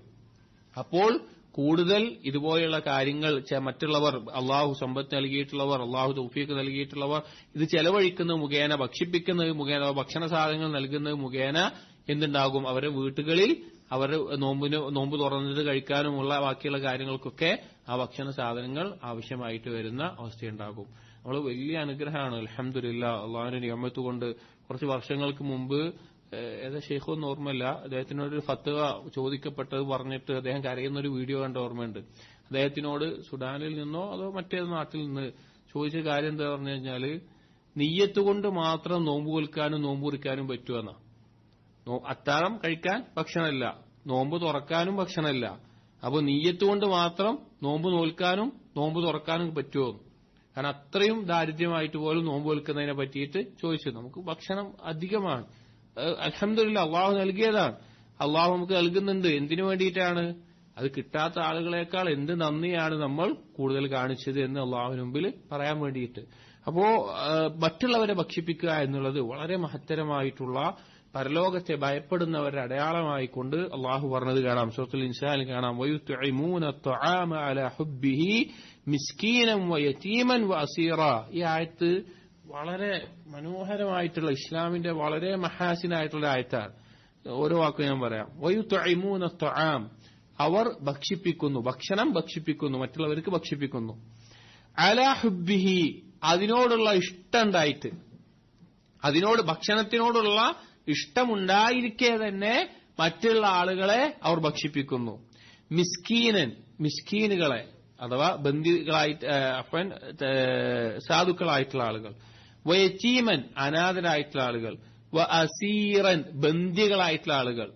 അപ്പോൾ കൂടുതൽ ഇതുപോലെയുള്ള കാര്യങ്ങൾ മറ്റുള്ളവർ, അള്ളാഹു സമ്പത്ത് നൽകിയിട്ടുള്ളവർ, അള്ളാഹു തൗഫീഖ് നൽകിയിട്ടുള്ളവർ ഇത് ചെലവഴിക്കുന്നത് മുഖേന, ഭക്ഷിപ്പിക്കുന്നത് മുഖേന, ഭക്ഷണ സാധനങ്ങൾ നൽകുന്നത് മുഖേന എന്തുണ്ടാകും? അവരുടെ വീട്ടുകളിൽ അവർ നോമ്പ് തുറന്നത് കഴിക്കാനുമുള്ള ബാക്കിയുള്ള കാര്യങ്ങൾക്കൊക്കെ ആ ഭക്ഷണ സാധനങ്ങൾ ആവശ്യമായിട്ട് വരുന്ന അവസ്ഥയുണ്ടാകും. നമ്മൾ വലിയ അനുഗ്രഹമാണ് അൽഹംദുലില്ലാഹ്. അള്ളാഹുവിന്റെ നിഅമത്ത് കൊണ്ട് കുറച്ച് വർഷങ്ങൾക്ക് മുമ്പ് ഏതാ ഷെയ്ഖൊന്നും ഓർമ്മയില്ല, അദ്ദേഹത്തിനോട് ഫത്വ ചോദിക്കപ്പെട്ടത് പറഞ്ഞിട്ട് അദ്ദേഹം കരയുന്ന ഒരു വീഡിയോ കണ്ട ഓർമ്മയുണ്ട്. അദ്ദേഹത്തിനോട് സുഡാനിൽ നിന്നോ അതോ മറ്റേത് നാട്ടിൽ നിന്ന് ചോദിച്ച കാര്യം എന്താ പറഞ്ഞു കഴിഞ്ഞാല്, നിയ്യത്ത് കൊണ്ട് മാത്രം നോമ്പ് കൊൽക്കാനും നോമ്പ് കുറിക്കാനും പറ്റുമെന്നാ. അത്താഴം കഴിക്കാൻ ഭക്ഷണമില്ല, നോമ്പ് തുറക്കാനും ഭക്ഷണമില്ല. അപ്പൊ നിയ്യത്ത് കൊണ്ട് മാത്രം നോമ്പ് നോൽക്കാനും നോമ്പ് തുറക്കാനും പറ്റുമോ? കാരണം അത്രയും ദാരിദ്ര്യമായിട്ട് പോലും നോമ്പ് കൊൽക്കുന്നതിനെ പറ്റിയിട്ട് ചോദിച്ചു. നമുക്ക് ഭക്ഷണം അധികമാണ്, അൽഹംദുലില്ലാഹ് അള്ളാഹു നൽകിയതാണ്, അള്ളാഹു നമുക്ക് നൽകുന്നുണ്ട്. എന്തിനു വേണ്ടിയിട്ടാണ്? അത് കിട്ടാത്ത ആളുകളെക്കാൾ എന്ത് നന്ദിയാണ് നമ്മൾ കൂടുതൽ കാണിച്ചത് എന്ന് അള്ളാഹുവിന് മുമ്പിൽ പറയാൻ വേണ്ടിയിട്ട്. അപ്പോ മറ്റുള്ളവരെ ഭക്ഷിപ്പിക്കുക എന്നുള്ളത് വളരെ മഹത്തരമായിട്ടുള്ള, പരലോകത്തെ ഭയപ്പെടുന്നവരുടെ അടയാളമായിക്കൊണ്ട് അള്ളാഹു പറഞ്ഞത് കാണാം. സൂറത്തുൽ ഇൻസാനിൽ കാണാം, വയുത്ഇമൂന അത്അമ അലാ ഹുബ്ബിഹി മിസ്കീനൻ വയതീമൻ വഅസീറ. ഈ ആയത്ത് വളരെ മനോഹരമായിട്ടുള്ള, ഇസ്ലാമിന്റെ വളരെ മഹാസിനായിട്ടുള്ള ആയത്താണ്. ഓരോ വാക്കും ഞാൻ പറയാം. വയുത്ഇമൂന അത്അം, അവർ ഭക്ഷിപ്പിക്കുന്നു, ഭക്ഷണം ഭക്ഷിപ്പിക്കുന്നു, മറ്റുള്ളവർക്ക് ഭക്ഷിപ്പിക്കുന്നു. അലാ ഹുബ്ബിഹി, അതിനോടുള്ള ഇഷ്ടം ഉണ്ടായിട്ട്, അതിനോട് ഭക്ഷണത്തിനോടുള്ള ഇഷ്ടമുണ്ടായിരിക്കെ തന്നെ മറ്റുള്ള ആളുകളെ അവർ ഭക്ഷിപ്പിക്കുന്നു. മിസ്കീനൻ, മിസ്കീനുകളെ അഥവാ ബന്ദികളായിട്ട് സാധുക്കളായിട്ടുള്ള ആളുകൾ. വയതീമൻ, അനാഥരായിട്ടുള്ള ആളുകൾ. വഅസീറൻ, ബന്ദികളായിട്ടുള്ള ആളുകൾ.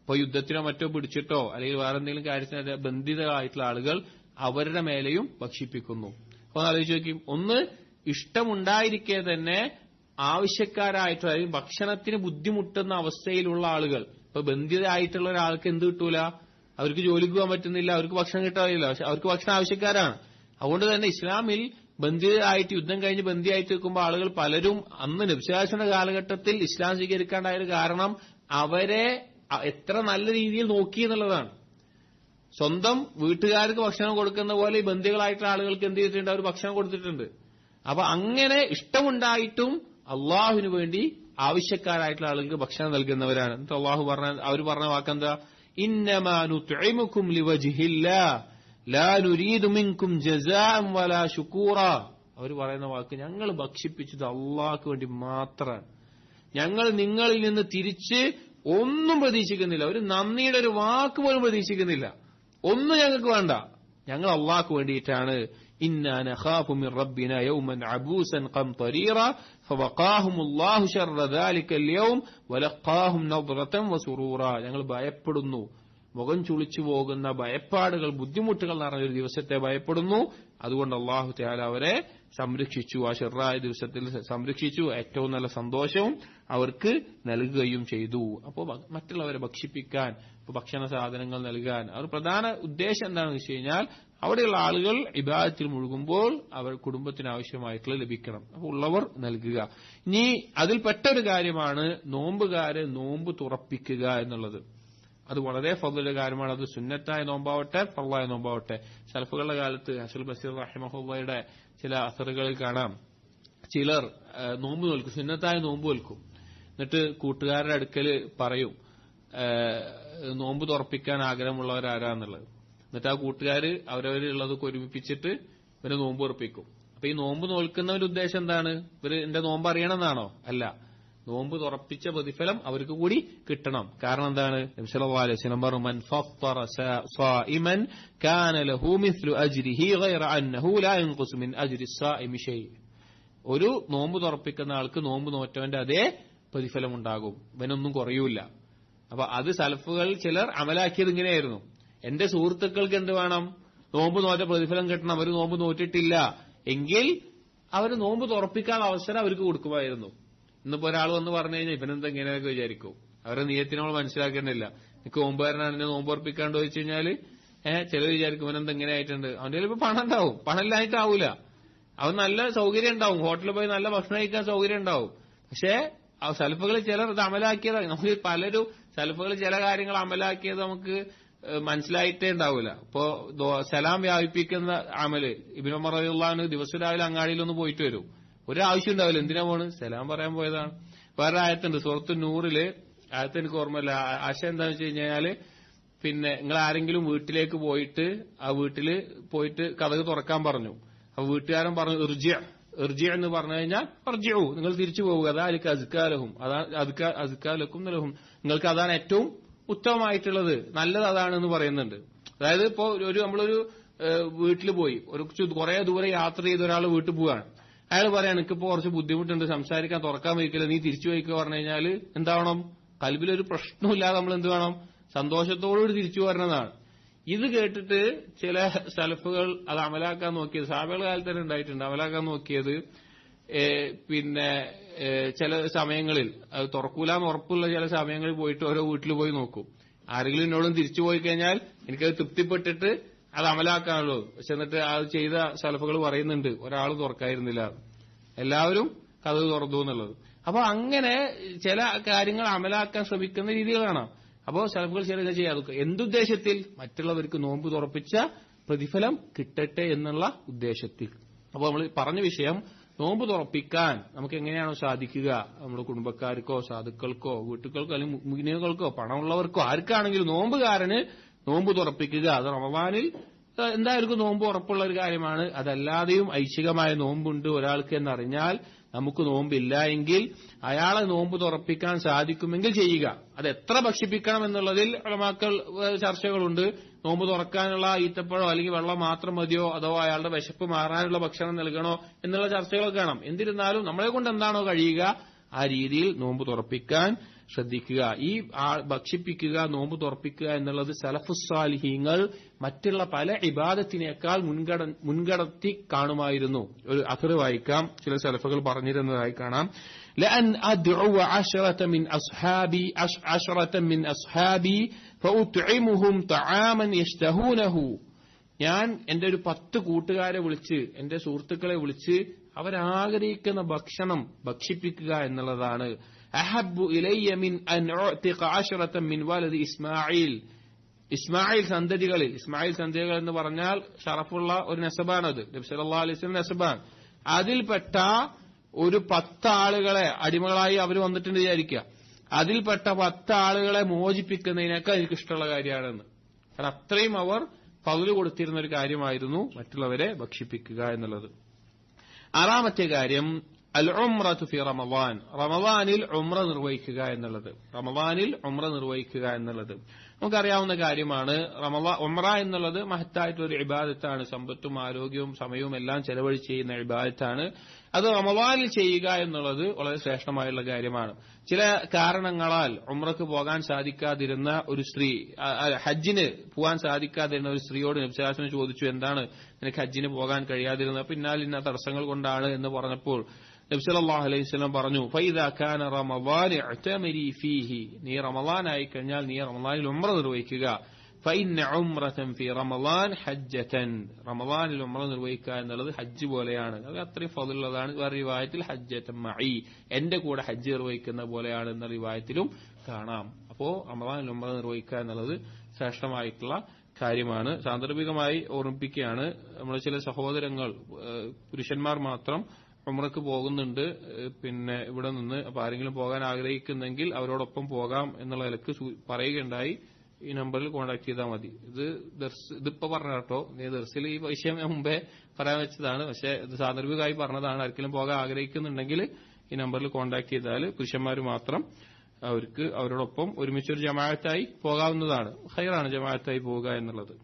ഇപ്പൊ യുദ്ധത്തിനോ മറ്റോ പിടിച്ചിട്ടോ അല്ലെങ്കിൽ വേറെ എന്തെങ്കിലും കാര്യത്തിന് ബന്ധിതരായിട്ടുള്ള ആളുകൾ, അവരുടെ മേലെയും ഭക്ഷിപ്പിക്കുന്നു. അപ്പൊ ആലോചിച്ച് നോക്കി, ഒന്ന് ഇഷ്ടമുണ്ടായിരിക്കെ തന്നെ ആവശ്യക്കാരായിട്ടുള്ള, അല്ലെങ്കിൽ ഭക്ഷണത്തിന് ബുദ്ധിമുട്ടുന്ന അവസ്ഥയിലുള്ള ആളുകൾ. ഇപ്പൊ ബന്ധിതരായിട്ടുള്ള ഒരാൾക്ക് എന്ത് കിട്ടൂല? അവർക്ക് ജോലിക്ക് പോകാൻ പറ്റുന്നില്ല, അവർക്ക് ഭക്ഷണം കിട്ടാറില്ല, പക്ഷെ അവർക്ക് ഭക്ഷണം ആവശ്യക്കാരാണ്. അതുകൊണ്ട് തന്നെ ഇസ്ലാമിൽ ബന്ധിതരായിട്ട്, യുദ്ധം കഴിഞ്ഞ് ബന്ധിയായിട്ട് നിൽക്കുമ്പോൾ ആളുകൾ പലരും അന്ന് നബിസ്വല്ലല്ലാഹു കാലഘട്ടത്തിൽ ഇസ്ലാം സ്വീകരിക്കാണ്ടായ കാരണം അവരെ എത്ര നല്ല രീതിയിൽ നോക്കി എന്നുള്ളതാണ്. സ്വന്തം വീട്ടുകാർക്ക് ഭക്ഷണം കൊടുക്കുന്ന പോലെ ഈ ബന്ധികളായിട്ടുള്ള ആളുകൾക്ക് എന്ത് ചെയ്തിട്ടുണ്ട്? അവർ ഭക്ഷണം കൊടുത്തിട്ടുണ്ട്. അപ്പൊ അങ്ങനെ ഇഷ്ടമുണ്ടായിട്ടും അള്ളാഹുവിന് വേണ്ടി ആവശ്യക്കാരായിട്ടുള്ള ആളുകൾക്ക് ഭക്ഷണം നൽകുന്നവരാണ്. എന്നിട്ട് അവർ പറഞ്ഞ വാക്കെന്താ? ഇന്നമാ നുത്ഇമുകും ലിവജ്ഹില്ലാഹ് ലാ നുരീദു മിൻകും ജസാഅൻ വലാ ശുകൂറാ. അവർ പറയുന്ന വാക്ക്, ഞങ്ങൾ ഭക്ഷിപ്പിച്ചത് അള്ളാഹ്ക്ക് വേണ്ടി മാത്രമാണ്. ഞങ്ങൾ നിങ്ങളിൽ നിന്ന് തിരിച്ച് ഒന്നും പ്രതീക്ഷിക്കുന്നില്ല. ഒരു നന്ദിയുടെ ഒരു വാക്ക് പോലും പ്രതീക്ഷിക്കുന്നില്ല. ഒന്നും ഞങ്ങൾക്ക് വേണ്ട. ഞങ്ങൾ അള്ളാഹ്ക്ക് വേണ്ടിയിട്ടാണ്. ഇന്നാ നഖാഫു മിൻ റബ്ബിനാ യൗമൻ അബൂസൻ ഖംതരീറ ഫവഖാഹുമുല്ലാഹു ശർറ ദാലിക്കൽ യൗം വലഖാഹും നദ്റതൻ വസുറൂറ. ഞങ്ങൾ ഭയപ്പെടുന്നു, മുഖം ചുളിച്ചു പോകുന്ന ഭയപ്പാടുകൾ, ബുദ്ധിമുട്ടുകൾ നിറഞ്ഞൊരു ദിവസത്തെ ഭയപ്പെടുന്നു. അതുകൊണ്ട് അല്ലാഹു തആല അവരെ സംരക്ഷിച്ചു, ആ ഷർറായ ദിവസത്തിൽ സംരക്ഷിച്ചു. ഏറ്റവും നല്ല സന്തോഷവും അവർക്ക് നൽകുകയും ചെയ്തു. അപ്പോൾ മറ്റുള്ളവരെ ഭക്ഷിപ്പിക്കാൻ, ഭക്ഷണ സാധനങ്ങൾ നൽകാൻ അവർ പ്രധാന ഉദ്ദേശം എന്താണെന്ന് വെച്ച് കഴിഞ്ഞാൽ അവിടെയുള്ള ആളുകൾ ഇബാദത്തിൽ മുഴുകുമ്പോൾ അവർ കുടുംബത്തിന് ആവശ്യമായിട്ടുള്ള ലഭിക്കണം. അപ്പോൾ ഉള്ളവർ നൽകുക. ഇനി അതിൽപ്പെട്ട ഒരു കാര്യമാണ് നോമ്പുകാരെ നോമ്പ് തുറപ്പിക്കുക എന്നുള്ളത്. അത് വളരെ ഫضലുള്ള കാര്യമാണ്. അത് സുന്നത്തായ നോമ്പാവട്ടെ ഫർളായ നോമ്പാവട്ടെ. സലഫുകളുടെ കാലത്ത് ഹസൻ ബസീർ റഹിമഹുള്ളയുടെ ചില അസറുകളിൽ കാണാം, ചിലർ നോമ്പ് നോൽക്കും, സുന്നത്തായ നോമ്പ് നോൽക്കും. എന്നിട്ട് കൂട്ടുകാരുടെ അടുക്കൽ പറയും നോമ്പ് തുറപ്പിക്കാൻ ആഗ്രഹമുള്ളവരാരാന്നുള്ളത്. എന്നിട്ട് ആ കൂട്ടുകാര് അവരവരുള്ളതൊക്കെ ഒരുമിപ്പിച്ചിട്ട് ഇവരെ നോമ്പ് ഉറപ്പിക്കും. അപ്പൊ ഈ നോമ്പ് നോൽക്കുന്നവരുടെ ഉദ്ദേശം എന്താണ്? ഇവര് എന്റെ നോമ്പ് അറിയണമെന്നാണോ? അല്ല, നോമ്പ് തുറപ്പിച്ച പ്രതിഫലം അവർക്ക് കൂടി കിട്ടണം. കാരണം എന്താണ്? നബി സല്ലല്ലാഹു അലൈഹി വസല്ലം പറഞ്ഞു, മൻ ഫത്തറ സായിമൻ കാന ലഹു മിസ്ലു അജ്രിഹി ഗൈറ അന്നഹു ലാ യൻഖുസു മിൻ അജ്രി സായിമി ഷൈ. ഒരു നോമ്പ് തുറപ്പിക്കുന്ന ആൾക്ക് നോമ്പ് നോറ്റവന്റെ അതേ പ്രതിഫലം ഉണ്ടാകും, ഇവനൊന്നും കുറയൂല. അപ്പൊ അത് സലഫുകൾ ചിലർ അമലാക്കിയത് ഇങ്ങനെയായിരുന്നു. എന്റെ സുഹൃത്തുക്കൾക്ക് എന്ത് വേണം? നോമ്പ് നോറ്റ പ്രതിഫലം കിട്ടണം. അവർ നോമ്പ് നോറ്റിട്ടില്ല എങ്കിൽ അവർ നോമ്പ് തുറപ്പിക്കാൻ അവസരം അവർക്ക് കൊടുക്കുമായിരുന്നു. ഇന്നിപ്പോ ഒരാൾ വന്ന് പറഞ്ഞു കഴിഞ്ഞാൽ ഇവനെന്താ ഇങ്ങനെയൊക്കെ വിചാരിക്കും. അവരുടെ നിയത്തിനോട് മനസ്സിലാക്കേണ്ടില്ല. എനിക്ക് നോമ്പുകാരനാണ് എന്നെ നോമ്പ് ഉറപ്പിക്കാണ്ട് ചോദിച്ചു കഴിഞ്ഞാല് ചിലർ വിചാരിക്കും ഇവനെന്താ ഇങ്ങനെ ആയിട്ടുണ്ട്. അവന്റെ കയ്യിൽ ഇപ്പൊ പണം ഉണ്ടാവും, പണം ഇല്ലായിട്ടാവൂല. അവൻ നല്ല സൗകര്യം ഉണ്ടാവും, ഹോട്ടലിൽ പോയി നല്ല ഭക്ഷണം കഴിക്കാൻ സൗകര്യം ഉണ്ടാവും. പക്ഷേ സലഫുകൾ ചിലർ ഇത് അമലാക്കിയത്, നമുക്ക് പലരും സലഫുകൾ ചില കാര്യങ്ങൾ അമലാക്കിയത് നമുക്ക് മനസ്സിലായിട്ടേ ഉണ്ടാവൂല. ഇപ്പോ സലാം വ്യാപിപ്പിക്കുന്ന അമല്, ഇബ്നു ഉമർ റളിയല്ലാഹു അൻഹു ദിവസം രാവിലെ അങ്ങാടിയിലൊന്ന് പോയിട്ട് വരും. ഒരാവശ്യം ഉണ്ടാവില്ല, എന്തിനാ പോണ്? സലാം പറയാൻ പോയതാണ്. വേറെ ആയത്തുണ്ട് സൂറത്തു നൂറില്, ആയത്ത് എനിക്ക് ഓർമ്മയില്ല, ആശയം എന്താണെന്ന് വെച്ച് കഴിഞ്ഞാല് പിന്നെ നിങ്ങൾ ആരെങ്കിലും വീട്ടിലേക്ക് പോയിട്ട് ആ വീട്ടില് പോയിട്ട് കതക് തുറക്കാൻ പറഞ്ഞു. അപ്പൊ വീട്ടുകാരൻ പറഞ്ഞു ഇർജി എന്ന് പറഞ്ഞു കഴിഞ്ഞാൽ ഇർജിഉ, നിങ്ങൾ തിരിച്ചു പോവുക. അതാലിക അസ്കാലഹും, അസ്കാലക്കും ലഹും, നിങ്ങൾക്ക് അതാണ് ഏറ്റവും ഉത്തമമായിട്ടുള്ളത്, നല്ലത് അതാണെന്ന് പറയുന്നുണ്ട്. അതായത് ഇപ്പോ നമ്മളൊരു വീട്ടിൽ പോയി കുറെ ദൂരെ യാത്ര ചെയ്ത് ഒരാൾ വീട്ടിൽ പോവാണ്. അയാൾ പറയാണ് എനിക്കിപ്പോ കുറച്ച് ബുദ്ധിമുട്ടുണ്ട്, സംസാരിക്കാൻ തുറക്കാൻ വയ്ക്കില്ല, നീ തിരിച്ചു വയ്ക്കുക പറഞ്ഞു കഴിഞ്ഞാൽ എന്താവണം? കൽബിലൊരു പ്രശ്നമില്ലാതെ നമ്മൾ എന്ത് വേണം? സന്തോഷത്തോടുകൂടി തിരിച്ചു വരണതാണ്. ഇത് കേട്ടിട്ട് ചില സലഫുകൾ അത് അമലാക്കാൻ നോക്കിയത്, സഹാബികളുടെ കാലത്ത് തന്നെ ഉണ്ടായിട്ടുണ്ട്, അമലാക്കാൻ നോക്കിയത് പിന്നെ ചില സമയങ്ങളിൽ അത് തുറക്കൂലെന്ന് ഉറപ്പുള്ള ചില സമയങ്ങളിൽ പോയിട്ട് ഓരോ വീട്ടിൽ പോയി നോക്കും. ആരെങ്കിലും എന്നോടും തിരിച്ചു പോയി കഴിഞ്ഞാൽ എനിക്കത് തൃപ്തിപ്പെട്ടിട്ട് അത് അമലാക്കാനുള്ളൂ. പക്ഷെ എന്നിട്ട് അത് ചെയ്ത സലഫുകൾ പറയുന്നുണ്ട് ഒരാൾ തുറക്കായിരുന്നില്ല, എല്ലാവരും കതക് തുറന്നു എന്നുള്ളത്. അപ്പൊ അങ്ങനെ ചില കാര്യങ്ങൾ അമലാക്കാൻ ശ്രമിക്കുന്ന രീതികൾ കാണാം. അപ്പോ സലഫുകൾ ചില ചെയ്യാതെ എന്തുദ്ദേശത്തിൽ? മറ്റുള്ളവർക്ക് നോമ്പ് തുറപ്പിച്ച പ്രതിഫലം കിട്ടട്ടെ എന്നുള്ള ഉദ്ദേശത്തിൽ. അപ്പൊ നമ്മൾ പറഞ്ഞ വിഷയം, നോമ്പ് തുറപ്പിക്കാൻ നമുക്ക് എങ്ങനെയാണോ സാധിക്കുക, നമ്മുടെ കുടുംബക്കാർക്കോ സാധുക്കൾക്കോ വീട്ടുകൾക്കോ അല്ലെങ്കിൽ മുഗ്നികൾക്കോ പണമുള്ളവർക്കോ ആർക്കാണെങ്കിലും നോമ്പുകാരന് നോമ്പ് തുറപ്പിക്കുക. അത് റമദാനിൽ എന്തായാലും നോമ്പ് ഉറപ്പുള്ള ഒരു കാര്യമാണ്. അതല്ലാതെയും ഐച്ഛികമായ നോമ്പുണ്ട് ഒരാൾക്ക് എന്നറിഞ്ഞാൽ, നമുക്ക് നോമ്പില്ല എങ്കിൽ അയാളെ നോമ്പ് തുറപ്പിക്കാൻ സാധിക്കുമെങ്കിൽ ചെയ്യുക. അത് എത്ര ഭക്ഷിപ്പിക്കണം എന്നുള്ളതിൽ ഉലമാക്കൾ ചർച്ചകളുണ്ട്. നോമ്പ് തുറക്കാനുള്ള ഈത്തപ്പഴോ അല്ലെങ്കിൽ വെള്ളം മാത്രം മതിയോ, അതോ അയാളുടെ വിശപ്പ് മാറാനുള്ള ഭക്ഷണം നൽകണോ എന്നുള്ള ചർച്ചകളൊക്കെ കാണാം. എന്നിരുന്നാലും നമ്മളെ കൊണ്ട് എന്താണോ കഴിയുക ആ രീതിയിൽ നോമ്പ് തുറപ്പിക്കാൻ ശ്രദ്ധിക്കുക. ഈ ഭക്ഷിപ്പിക്കുക, നോമ്പ് തുറപ്പിക്കുക എന്നുള്ളത് സലഫുസ്സാലിഹീങ്ങൾ മറ്റുള്ള പല ഇബാദത്തിനേക്കാൾ മുൻകടത്തി കാണുമായിരുന്നു. ഒരു അഥർ വായിക്കാം, ചില സലഫുകൾ പറഞ്ഞിരുന്നതായി കാണാം. لأن أدعو عشرة من أصحابي فأطعمهم طعاما يشتهونه. ഞാൻ എന്റെ ഒരു 10 കൂട്ടുകാരെ വിളിച്ച്, എന്റെ സുഹൃത്തുക്കളെ വിളിച്ച് അവരാഗ്രഹിക്കുന്ന ഭക്ഷണം ഭക്ഷിപ്പിക്കുക എന്നുള്ളതാണ്. അഹബ്ബു ഇലയ്യ മിൻ അൻ ഉഅ്തിഖ 10 മിൻ വലദി ഇസ്മാഈൽ. ഇസ്മായിൽ സന്തതികൾ എന്ന് പറഞ്ഞാൽ ഷറഫുള്ള ഒരു നസബാണത്. നബി സല്ലല്ലാഹു അലൈഹി വസല്ലം നസബാണ്. അതിൽപ്പെട്ട ഒരു 10 ആളുകളെ അടിമകളായി അവർ വന്നിട്ടുണ്ട് വിചാരിക്കുക. അതിൽപ്പെട്ട 10 ആളുകളെ മോചിപ്പിക്കുന്നതിനേക്കാൾ എനിക്ക് ഇഷ്ടമുള്ള കാര്യമാണെന്ന്. കാരണം അത്രയും അവർ ഫദ്ല് കൊടുത്തിരുന്ന ഒരു കാര്യമായിരുന്നു മറ്റുള്ളവരെ ഭക്ഷിപ്പിക്കുക എന്നുള്ളത്. 6ാമത്തെ കാര്യം അൽ ഉംറതു ഫി റമളാൻ, റമളാനിൽ ഉംറ നിർവഹിക്കുക എന്നുള്ളത്. നമുക്കറിയാവുന്ന കാര്യമാണ്. ഉംറ എന്നുള്ളത് മഹത്തായിട്ടുള്ള ഇബാദത്താണ്. സമ്പത്തും ആരോഗ്യവും സമയവും എല്ലാം ചെലവഴിച്ച് ചെയ്യുന്ന ഇബാദത്താണ്. അത് റമളാനിൽ ചെയ്യുക എന്നുള്ളത് വളരെ ശ്രേഷ്ഠമായുള്ള കാര്യമാണ്. ചില കാരണങ്ങളാൽ ഉംറക്ക് പോകാൻ സാധിക്കാതിരുന്ന ഒരു സ്ത്രീ, ഹജ്ജിന് പോകാൻ സാധിക്കാതിരുന്ന ഒരു സ്ത്രീയോട് നബി സല്ലല്ലാഹു അലൈഹി വസല്ലം ചോദിച്ചു, എന്താണ് നിനക്ക് ഹജ്ജിന് പോകാൻ കഴിയാതിരുന്നത്? പിന്നാൽ ഇന്ന തടസ്സങ്ങൾ കൊണ്ടാണ് എന്ന് പറഞ്ഞപ്പോൾ നബി സല്ലല്ലാഹു അലൈഹി വസല്ലം പറഞ്ഞു, ഫൈദാ കാന റമളാൻ ഇഅ്തമരി ഫീഹി, നീ റമളാനായി കഴിഞ്ഞാൽ നീ റമളാനിൽ ഉംറ നിർവഹിക്കുക. ഫഇന്ന ഉംറതൻ ഫി റമളാൻ ഹജ്ജതൻ, റമളാനിൽ ഉംറ നിർവഹിക്കുക എന്നുള്ളത് ഹജ്ജ് പോലെയാണ്. അത് അത്രയും ഫദ്ലുള്ളതാണ്. വേറെ റിവായത്തിൽ ഹജ്ജതൻ മഈ, എന്റെ കൂടെ ഹജ്ജ് നിർവഹിക്കുന്ന പോലെയാണ് എന്ന റിവായത്തിലും കാണാം. അപ്പോ റമളാനിൽ ഉംറ നിർവഹിക്കുക എന്നുള്ളത് ശ്രേഷ്ഠമായിട്ടുള്ള കാര്യമാണ്. സാന്ദർഭികമായി ഓർമ്മിപ്പിക്കുകയാണ്, നമ്മുടെ ചില സഹോദരങ്ങൾ പുരുഷന്മാർ മാത്രം ഉംറക്ക് പോകുന്നുണ്ട്. പിന്നെ ഇവിടെ നിന്ന് അപ്പൊ ആരെങ്കിലും പോകാൻ ആഗ്രഹിക്കുന്നെങ്കിൽ അവരോടൊപ്പം പോകാം എന്നുള്ള നിലക്ക് പറയുകയുണ്ടായി. ഈ നമ്പറിൽ കോൺടാക്ട് ചെയ്താൽ മതി. ഇതിപ്പോ പറഞ്ഞ കേട്ടോ, ദർസിൽ ഈ വിഷയം മുമ്പേ പറയാൻ വെച്ചതാണ്. പക്ഷെ ഇത് സാന്ദർഭികമായി പറഞ്ഞതാണ്. ആർക്കെങ്കിലും പോകാൻ ആഗ്രഹിക്കുന്നുണ്ടെങ്കിൽ ഈ നമ്പറിൽ കോൺടാക്ട് ചെയ്താൽ പുരുഷന്മാർ മാത്രം അവർക്ക് അവരോടൊപ്പം ഒരുമിച്ചൊരു ജമാഅത്തായി പോകാവുന്നതാണ്. ഖൈറാണ് ജമാഅത്തായി പോവുക എന്നുള്ളത്.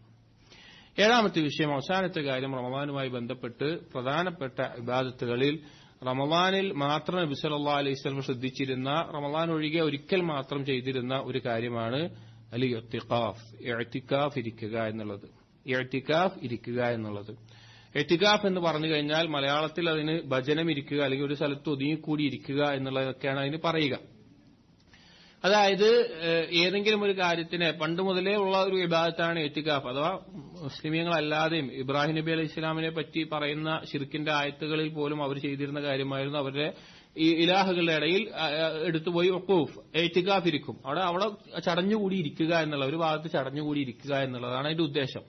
7ാമത്തെ വിഷയം, അവസാനത്തെ കാര്യം, റമളാനുമായി ബന്ധപ്പെട്ട് പ്രധാനപ്പെട്ട ഇബാദത്തുകളിൽ റമളാനിൽ മാത്രം നബി സല്ലല്ലാഹു അലൈഹി വസല്ലം ശ്രദ്ധിച്ചിരുന്ന, റമളാൻ ഒഴികെ ഒരിക്കൽ മാത്രം ചെയ്തിരുന്ന ഒരു കാര്യമാണ് അൽ ഇഅ്തികാഫ്, ഇഅ്തികാഫ് ഇരിക്കുക എന്നുള്ളത്. ഇഅ്തികാഫ് എന്ന് പറഞ്ഞു കഴിഞ്ഞാൽ മലയാളത്തിൽ അതിന് ഭജനം ഇരിക്കുക അല്ലെങ്കിൽ ഒരു സ്ഥലത്ത് ഒതുങ്ങിക്കൂടി ഇരിക്കുക എന്നുള്ളതൊക്കെയാണ് അതിന് പറയുക. അതായത് ഏതെങ്കിലും ഒരു കാര്യത്തിന് പണ്ട് മുതലേ ഉള്ള ഒരു ഇബാദത്താണ് ഇഅ്തികാഫ്. അഥവാ മുസ്ലിമീങ്ങളല്ലാതെയും ഇബ്രാഹിം നബി അലൈഹി ഇസ്ലാമിനെ പറ്റി പറയുന്ന ശിർക്കിന്റെ ആയത്തുകളിൽ പോലും അവർ ചെയ്തിരുന്ന കാര്യമായിരുന്നു. അവരുടെ ഈ ഇലാഹുകളുടെ ഇടയിൽ എടുത്തുപോയി വഖൂഫ്, ഇഅ്തികാഫ് ഇരിക്കും. അവിടെ ചടഞ്ഞുകൂടി ഇരിക്കുക എന്നുള്ള, ഒരു ഭാഗത്ത് ചടഞ്ഞുകൂടി ഇരിക്കുക എന്നുള്ളതാണ് അതിന്റെ ഉദ്ദേശം.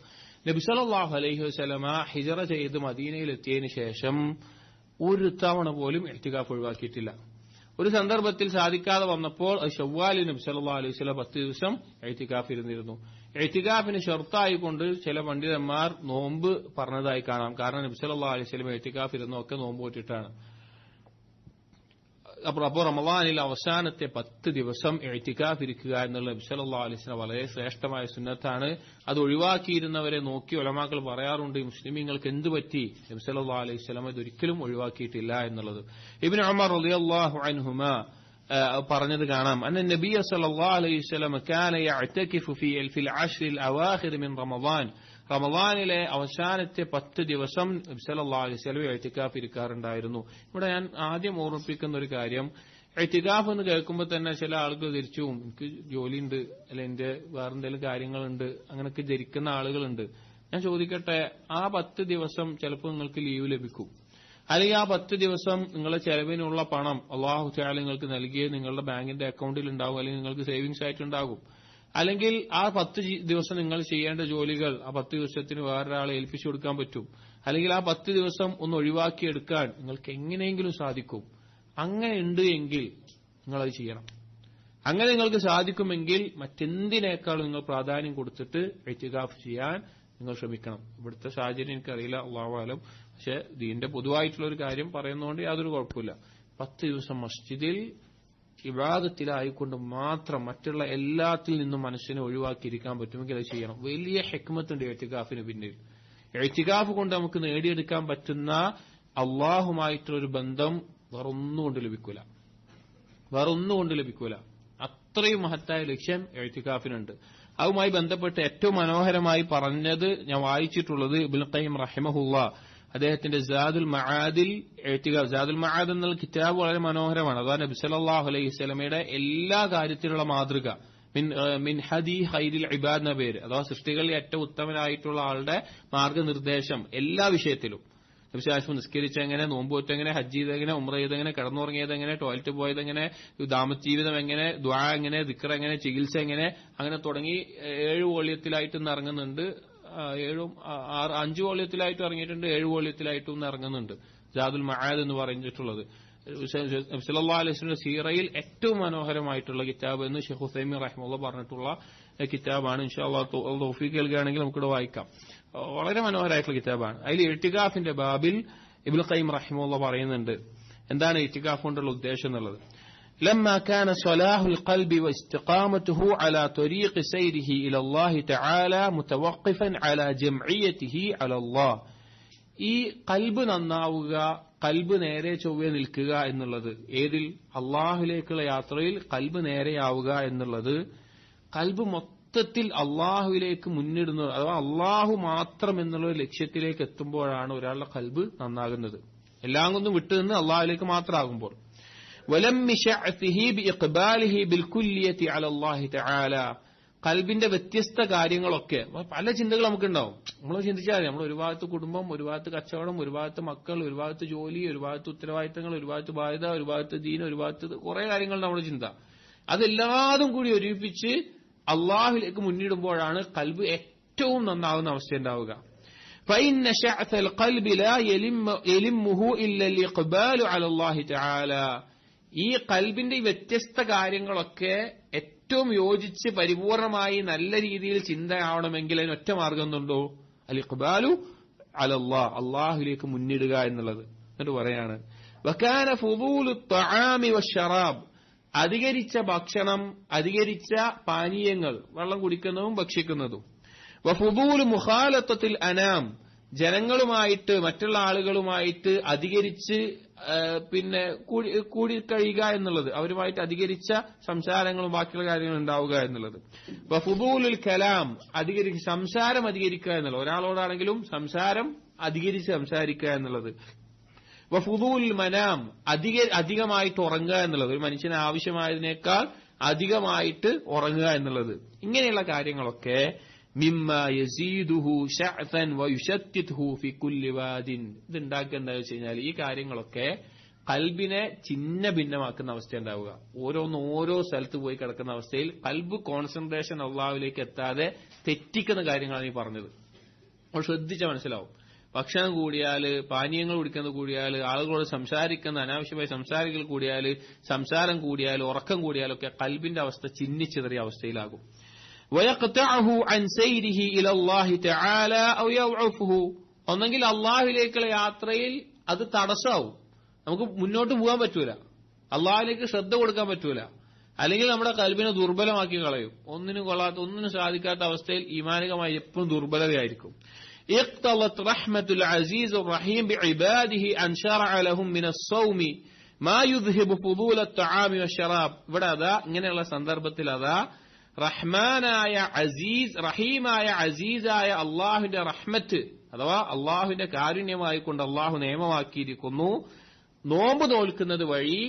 നബി സല്ലല്ലാഹു അലൈഹി വസല്ലമ ഹിജറ ചെയ്ത് മദീനയിൽ എത്തിയതിനു ശേഷം ഒരു തവണ പോലും ഇഅ്തികാഫ് ഒഴിവാക്കിയിട്ടില്ല. ഒരു സന്ദർഭത്തിൽ സാധിക്കാതെ വന്നപ്പോൾ ശവ്വാലിൽ നബി സല്ലല്ലാഹു അലൈഹി വസല്ലം 10 ദിവസം ഇഅ്തികാഫ് ഇരുന്നിരുന്നു. ഇഅ്തികാഫിന് ഷർത്തായിക്കൊണ്ട് ചില പണ്ഡിതന്മാർ നോമ്പ് പറഞ്ഞതായി കാണാം. കാരണം നബി സല്ലല്ലാഹു അലൈഹി വസല്ലം ഇഅ്തികാഫ് ഇരുന്നൊക്കെ നോമ്പ് പോറ്റിട്ടാണ്. അപ്പോൾ റമളാനിൽ അവസാനത്തെ 10 ദിവസം ഇഅ്തികാഫ് ഇരിക്കുക എന്നുള്ള നബി സല്ലല്ലാഹു അലൈഹി വസല്ലം വളരെ ശ്രേഷ്ഠമായ സുന്നത്താണ്. അത് ഒഴിവാക്കിയിരുന്നവരെ നോക്കി ഉലമാക്കൾ പറയാറുണ്ട്, മുസ്ലിമീങ്ങൾക്ക് എന്ത് പറ്റി, നബി സല്ലല്ലാഹു അലൈഹി വസല്ലം ഇതൊരിക്കലും ഒഴിവാക്കിയിട്ടില്ല എന്നുള്ളത്. ഇബ്നു ഉമർ റളിയല്ലാഹു അൻഹുമാ പറഞ്ഞത് കാണാം, അന്ന നബിയ സല്ലല്ലാഹു അലൈഹി വസല്ലം കാന യഅ്തകിഫു ഫിൽ അശ്റിൽ അവാഖിർ മിൻ റമളാൻ, റമളാനിലെ അവസാനത്തെ 10 ദിവസം നബി സല്ലല്ലാഹു അലൈഹി വസല്ലം ഇഅ്തികാഫ് ഇരിക്കാറുണ്ടായിരുന്നു. ഇവിടെ ഞാൻ ആദ്യം ഓർമ്മിപ്പിക്കുന്ന ഒരു കാര്യം, ഇഅ്തികാഫ് എന്ന് കേൾക്കുമ്പോൾ തന്നെ ചില ആളുകൾ ധരിച്ചു എനിക്ക് ജോലിയുണ്ട്, അല്ലെ എന്റെ വേറെന്തെങ്കിലും കാര്യങ്ങളുണ്ട്, അങ്ങനെയൊക്കെ ധരിക്കുന്ന ആളുകളുണ്ട്. ഞാൻ ചോദിക്കട്ടെ, ആ 10 ദിവസം ചിലപ്പോൾ നിങ്ങൾക്ക് ലീവ് ലഭിക്കും, അല്ലെങ്കിൽ ആ 10 ദിവസം നിങ്ങളുടെ ചെലവിനുള്ള പണം അല്ലാഹു തആല നിങ്ങൾക്ക് നൽകിയത് നിങ്ങളുടെ ബാങ്കിന്റെ അക്കൗണ്ടിൽ ഉണ്ടാവും, അല്ലെങ്കിൽ നിങ്ങൾക്ക് സേവിങ്സ് ആയിട്ടുണ്ടാകും. അല്ലെങ്കിൽ ആ 10 ദിവസം നിങ്ങൾ ചെയ്യേണ്ട ജോലികൾ ആ 10 ദിവസത്തിന് വേറൊരാളെ ഏൽപ്പിച്ചു കൊടുക്കാൻ പറ്റും, അല്ലെങ്കിൽ ആ 10 ദിവസം ഒന്ന് ഒഴിവാക്കിയെടുക്കാൻ നിങ്ങൾക്ക് എങ്ങനെയെങ്കിലും സാധിക്കും. അങ്ങനെ ഉണ്ട് എങ്കിൽ നിങ്ങളത് ചെയ്യണം. അങ്ങനെ നിങ്ങൾക്ക് സാധിക്കുമെങ്കിൽ മറ്റെന്തിനേക്കാളും നിങ്ങൾ പ്രാധാന്യം കൊടുത്തിട്ട് ഇഅ്തികാഫ് ചെയ്യാൻ നിങ്ങൾ ശ്രമിക്കണം. ഇവിടുത്തെ സാഹചര്യം എനിക്കറിയില്ല, അല്ലാഹു അലം. പക്ഷെ ദീന്റെ പൊതുവായിട്ടുള്ള ഒരു കാര്യം പറയുന്നതുകൊണ്ട് യാതൊരു കുഴപ്പമില്ല. 10 ദിവസം മസ്ജിദിൽ ഇബാദത്തിലായിക്കൊണ്ട് മാത്രം മറ്റുള്ള എല്ലാത്തിൽ നിന്നും മനസ്സിനെ ഒഴിവാക്കിയിരിക്കാൻ പറ്റുമെങ്കിൽ അത് ചെയ്യണം. വലിയ ഹിക്മത്തുണ്ട് ഇഅ്തികാഫിന് പിന്നിൽ. ഇഅ്തികാഫ് കൊണ്ട് നമുക്ക് നേടിയെടുക്കാൻ പറ്റുന്ന അള്ളാഹുമായിട്ടുള്ളൊരു ബന്ധം വേറൊന്നുകൊണ്ട് ലഭിക്കൂല. അത്രയും മഹത്തായ ലക്ഷ്യം ഇഅ്തികാഫിനുണ്ട്. അതുമായി ബന്ധപ്പെട്ട് ഏറ്റവും മനോഹരമായി പറഞ്ഞത് ഞാൻ വായിച്ചിട്ടുള്ളത് ഇബ്നുൽ ഖയ്യിം റഹിമഹുല്ലാഹ് അദ്ദേഹത്തിന്റെ സാദുൽ മആദിൽ ഇഅ്തികാഫ്, സാദുൽ മആദ് എന്നുള്ള കിതാബ് വളരെ മനോഹരമാണ്. അതാണ് നബി സല്ലല്ലാഹു അലൈഹി വസല്ലമയുടെ എല്ലാ കാര്യത്തിലുള്ള മാതൃക. മിൻ ഹദി ഖൈരിൽ ഇബാദ് എന്ന പേര്, അഥവാ സൃഷ്ടികളിൽ ഏറ്റവും ഉത്തമനായിട്ടുള്ള ആളുടെ മാർഗനിർദ്ദേശം എല്ലാ വിഷയത്തിലും. വിശേഷം നിസ്കരിച്ചെങ്ങനെ, നോമ്പ് വെച്ചെങ്ങനെ, ഹജ്ജ് ചെയ്തെങ്ങനെ, ഉംറ ചെയ്തെങ്ങനെ, കിടന്നുറങ്ങിയതെങ്ങനെ, ടോയ്ലറ്റ് പോയതെങ്ങനെ, ദാമ്പത്യ ജീവിതം എങ്ങനെ, ദ്വാ എങ്ങനെ, ദിക്ർ എങ്ങനെ, ചികിത്സ എങ്ങനെ, അങ്ങനെ തുടങ്ങി 7 വോള്യത്തിലായിട്ട് ഇന്ന് ഇറങ്ങുന്നുണ്ട്. 5 വോള്യത്തിലായിട്ടും ഇറങ്ങിയിട്ടുണ്ട്, 7 വോള്യത്തിലായിട്ടും ഇന്ന് ഇറങ്ങുന്നുണ്ട്. ജാദുൽ മആദ് എന്ന് പറഞ്ഞിട്ടുള്ളത് സല്ലല്ലാഹു അലൈഹി വസല്ലം സീറയിൽ ഏറ്റവും മനോഹരമായിട്ടുള്ള കിതാബ് എന്ന് ഷെയ്ഖ് ഉസൈമീൻ റഹിമഹുല്ലാഹ് പറഞ്ഞിട്ടുള്ള കിതാബാണ്. ഇൻഷാ അല്ലാഹ് തൗഫീഖ് നൽകുകയാണെങ്കിൽ നമുക്കിവിടെ വായിക്കാം. വളരെ മനോഹരമായിട്ടുള്ള കിതാബാണ്. അതിൽ ഇഅ്തികാഫിന്റെ ബാബിൽ ഇബ്നു ഖയ്യിം റഹിമഹുല്ലാഹ് പറയുന്നുണ്ട് എന്താണ് ഇഅ്തികാഫ് കൊണ്ടുള്ള ഉദ്ദേശം എന്നുള്ളത്. لما كان صلاح القلب واستقامته على طريق سيره إلى الله تعالى متوقفا على جمعيته على الله. ഈ കൽബ് നന്നാവുക, കൽബ് നേരെ ചൊവ്വേ നിൽക്കുക എന്നുള്ളത്, ഏതിൽ? അള്ളാഹുലേക്കുള്ള യാത്രയിൽ കൽബ് നേരെയാവുക എന്നുള്ളത്, കൽബ് മൊത്തത്തിൽ അള്ളാഹുവിലേക്ക് മുന്നിടുന്നത്, അഥവാ അള്ളാഹു മാത്രം എന്നുള്ള ലക്ഷ്യത്തിലേക്ക് എത്തുമ്പോഴാണ് ഒരാളുടെ കൽബ് നന്നാകുന്നത്. എല്ലാം കൊണ്ടും വിട്ടുനിന്ന് അള്ളാഹുലേക്ക് മാത്രമാകുമ്പോൾ. കൽബിന്റെ വ്യത്യസ്ത കാര്യങ്ങളൊക്കെ, പല ചിന്തകൾ നമുക്കുണ്ടാവും. നമ്മൾ ചിന്തിച്ചാൽ നമ്മൾ ഒരു ഭാഗത്ത് കുടുംബം, ഒരു ഭാഗത്ത് കച്ചവടം, ഒരു ഭാഗത്ത് മക്കൾ, ഒരു ഭാഗത്ത് ജോലി, ഒരു ഭാഗത്ത് ഉത്തരവാദിത്തങ്ങൾ, ഒരു ഭാഗത്ത് ബാധ്യത, ഒരു ഭാഗത്ത് ദീൻ, ഒരു ഭാഗത്ത് കുറെ കാര്യങ്ങൾ നമ്മുടെ ചിന്ത. അതെല്ലാതും കൂടി ഒരുമിപ്പിച്ച് അള്ളാഹുലേക്ക് മുന്നിടുമ്പോഴാണ് കൽബ് ഏറ്റവും നന്നാവുന്ന അവസ്ഥ ഉണ്ടാവുക. فإن شعث القلب لا يلمه إلا الإقبال على الله تعالى. ഈ കൽബിന്റെ വ്യത്യസ്ത കാര്യങ്ങളൊക്കെ ഏറ്റവും യോജിച്ച് പരിപൂർണമായി നല്ല രീതിയിൽ ചിന്തയാവണമെങ്കിൽ അതിന് ഒറ്റ മാർഗം എന്തുണ്ടോ? അൽ ഇഖ്ബാലു അലല്ലാഹ്, അള്ളാഹുലേക്ക് മുന്നിടുക എന്നുള്ളത്. എന്നിട്ട് പറയാണ് വകാന ഫുദൂലു ത്വആമി വശറാബ്, അധികരിച്ച ഭക്ഷണം, അധികരിച്ച പാനീയങ്ങൾ, വെള്ളം കുടിക്കുന്നതും ഭക്ഷിക്കുന്നതും. വഫുദൂലു മുഖാലത്തത്തിൽ അനാം, ജനങ്ങളുമായിട്ട് മറ്റുള്ള ആളുകളുമായിട്ട് അധികരിച്ച് കൂടിക്കഴിയുക എന്നുള്ളത്, അവരുമായിട്ട് അധികരിച്ച സംസാരങ്ങളും ബാക്കിയുള്ള കാര്യങ്ങളും ഉണ്ടാവുക എന്നുള്ളത്. വഫുദൂലുൽ കലാം, സംസാരം അധികരിക്കുക എന്നുള്ളത്, ഒരാളോടാണെങ്കിലും സംസാരം അധികരിച്ച് സംസാരിക്കുക എന്നുള്ളത്. വഫുദൂൽ മനാം, അധികമായിട്ട് ഉറങ്ങുക എന്നുള്ളത്, ഒരു മനുഷ്യന് ആവശ്യമായതിനേക്കാൾ അധികമായിട്ട് ഉറങ്ങുക എന്നുള്ളത്. ഇങ്ങനെയുള്ള കാര്യങ്ങളൊക്കെ മിമ്മ യസീദുഹു ശഅതൻ വയുശത്തിത്ഹു ഫി കുല്ലി വാദിൻ. ഇത് ഉണ്ടാക്കുക എന്താ വെച്ച് കഴിഞ്ഞാൽ ഈ കാര്യങ്ങളൊക്കെ കൽബിനെ ചിന്ന ഭിന്നമാക്കുന്ന അവസ്ഥ ഉണ്ടാവുക. ഓരോ സ്ഥലത്ത് പോയി കിടക്കുന്ന അവസ്ഥയിൽ കൽബ് കോൺസെൻട്രേഷൻ അള്ളാഹുവിലേക്ക് എത്താതെ തെറ്റിക്കുന്ന കാര്യങ്ങളാണ് ഈ പറഞ്ഞത്. അപ്പോൾ ശ്രദ്ധിച്ചാൽ മനസ്സിലാവും. ഭക്ഷണം കൂടിയാൽ, പാനീയങ്ങൾ കുടിക്കുന്നത് കൂടിയാൽ, ആളുകളോട് സംസാരിക്കുന്ന അനാവശ്യമായ സംസാരിക്കൽ കൂടിയാൽ, സംസാരം കൂടിയാൽ, ഉറക്കം കൂടിയാലൊക്കെ കൽബിന്റെ അവസ്ഥ ചിന്നിച്ചെറിയ അവസ്ഥയിലാകും. വയഖ്തഅഹു അൻ സൈരിഹി ഇലല്ലാഹി തആല ഔ യദ്ഉഫുഹു, ഒന്നെങ്കിൽ അള്ളാഹുവിലേക്കുള്ള യാത്രയിൽ അത് തടസ്സമാവും, നമുക്ക് മുന്നോട്ട് പോകാൻ പറ്റൂല, അള്ളാഹുവിലേക്ക് ശ്രദ്ധ കൊടുക്കാൻ പറ്റൂല, അല്ലെങ്കിൽ നമ്മുടെ കൽബിനെ ദുർബലമാക്കി കളയും. ഒന്നിനും സാധിക്കാത്ത അവസ്ഥയിൽ ഈമാനികമായി എപ്പോഴും ദുർബലതയായിരിക്കും. اقتضت رحمة العزيز الرحيم بعباده أن شرع لهم من الصوم ما يذهب فضول الطعام والشراب. ഇവിടെ അതാ ഇങ്ങനെയുള്ള സന്ദർഭത്തിൽ അതാ റഹ്മാനായ അസീസ്, റഹീമായ അസീസായ അള്ളാഹുവിന്റെ റഹ്മത്ത് അഥവാ അള്ളാഹുവിന്റെ കാരുണ്യമായിക്കൊണ്ട് അള്ളാഹു നിയമമാക്കിയിരിക്കുന്നു, നോമ്പ് നോൽക്കുന്നത് വഴി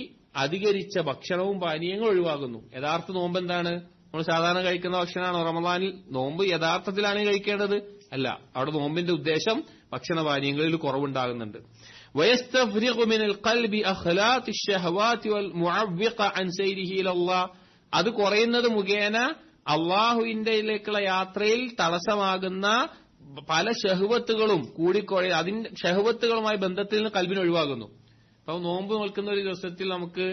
അധികരിച്ച ഭക്ഷണവും പാനീയങ്ങളും ഒഴിവാകുന്നു. യഥാർത്ഥ നോമ്പ് എന്താണ്? നമ്മൾ സാധാരണ കഴിക്കുന്ന ഭക്ഷണമാണോ റമദാനിൽ? നോമ്പ് യഥാർത്ഥത്തിലാണ് കഴിക്കേണ്ടത്? അല്ല. അവിടെ നോമ്പിന്റെ ഉദ്ദേശം ഭക്ഷണപാനീയങ്ങളിൽ കുറവുണ്ടാകുന്നുണ്ട്. വയസ്തഫ്രിഖു മിനൽ ഖൽബി അഖ്ലാഖി അശ്ശഹവാതി വൽ മുഅവ്വിഖ അൻ സൈരിഹി ഇലല്ലാഹ്, അത് കുറയുന്നത് മുഖേന അള്ളാഹുവിന്റെയിലേക്കുള്ള യാത്രയിൽ തടസ്സമാകുന്ന പല ഷഹ്വത്തുകളും കൂടിക്കൊഴ അതിന്റെ ഷഹ്വത്തുകളുമായി ബന്ധത്തിൽ നിന്ന് കൽബിന് ഒഴിവാകുന്നു. അപ്പൊ നോമ്പ് നോൽക്കുന്ന ഒരു ദിവസത്തിൽ നമുക്ക്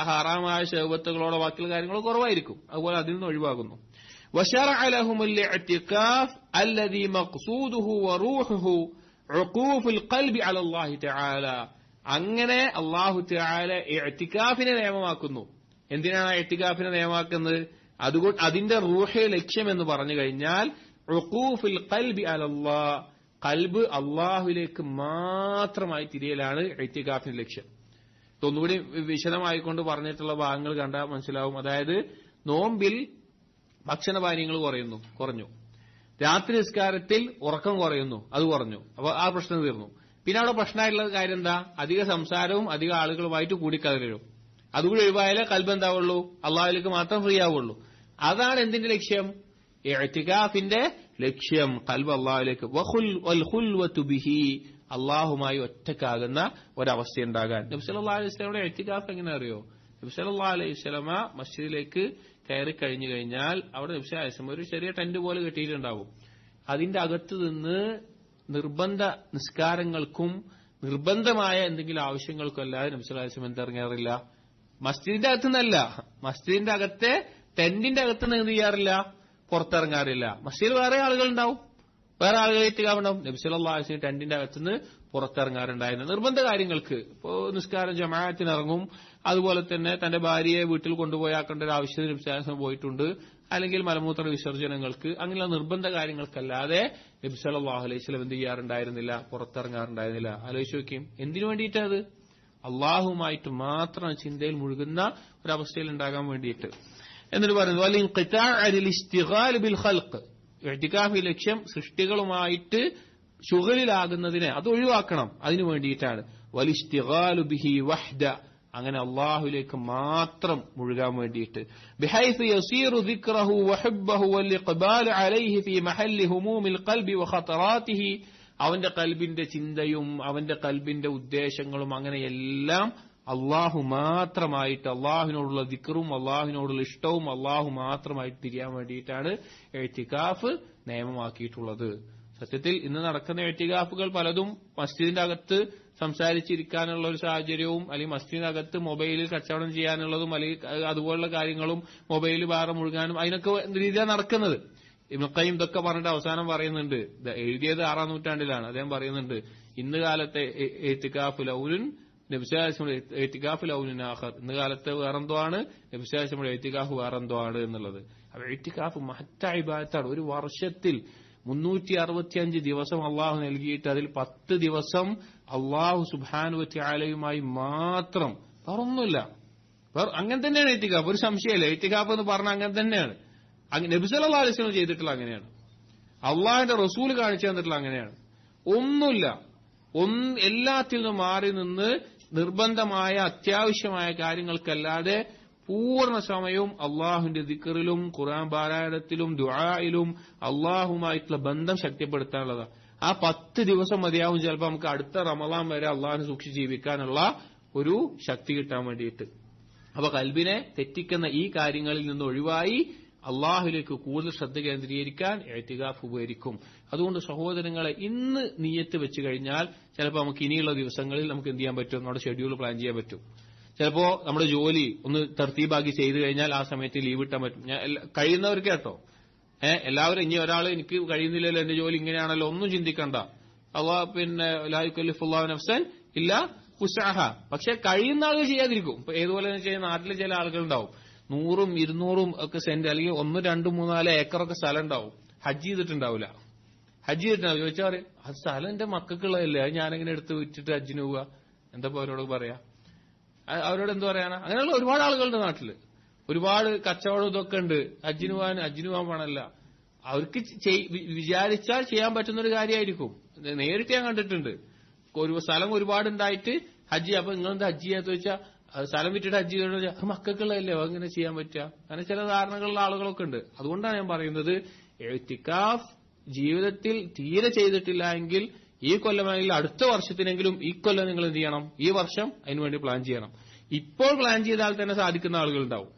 ഹറാമായ ഷഹ്വത്തുകളോടോ ബാക്കിയുള്ള കാര്യങ്ങളോ കുറവായിരിക്കും, അതുപോലെ അതിൽ നിന്ന് ഒഴിവാകുന്നു. وشرع لهم الاعتكاف الذي مقصوده وروحه عقوف القلب على الله تعالى. അങ്ങനെ അല്ലാഹു തആല ഇഅ്തികാഫിനെ നിയമമാക്കുന്നു. എന്തിനാണ് ഇഅ്തികാഫിനെ നിയമമാക്കുന്നത്? അതുകൊണ്ട് അതിന്റെ റൂഹ് ലക്ഷ്യം എന്ന് പറഞ്ഞു കഴിഞ്ഞാൽ ഉഖൂഫുൽ ഖൽബി അലല്ലാഹ്, ഖൽബ് അല്ലാഹുവിലേക്ക് മാത്രമായി തിരിയലാണ് ഇഅ്തികാഫിന്റെ ലക്ഷ്യം. ഒന്നുകൂടി വിശദമായിക്കൊണ്ട് പറഞ്ഞിട്ടുള്ള ഭാഗങ്ങൾ കണ്ടാൽ മനസ്സിലാവും. അതായത് നോമ്പിൽ ഭക്ഷണപാനീയങ്ങൾ കുറഞ്ഞു, രാത്രി നിസ്കാരത്തിൽ ഉറക്കം കുറയുന്നു, അത് കുറഞ്ഞു. അപ്പൊ ആ പ്രശ്നം തീർന്നു. പിന്നെ അവിടെ പ്രശ്നമായിട്ടുള്ള കാര്യം എന്താ? അധിക സംസാരവും അധിക ആളുകളുമായിട്ട് കൂടിക്കലരും. അതുകൂടി ഒഴിവായാലേ കൽബ് എന്താവുള്ളൂ? അള്ളാഹുവിലേക്ക് മാത്രം ഫ്രീ ആവുള്ളൂ. അതാണ് എന്തിന്റെ ലക്ഷ്യം? ഇഅ്തികാഫിന്റെ ലക്ഷ്യം, കൽബ് അള്ളാഹുവിലേക്ക്. വൽ ഖുൽവതു ബിഹി, അള്ളാഹുമായി ഒറ്റക്കാകുന്ന ഒരവസ്ഥയുണ്ടാകാൻ. നബി സല്ലല്ലാഹു അലൈഹി വസല്ലമയുടെ ഇഅ്തികാഫ് എങ്ങനെ അറിയോ? നബി സല്ലല്ലാഹു അലൈഹി വസല്ലമ മസ്ജിദിലേക്ക് കയറി കഴിഞ്ഞു കഴിഞ്ഞാൽ അവിടെ നബി സല്ലല്ലാഹു അലൈഹി വസല്ലമ ഒരു ചെറിയ ടെന്റ് പോലെ കെട്ടിയിട്ടുണ്ടാവും. അതിന്റെ അകത്ത് നിന്ന് നിർബന്ധ നിസ്കാരങ്ങൾക്കും നിർബന്ധമായ എന്തെങ്കിലും ആവശ്യങ്ങൾക്കും അല്ലാതെ നബി സല്ലല്ലാഹു അലൈഹി വസല്ലം എന്തിറങ്ങാറില്ല. മസ്ജിദിന്റെ അകത്തുനിന്നല്ല, മസ്ജിദിന്റെ അകത്തെ ടെന്റിന്റെ അകത്തുനിന്ന് എന്ത് ചെയ്യാറില്ല, പുറത്തിറങ്ങാറില്ല. മസ്ജിദിൽ വേറെ ആളുകൾ ഉണ്ടാവും, വേറെ ആളുകൾ ഇത്തികാവുണ്ടാവും. നബി സല്ലല്ലാഹു അലൈഹി വസല്ലം ടെന്റിന്റെ അകത്തുനിന്ന് പുറത്തിറങ്ങാറുണ്ടായിരുന്നു. നിർബന്ധ കാര്യങ്ങൾക്ക് ഇപ്പോ നിസ്കാരം ജമാഅത്തിന് ഇറങ്ങും, അതുപോലെ തന്നെ തന്റെ ഭാര്യയെ വീട്ടിൽ കൊണ്ടുപോയാക്കേണ്ട ഒരു ആവശ്യത്തിന് നബി സല്ലല്ലാഹു അലൈഹി വസല്ലം പോയിട്ടുണ്ട്, അല്ലെങ്കിൽ മലമൂത്ര വിസർജനങ്ങൾക്ക്, അങ്ങനെയുള്ള നിർബന്ധ കാര്യങ്ങൾക്കല്ലാതെ നബി സല്ലല്ലാഹു അലൈഹി വസല്ലം എന്ത് ചെയ്യാറുണ്ടായിരുന്നില്ല, പുറത്തിറങ്ങാറുണ്ടായിരുന്നില്ല. ആലോചിച്ച് നോക്കിയും എന്തിനു വേണ്ടിയിട്ടത്? അള്ളാഹുമായിട്ട് മാത്രം ചിന്തയിൽ മുഴുകുന്ന ഒരവസ്ഥയിൽ ഉണ്ടാകാൻ വേണ്ടിയിട്ട്. എന്നിട്ട് പറയുന്നത് ഇഅ്തികാഫ് ലക്ഷ്യം സൃഷ്ടികളുമായിട്ട് ശുഗലിലാകുന്നതിനെ അത് ഒഴിവാക്കണം, അതിനു വേണ്ടിയിട്ടാണ്. വലിസ്തിഗാലു ബിഹി വഹ്ദ, അങ്ങനെ അള്ളാഹുലേക്ക് മാത്രം മുഴുകാൻ വേണ്ടിയിട്ട്. ബിഹൈസു യസീറു ദിക്റഹു വഹബ്ബഹു വൽഇഖ്ബാലു അലൈഹി ഫീ മഹല്ലി ഹുമൂമിൽ ഖൽബി വഖതറാതിഹി, അവന്റെ കൽബിന്റെ ചിന്തയും അവന്റെ കൽബിന്റെ ഉദ്ദേശങ്ങളും അങ്ങനെയെല്ലാം അള്ളാഹു മാത്രമായിട്ട്, അള്ളാഹുവിനോടുള്ള ദിക്റും അള്ളാഹുവിനോടുള്ള ഇഷ്ടവും അള്ളാഹു മാത്രമായിട്ട് തിരിയാൻ വേണ്ടിയിട്ടാണ് ഇഅ്തികാഫ് നിയമമാക്കിയിട്ടുള്ളത്. സത്യത്തിൽ ഇന്ന് നടക്കുന്ന ഇഅ്തികാഫുകൾ പലതും മസ്ജിദിന്റെ അകത്ത് സംസാരിച്ചിരിക്കാനുള്ള ഒരു സാഹചര്യവും, അല്ലെങ്കിൽ മസ്ജിദിനകത്ത് മൊബൈലിൽ കച്ചവടം ചെയ്യാനുള്ളതും, അല്ലെങ്കിൽ അതുപോലുള്ള കാര്യങ്ങളും മൊബൈലിൽ വേറെ മുഴുകാനും അതിനൊക്കെ രീതിയാണ് നടക്കുന്നത്. ഇബ്നു ഖയ്യിം ഇതൊക്കെ പറഞ്ഞിട്ട് അവസാനം പറയുന്നുണ്ട്, എഴുതിയത് 6-ാം നൂറ്റാണ്ടിലാണ്, അദ്ദേഹം പറയുന്നുണ്ട് ഇന്ന് കാലത്തെ ഇഅ്തികാഫ് ലൗലുൻ നബി സല്ലല്ലാഹു അലൈഹി വസല്ലം ഇഅ്തികാഫ് ലൗലുൻ ആഖർ, ഇന്ന് കാലത്തെ വേറെന്തോ ആണ്, നബി സല്ലല്ലാഹു അലൈഹി വസല്ലം ഇഅ്തികാഫ് വേറെന്തോ ആണ് എന്നുള്ളത്. അപ്പോൾ ഇഅ്തികാഫ് മഹത്തായ ഇബാദത്താണ്. ഒരു വർഷത്തിൽ 365 ദിവസം അള്ളാഹു നൽകിയിട്ട് അതിൽ 10 ദിവസം അള്ളാഹു സുബ്ഹാനഹു വ തആലയുമായി മാത്രം, വേറൊന്നുമില്ല. അങ്ങനെ തന്നെയാണ് ഇഅ്തികാഫ്, ഒരു സംശയമില്ല. ഇഅ്തികാഫ് എന്ന് പറഞ്ഞാൽ അങ്ങനെ തന്നെയാണ്. നബി സല്ലല്ലാഹു അലൈഹി വസല്ലം ചെയ്തിട്ടുള്ള അങ്ങനെയാണ്, അള്ളാഹുവിന്റെ റസൂൽ കാണിച്ചു തന്നിട്ടുള്ള അങ്ങനെയാണ്. ഒന്നുമില്ല, എല്ലാത്തിൽ നിന്നും മാറി നിന്ന് നിർബന്ധമായ അത്യാവശ്യമായ കാര്യങ്ങൾക്കല്ലാതെ പൂർണ്ണ സമയവും അള്ളാഹുവിന്റെ ദിക്റിലും ഖുർആൻ പാരായണത്തിലും ദുആയിലും അള്ളാഹുമായിട്ടുള്ള ബന്ധം ശക്തിപ്പെടുത്താനുള്ളതാണ്. ആ 10 ദിവസം മതിയാവും ചിലപ്പോൾ നമുക്ക് അടുത്ത റമളാൻ വരെ അള്ളാഹിനെ സൂക്ഷിച്ച് ജീവിക്കാനുള്ള ഒരു ശക്തി കിട്ടാൻ വേണ്ടിയിട്ട്. അപ്പൊ കൽബിനെ തെറ്റിക്കുന്ന ഈ കാര്യങ്ങളിൽ നിന്ന് ഒഴിവായി അള്ളാഹുലേക്ക് കൂടുതൽ ശ്രദ്ധ കേന്ദ്രീകരിക്കാൻ ഇഅ്തികാഫ് ഉപകരിക്കും. അതുകൊണ്ട് സഹോദരങ്ങളെ, ഇന്ന് നിയ്യത്ത് വെച്ച് കഴിഞ്ഞാൽ ചിലപ്പോൾ നമുക്ക് ഇനിയുള്ള ദിവസങ്ങളിൽ നമുക്ക് എന്ത് ചെയ്യാൻ പറ്റും, നമ്മുടെ ഷെഡ്യൂൾ പ്ലാൻ ചെയ്യാൻ പറ്റും. ചിലപ്പോ നമ്മുടെ ജോലി ഒന്ന് തർത്തീബാക്കി ചെയ്തു കഴിഞ്ഞാൽ ആ സമയത്ത് ലീവ് ഇട്ടാൻ പറ്റും. കഴിയുന്നവർക്ക് കേട്ടോ, എല്ലാവരും ഇനി ഒരാൾ എനിക്ക് കഴിയുന്നില്ലല്ലോ, എന്റെ ജോലി ഇങ്ങനെയാണല്ലോ, ഒന്നും ചിന്തിക്കണ്ട. പിന്നെ ലാ യുകല്ലിഫുല്ലാഹു നഫ്സൻ ഇല്ലാ വുസ്അഹ. പക്ഷെ കഴിയുന്ന ആളുകൾ ചെയ്യാതിരിക്കും. ഇപ്പൊ ഏതുപോലെ ചെയ്യുന്ന നാട്ടിലെ ചില ആളുകൾ ഉണ്ടാവും, 100ഉം 200ഉം ഒക്കെ സെന്റ് അല്ലെങ്കിൽ 1, 2, 3, 4 ഏക്കറൊക്കെ സ്ഥലം ഉണ്ടാവും, ഹജ്ജ് ചെയ്തിട്ടുണ്ടാവില്ല. ചോദിച്ചാൽ പറയും അത് സ്ഥലം എന്റെ മക്കൾക്കുള്ളതല്ലേ, അത് ഞാനെങ്ങനെ എടുത്ത് വിറ്റിട്ട് ഹജ്ജിന് പോവുക, എന്താ അവരോട് പറയാ, അവരോട് എന്ത് പറയാനാ? അങ്ങനെയുള്ള ഒരുപാട് ആളുകളുടെ നാട്ടില് ഒരുപാട് കച്ചവടം ഇതൊക്കെ ഉണ്ട്, ഹജ്ജിന് പോകാൻ പാടില്ല. അവർക്ക് വിചാരിച്ചാൽ ചെയ്യാൻ പറ്റുന്ന ഒരു കാര്യമായിരിക്കും. നേരിട്ട് ഞാൻ കണ്ടിട്ടുണ്ട്, ഒരു സ്ഥലം ഒരുപാടുണ്ടായിട്ട് ഹജ്ജ്, അപ്പൊ നിങ്ങളെന്താ ഹജ്ജ് ചെയ്യാന്ന് ചോദിച്ചാൽ സ്ഥലം വിറ്റിട്ട് ഹജ്ജ് ചെയ്യണമെന്ന്, മക്കൾക്കുള്ളതല്ലേ അങ്ങനെ ചെയ്യാൻ പറ്റുക, അങ്ങനെ ചില ധാരണകളുള്ള ആളുകളൊക്കെ ഉണ്ട്. അതുകൊണ്ടാണ് ഞാൻ പറയുന്നത്, ഇഅ്തികാഫ് ജീവിതത്തിൽ തീരെ ചെയ്തിട്ടില്ല എങ്കിൽ ഈ കൊല്ലമെങ്കിൽ അടുത്ത വർഷത്തിനെങ്കിലും ഈ കൊല്ലം നിങ്ങൾ എന്ത് ചെയ്യണം, ഈ വർഷം അതിനുവേണ്ടി പ്ലാൻ ചെയ്യണം. ഇപ്പോൾ പ്ലാൻ ചെയ്താൽ തന്നെ സാധിക്കുന്ന ആളുകളുണ്ടാവും.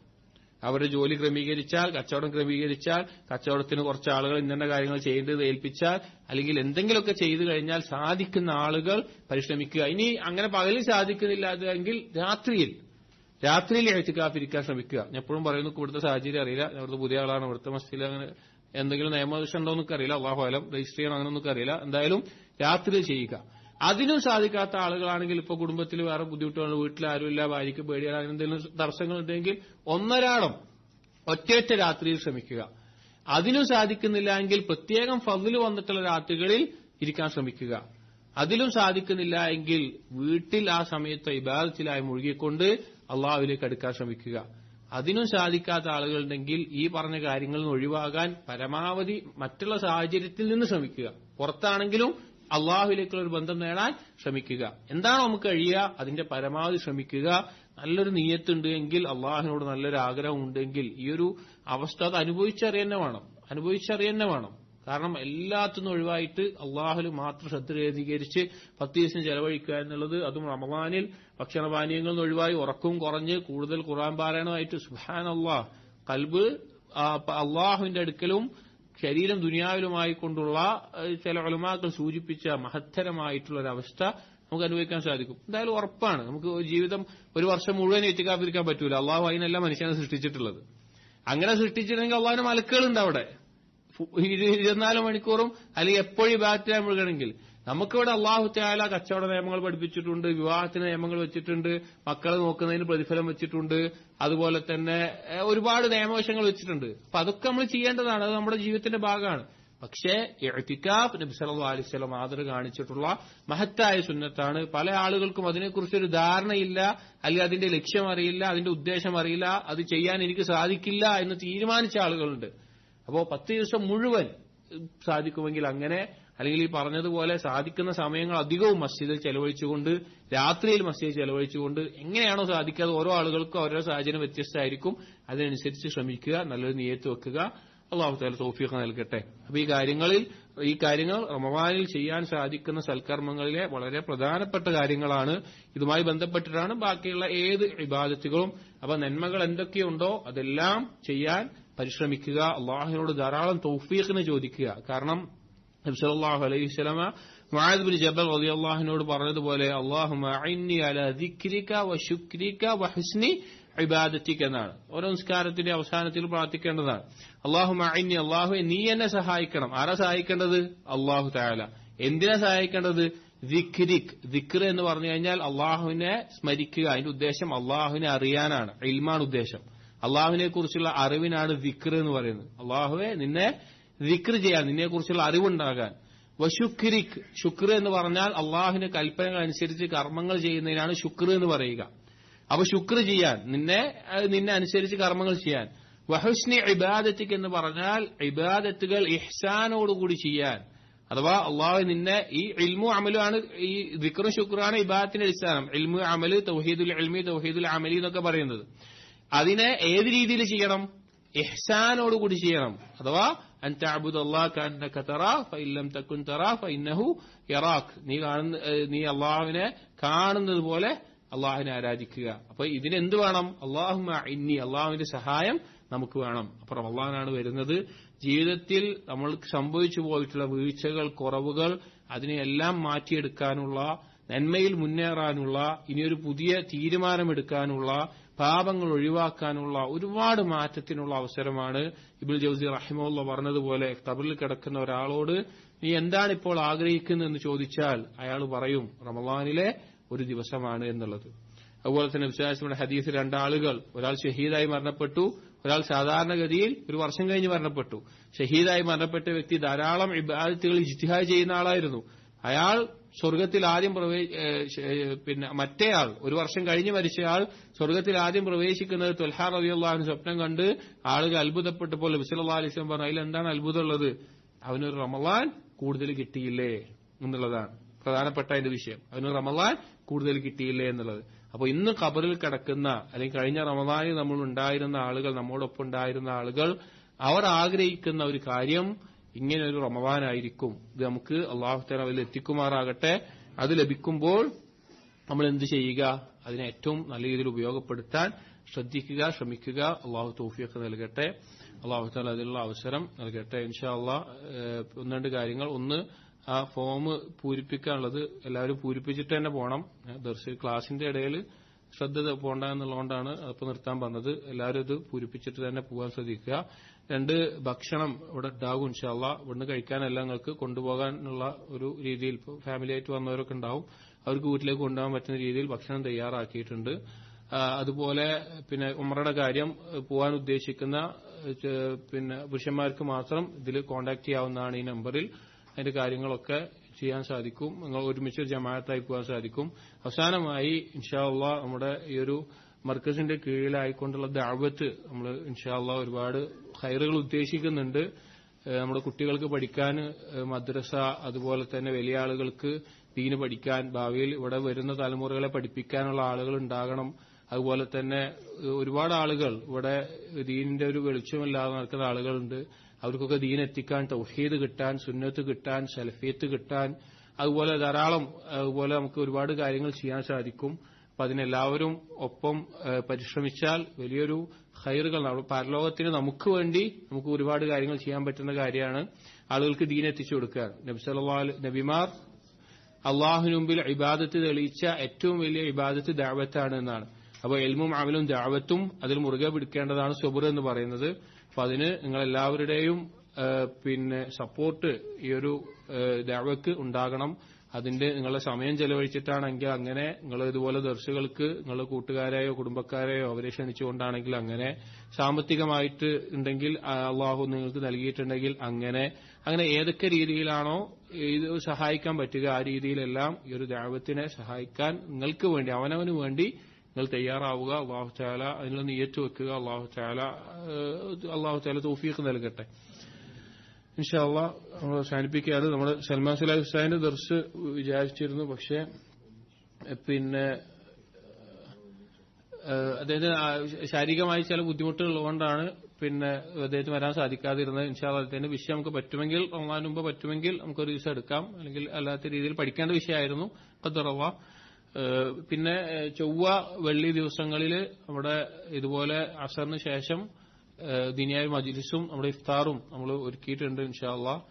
അവരുടെ ജോലി ക്രമീകരിച്ചാൽ, കച്ചവടം ക്രമീകരിച്ചാൽ, കച്ചവടത്തിന് കുറച്ച് ആളുകൾ ഇന്ന കാര്യങ്ങൾ ചെയ്യേണ്ടത് ഏൽപ്പിച്ചാൽ, അല്ലെങ്കിൽ എന്തെങ്കിലുമൊക്കെ ചെയ്തു കഴിഞ്ഞാൽ സാധിക്കുന്ന ആളുകൾ പരിശ്രമിക്കുക. ഇനി അങ്ങനെ പകലിൽ സാധിക്കുന്നില്ലാതെങ്കിൽ രാത്രിയിൽ ഇഅ്തികാഫ് ഇരിക്കാൻ ശ്രമിക്കുക. ഞാൻ എപ്പോഴും പറയുന്നു, ഇവിടുത്തെ സാഹചര്യം അറിയില്ല, ഇവിടുത്തെ പുതിയ ആളാണ്, ഇവിടുത്തെ മസ്ജിദിൽ അങ്ങനെ എന്തെങ്കിലും നിയമവശം ഉണ്ടോ എന്നൊക്കെ അറിയില്ല, അല്ലാഹു അലം, രജിസ്റ്റർ ചെയ്യണം അങ്ങനെയൊന്നും അറിയില്ല. എന്തായാലും രാത്രി ചെയ്യുക. അതിനും സാധിക്കാത്ത ആളുകളാണെങ്കിൽ, ഇപ്പൊ കുടുംബത്തിൽ വേറെ ബുദ്ധിമുട്ടുകൾ, വീട്ടിൽ ആരുമില്ല, ഭാര്യയ്ക്ക് പേടിയാണ്, അങ്ങനെ എന്തെങ്കിലും തടസ്സങ്ങൾ ഉണ്ടെങ്കിൽ ഒറ്റ രാത്രിയിൽ ശ്രമിക്കുക. അതിനും സാധിക്കുന്നില്ല എങ്കിൽ പ്രത്യേകം ഫദ്ല് വന്നിട്ടുള്ള രാത്രികളിൽ ഇരിക്കാൻ ശ്രമിക്കുക. അതിലും സാധിക്കുന്നില്ല എങ്കിൽ വീട്ടിൽ ആ സമയത്ത് ഇബാദത്തിലായി മുഴുകിക്കൊണ്ട് അള്ളാഹുവിലേക്ക് അടുക്കാൻ ശ്രമിക്കുക. അതിനും സാധിക്കാത്ത ആളുകളുണ്ടെങ്കിൽ ഈ പറഞ്ഞ കാര്യങ്ങളിൽ നിന്ന് ഒഴിവാകാൻ പരമാവധി മറ്റുള്ള സാഹചര്യത്തിൽ നിന്ന് ശ്രമിക്കുക. പുറത്താണെങ്കിലും അള്ളാഹുവിലേക്കുള്ള ഒരു ബന്ധം നേടാൻ ശ്രമിക്കുക. എന്താണോ നമുക്ക് കഴിയുക അതിന്റെ പരമാവധി ശ്രമിക്കുക. നല്ലൊരു നിയ്യത്തുണ്ട് എങ്കിൽ, അള്ളാഹുവിനോട് നല്ലൊരു ആഗ്രഹം ഉണ്ടെങ്കിൽ ഈ ഒരു അവസ്ഥ അത് അനുഭവിച്ചറിയന്നെ വേണം. കാരണം എല്ലാത്തിനും ഒഴിവായിട്ട് അള്ളാഹുൽ മാത്രം ശ്രദ്ധ കേന്ദ്രീകരിച്ച് 10 ദിവസം ചെലവഴിക്കുക എന്നുള്ളത്, അതും റമദാനിൽ ഭക്ഷണപാനീയങ്ങളിൽ നിന്ന് ഒഴിവായി ഉറക്കവും കുറഞ്ഞ് കൂടുതൽ ഖുർആൻ പാരായണമായിട്ട് സുബ്ഹാനല്ലാഹ് ഖൽബ് അള്ളാഹുവിന്റെ അടുക്കലും ശരീരം ദുനിയാവിലുമായി കൊണ്ടുള്ള ചില ഉലമാക്കൾ സൂചിപ്പിച്ച മഹത്തരമായിട്ടുള്ള ഒരവസ്ഥ നമുക്ക് അനുഭവിക്കാൻ സാധിക്കും. എന്തായാലും ഉറപ്പാണ്, നമുക്ക് ജീവിതം ഒരു വർഷം മുഴുവൻ ഇത്തികാഫിരിക്കാൻ പറ്റൂല. അള്ളാഹു അതിനെല്ലാം മനുഷ്യനെ സൃഷ്ടിച്ചിട്ടുള്ളത്. അങ്ങനെ സൃഷ്ടിച്ചിട്ടുണ്ടെങ്കിൽ അള്ളാഹുവിന് മലക്കുകളുണ്ട് അവിടെ 24 മണിക്കൂറും, അല്ലെങ്കിൽ എപ്പോഴും ഇബാദത്തിൽ മുഴുകണമെങ്കിൽ. നമുക്കിവിടെ അള്ളാഹു തആല കച്ചവട നിയമങ്ങൾ പഠിപ്പിച്ചിട്ടുണ്ട്, വിവാഹത്തിന് നിയമങ്ങൾ വെച്ചിട്ടുണ്ട്, മക്കളെ നോക്കുന്നതിന് പ്രതിഫലം വെച്ചിട്ടുണ്ട്, അതുപോലെ തന്നെ ഒരുപാട് നിയമവശങ്ങൾ വെച്ചിട്ടുണ്ട്. അപ്പൊ അതൊക്കെ നമ്മൾ ചെയ്യേണ്ടതാണ്, അത് നമ്മുടെ ജീവിതത്തിന്റെ ഭാഗമാണ്. പക്ഷേ ഇഅ്തികാഫ് നബി സല്ലല്ലാഹു അലൈഹി വസല്ലം മാതൃക കാണിച്ചിട്ടുള്ള മഹത്തായ സുന്നത്താണ്. പല ആളുകൾക്കും അതിനെക്കുറിച്ചൊരു ധാരണയില്ല, അല്ലെങ്കിൽ അതിന്റെ ലക്ഷ്യം അറിയില്ല, അതിന്റെ ഉദ്ദേശം അറിയില്ല, അത് ചെയ്യാൻ എനിക്ക് സാധിക്കില്ല എന്ന് തീരുമാനിച്ച ആളുകളുണ്ട്. അപ്പോ 10 ദിവസം മുഴുവൻ സാധിക്കുമെങ്കിൽ അങ്ങനെ, അല്ലെങ്കിൽ ഈ പറഞ്ഞതുപോലെ സാധിക്കുന്ന സമയങ്ങൾ അധികവും മസ്ജിദിൽ ചെലവഴിച്ചുകൊണ്ട്, രാത്രിയിൽ മസ്ജിദിൽ ചെലവഴിച്ചുകൊണ്ട്, എങ്ങനെയാണോ സാധിക്കാതെ ഓരോ ആളുകൾക്കും ഓരോ സാഹചര്യം വ്യത്യസ്തമായിരിക്കും. അതിനനുസരിച്ച് ശ്രമിക്കുക, നല്ലൊരു നിയ്യത്ത് വെക്കുക. അല്ലാഹു തആല തൗഫീഖ് നൽകട്ടെ. അപ്പൊ ഈ കാര്യങ്ങൾ റമദാനിൽ ചെയ്യാൻ സാധിക്കുന്ന സൽക്കർമ്മങ്ങളിലെ വളരെ പ്രധാനപ്പെട്ട കാര്യങ്ങളാണ്. ഇതുമായി ബന്ധപ്പെട്ടിട്ടാണ് ബാക്കിയുള്ള ഏത് ഇബാദത്തുകളും. അപ്പൊ നന്മകൾ എന്തൊക്കെയുണ്ടോ അതെല്ലാം ചെയ്യാൻ പരിശ്രമിക്കുക. അള്ളാഹുവിനോട് ധാരാളം തൗഫീഖിന് ചോദിക്കുക. കാരണം നബി സല്ലല്ലാഹു അലൈഹി വസല്ലമ മുആദ് ബിൻ ജബൽ റളിയല്ലാഹു അൻഹുവോട് പറഞ്ഞതുപോലെ അല്ലാഹുമ്മ അഇന്നി അലാ ദിക്രിക വശുക്രിക വഹുസ്നി ഇബാദത്തിക എന്നാണ്. ഓരോ നിസ്കാരത്തിന്റെ അവസാനത്തിൽ പ്രാർത്ഥിക്കേണ്ടതാണ്. അല്ലാഹുമ്മ അഇന്നി, അല്ലാഹുവേ നീ എന്നെ സഹായിക്കണം. ആരാ സഹായിക്കേണ്ടത്? അല്ലാഹു തആല. എന്തിനാ സഹായിക്കേണ്ടത്? ദിക്ർ എന്ന് പറഞ്ഞു കഴിഞ്ഞാൽ അള്ളാഹുവിനെ സ്മരിക്കുക. അതിന്റെ ഉദ്ദേശം അള്ളാഹുവിനെ അറിയാനാണ്, ഇൽമാണ് ഉദ്ദേശം. അള്ളാഹുവിനെ കുറിച്ചുള്ള അറിവിനാണ് ദിക്ർ എന്ന് പറയുന്നത്. അള്ളാഹുവെ നിന്നെ ദിക്ർ ചെയ്യാൻ, നിന്നെ കുറിച്ചുള്ള അറിവുണ്ടാകാൻ. വശുക്രിക്, ശുക്ർ എന്ന് പറഞ്ഞാൽ അള്ളാഹുവിന്റെ കൽപ്പനകൾ അനുസരിച്ച് കർമ്മങ്ങൾ ചെയ്യുന്നതിനാണ് ശുക്ർ എന്ന് പറയുക. അപ്പൊ ശുക്ർ ചെയ്യാൻ, നിന്നെ അനുസരിച്ച് കർമ്മങ്ങൾ ചെയ്യാൻ. വഹുസ്നി ഇബാദത്തിക് എന്ന് പറഞ്ഞാൽ ഇബാദത്തുകൾ ഇഹ്സാനോടുകൂടി ചെയ്യാൻ. അഥവാ അള്ളാഹു നിന്നെ, ഈ ഇൽമു അമലുമാണ്, ഈ ദിക്റും ശുക്റാണ് ഇബാദത്തിന്റെ അടിസ്ഥാനം. ഇൽമു അമല്, തൗഹീദുൽ ഇൽമി, തൗഹീദുൽ അമലി എന്നൊക്കെ പറയുന്നത്. അതിനെ ഏത് രീതിയിൽ ചെയ്യണം? ഇഹ്സാനോടുകൂടി ചെയ്യണം. അഥവാ അൻ തഅബുദല്ലാഹ കഅന്നക തറാ ഫഇൻ ലം തകുൻ തറാ ഫഇന്നഹു യറാക്. നീ അള്ളാഹുവിനെ കാണുന്നത് പോലെ അള്ളാഹുവിനെ ആരാധിക്കുക. അപ്പൊ ഇതിനെന്ത് വേണം? അല്ലാഹുമ്മ ഇന്നി, അള്ളാഹുവിന്റെ സഹായം നമുക്ക് വേണം. അപ്പൊ റമളാനാണ് വരുന്നത്. ജീവിതത്തിൽ നമ്മൾക്ക് സംഭവിച്ചു പോയിട്ടുള്ള വീഴ്ചകൾ, കുറവുകൾ, അതിനെയെല്ലാം മാറ്റിയെടുക്കാനുള്ള, നന്മയിൽ മുന്നേറാനുള്ള, ഇനിയൊരു പുതിയ തീരുമാനമെടുക്കാനുള്ള, പാപങ്ങൾ ഒഴിവാക്കാനുള്ള ഒരുപാട് മാറ്റത്തിനുള്ള അവസരമാണ്. ഇബ്നുൽ ജൗസി റഹിമഹുല്ലാഹ് പറഞ്ഞതുപോലെ ഖബറിൽ കിടക്കുന്ന ഒരാളോട് നീ എന്താണ് ഇപ്പോൾ ആഗ്രഹിക്കുന്നതെന്ന് ചോദിച്ചാൽ അയാൾ പറയും റമളാനിലെ ഒരു ദിവസമാണ് എന്നുള്ളത്. അതുപോലെ തന്നെ വിശ്വാസത്തിന്റെ ഹദീസ്, 2 ആളുകൾ, ഒരാൾ ഷഹീദായി മരണപ്പെട്ടു, ഒരാൾ സാധാരണഗതിയിൽ ഒരു വർഷം കഴിഞ്ഞ് മരണപ്പെട്ടു. ഷഹീദായി മരണപ്പെട്ട വ്യക്തി ധാരാളം ഇബാദത്തുകൾ ഇജ്തിഹാദ് ചെയ്യുന്ന ആളായിരുന്നു. അയാൾ സ്വർഗത്തിൽ ആദ്യം മറ്റേയാൾ, ഒരു വർഷം കഴിഞ്ഞ് മരിച്ചയാൾ സ്വർഗത്തിൽ ആദ്യം പ്രവേശിക്കുന്നത് ത്വൽഹാ റളിയല്ലാഹു അൻഹു സ്വപ്നം കണ്ട് ആളുകൾ അത്ഭുതപ്പെട്ടപ്പോൾ നബി സല്ലല്ലാഹു അലൈഹി വസല്ലം പറഞ്ഞു, അതിൽ എന്താണ് അത്ഭുതമുള്ളത്? അവനൊരു റമളാൻ കൂടുതൽ കിട്ടിയില്ലേ എന്നുള്ളതാണ് പ്രധാനപ്പെട്ട അതിന്റെ വിഷയം. അവന് റമളാൻ കൂടുതൽ കിട്ടിയില്ലേ എന്നുള്ളത്. അപ്പൊ ഇന്ന് ഖബറിൽ കിടക്കുന്ന, അല്ലെങ്കിൽ കഴിഞ്ഞ റമളാനിൽ നമ്മൾ ഉണ്ടായിരുന്ന ആളുകൾ, നമ്മോടൊപ്പം ഉണ്ടായിരുന്ന ആളുകൾ, അവർ ആഗ്രഹിക്കുന്ന ഒരു കാര്യം ഇങ്ങനെ ഒരു റമളാനായിരിക്കും. ഇത് നമുക്ക് അല്ലാഹു തആല അതിൽ എത്തിക്കുമാറാകട്ടെ. അത് ലഭിക്കുമ്പോൾ നമ്മൾ എന്ത് ചെയ്യുക? അതിനെ ഏറ്റവും നല്ല രീതിയിൽ ഉപയോഗപ്പെടുത്താൻ ശ്രദ്ധിക്കുക, ശ്രമിക്കുക. അല്ലാഹു തൗഫീഖ് നൽകട്ടെ. അല്ലാഹു തആല അതിനുള്ള അവസരം നൽകട്ടെ. ഇൻഷാ അല്ലാഹ് 1-2 കാര്യങ്ങൾ. ഒന്ന്, ആ ഫോം പൂരിപ്പിക്കാനുള്ളത് എല്ലാവരും പൂരിപ്പിച്ചിട്ട് തന്നെ പോകണം. ക്ലാസിന്റെ ഇടയിൽ ശ്രദ്ധ പോകണ്ട എന്നുള്ളതുകൊണ്ടാണ് അതിപ്പോൾ നിർത്താൻ പറഞ്ഞത്. എല്ലാവരും ഇത് പൂരിപ്പിച്ചിട്ട് തന്നെ പോകാൻ ശ്രദ്ധിക്കുക. 2, ഭക്ഷണം ഇവിടെ ഉണ്ടാകും ഇൻഷാ അല്ലാഹ്. ഇവിടുന്ന് കഴിക്കാനെല്ലാം നിങ്ങൾക്ക് കൊണ്ടുപോകാനുള്ള ഒരു രീതിയിൽ, ഇപ്പോൾ ഫാമിലി ആയിട്ട് വന്നവരൊക്കെ ഉണ്ടാവും, അവർക്ക് വീട്ടിലേക്ക് കൊണ്ടുപോകാൻ പറ്റുന്ന രീതിയിൽ ഭക്ഷണം തയ്യാറാക്കിയിട്ടുണ്ട്. അതുപോലെ പിന്നെ ഉംറയുടെ കാര്യം പോകാൻ ഉദ്ദേശിക്കുന്ന പുരുഷന്മാർക്ക് മാത്രം ഇതിൽ കോൺടാക്ട് ചെയ്യാവുന്നതാണ് ഈ നമ്പറിൽ. അതിന്റെ കാര്യങ്ങളൊക്കെ ചെയ്യാൻ സാധിക്കും. നിങ്ങൾ ഒരുമിച്ച് ജമാഅത്തായി പോകാൻ സാധിക്കും. അവസാനമായി ഇൻഷാ അല്ലാഹ് നമ്മുടെ ഈ ഒരു മർക്കസിന്റെ കീഴിലായിക്കൊണ്ടുള്ള ദഅവത്ത് നമ്മൾ ഇൻഷാ അല്ലാഹ് ഒരുപാട് ഖൈറുകൾ ഉദ്ദേശിക്കുന്നുണ്ട്. നമ്മുടെ കുട്ടികൾക്ക് പഠിക്കാൻ മദ്രസ, അതുപോലെ തന്നെ വലിയ ആളുകൾക്ക് ദീന് പഠിക്കാൻ, ഭാവിയിൽ ഇവിടെ വരുന്ന തലമുറകളെ പഠിപ്പിക്കാനുള്ള ആളുകൾ ഉണ്ടാകണം. അതുപോലെ തന്നെ ഒരുപാട് ആളുകൾ ഇവിടെ ദീനിന്റെ ഒരു വെളിച്ചമില്ലാതെ നടക്കുന്ന ആളുകളുണ്ട്. അവർക്കൊക്കെ ദീൻ എത്തിക്കാൻ, തൗഹീദ് കിട്ടാൻ, സുന്നത്ത് കിട്ടാൻ, സലഫിയത്ത് കിട്ടാൻ, അതുപോലെ ധാരാളം അതുപോലെ നമുക്ക് ഒരുപാട് കാര്യങ്ങൾ ചെയ്യാൻ സാധിക്കും. അപ്പൊ അതിനെല്ലാവരും ഒപ്പം പരിശ്രമിച്ചാൽ വലിയൊരു ഖൈറുകൾ പരലോകത്തിന് നമുക്ക് വേണ്ടി നമുക്ക് ഒരുപാട് കാര്യങ്ങൾ ചെയ്യാൻ പറ്റുന്ന കാര്യമാണ് ആളുകൾക്ക് ദീൻ എത്തിച്ചു കൊടുക്കുക. നബിമാർ അള്ളാഹുവിന് മുമ്പിൽ ഇബാദത്ത് തെളിയിച്ച ഏറ്റവും വലിയ ഇബാദത്ത് ദഅവത്താണ് എന്നാണ്. അപ്പോൾ ഇൽമും അമലും ദഅവത്തും അതിൽ മുറുകെ പിടിക്കേണ്ടതാണ് സബർ എന്ന് പറയുന്നത്. അപ്പൊ അതിന് നിങ്ങളെല്ലാവരുടെയും സപ്പോർട്ട് ഈ ഒരു ദഅവക്ക് ഉണ്ടാകണം. അതിന്റെ നിങ്ങളുടെ സമയം ചെലവഴിച്ചിട്ടാണെങ്കിൽ അങ്ങനെ, നിങ്ങൾ ഇതുപോലെ ദർസുകൾക്ക് നിങ്ങളുടെ കൂട്ടുകാരെയോ കുടുംബക്കാരെയോ അവരെ ക്ഷണിച്ചുകൊണ്ടാണെങ്കിൽ അങ്ങനെ, സാമ്പത്തികമായിട്ട് ഉണ്ടെങ്കിൽ അള്ളാഹു നിങ്ങൾക്ക് നൽകിയിട്ടുണ്ടെങ്കിൽ അങ്ങനെ ഏതൊക്കെ രീതിയിലാണോ ഇത് സഹായിക്കാൻ പറ്റുക ആ രീതിയിലെല്ലാം ഈ ഒരു ദഅവത്തിനെ സഹായിക്കാൻ നിങ്ങൾക്ക് വേണ്ടി, അവനവന് വേണ്ടി നിങ്ങൾ തയ്യാറാവുക. അള്ളാഹു തആല അതിനുള്ള നിയ്യത്ത് വെക്കുക. അള്ളാഹു തആല തൗഫീഖ് നൽകട്ടെ. ഇൻഷാ അല്ലാഹ് നമ്മൾ അവസാനിപ്പിക്കുകയാണ്. നമ്മൾ സൽമാൻ സുലൈഹി ഹുസൈന്റെ ദർസ് വിചാരിച്ചിരുന്നു, പക്ഷേ അദ്ദേഹത്തിന് ശാരീരികമായി ചില ബുദ്ധിമുട്ടുകൾ ഉള്ളതുകൊണ്ടാണ് അദ്ദേഹത്തിന് വരാൻ സാധിക്കാതിരുന്നത്. ഇൻഷാ അല്ലാഹ് അദ്ദേഹത്തിന്റെ വിഷയം നമുക്ക് പറ്റുമെങ്കിൽ റമദാന് മുമ്പ് പറ്റുമെങ്കിൽ നമുക്കൊരു ദിവസം എടുക്കാം. അല്ലെങ്കിൽ അല്ലാത്ത രീതിയിൽ പഠിക്കേണ്ട വിഷയമായിരുന്നു. ഖദ്ദറല്ലാഹ്. ചൊവ്വ വെള്ളി ദിവസങ്ങളിൽ നമ്മുടെ ഇതുപോലെ അസറിന് ശേഷം ദീനിയായ മജ്ലിസും നമ്മുടെ ഇഫ്താറും നമ്മൾ ഒരുക്കിയിട്ടുണ്ട് ഇൻഷാ അല്ലാഹ്.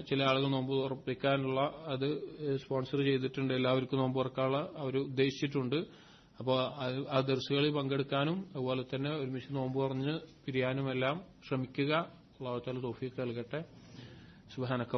ചില ആളുകൾ നോമ്പ് തുറപ്പിക്കാനുള്ള അത് സ്പോൺസർ ചെയ്തിട്ടുണ്ട്. എല്ലാവർക്കും നോമ്പ് തുറക്കാനുള്ള അവർ ഉദ്ദേശിച്ചിട്ടുണ്ട്. അപ്പോൾ ആ ദർസുകളിൽ പങ്കെടുക്കാനും അതുപോലെ തന്നെ ഒരുമിച്ച് നോമ്പ് തുറന്ന് പിരിയാനുമെല്ലാം ശ്രമിക്കുക. അല്ലാഹു തആല തൗഫീഖ് നൽകട്ടെ. സുബ്ഹാനക.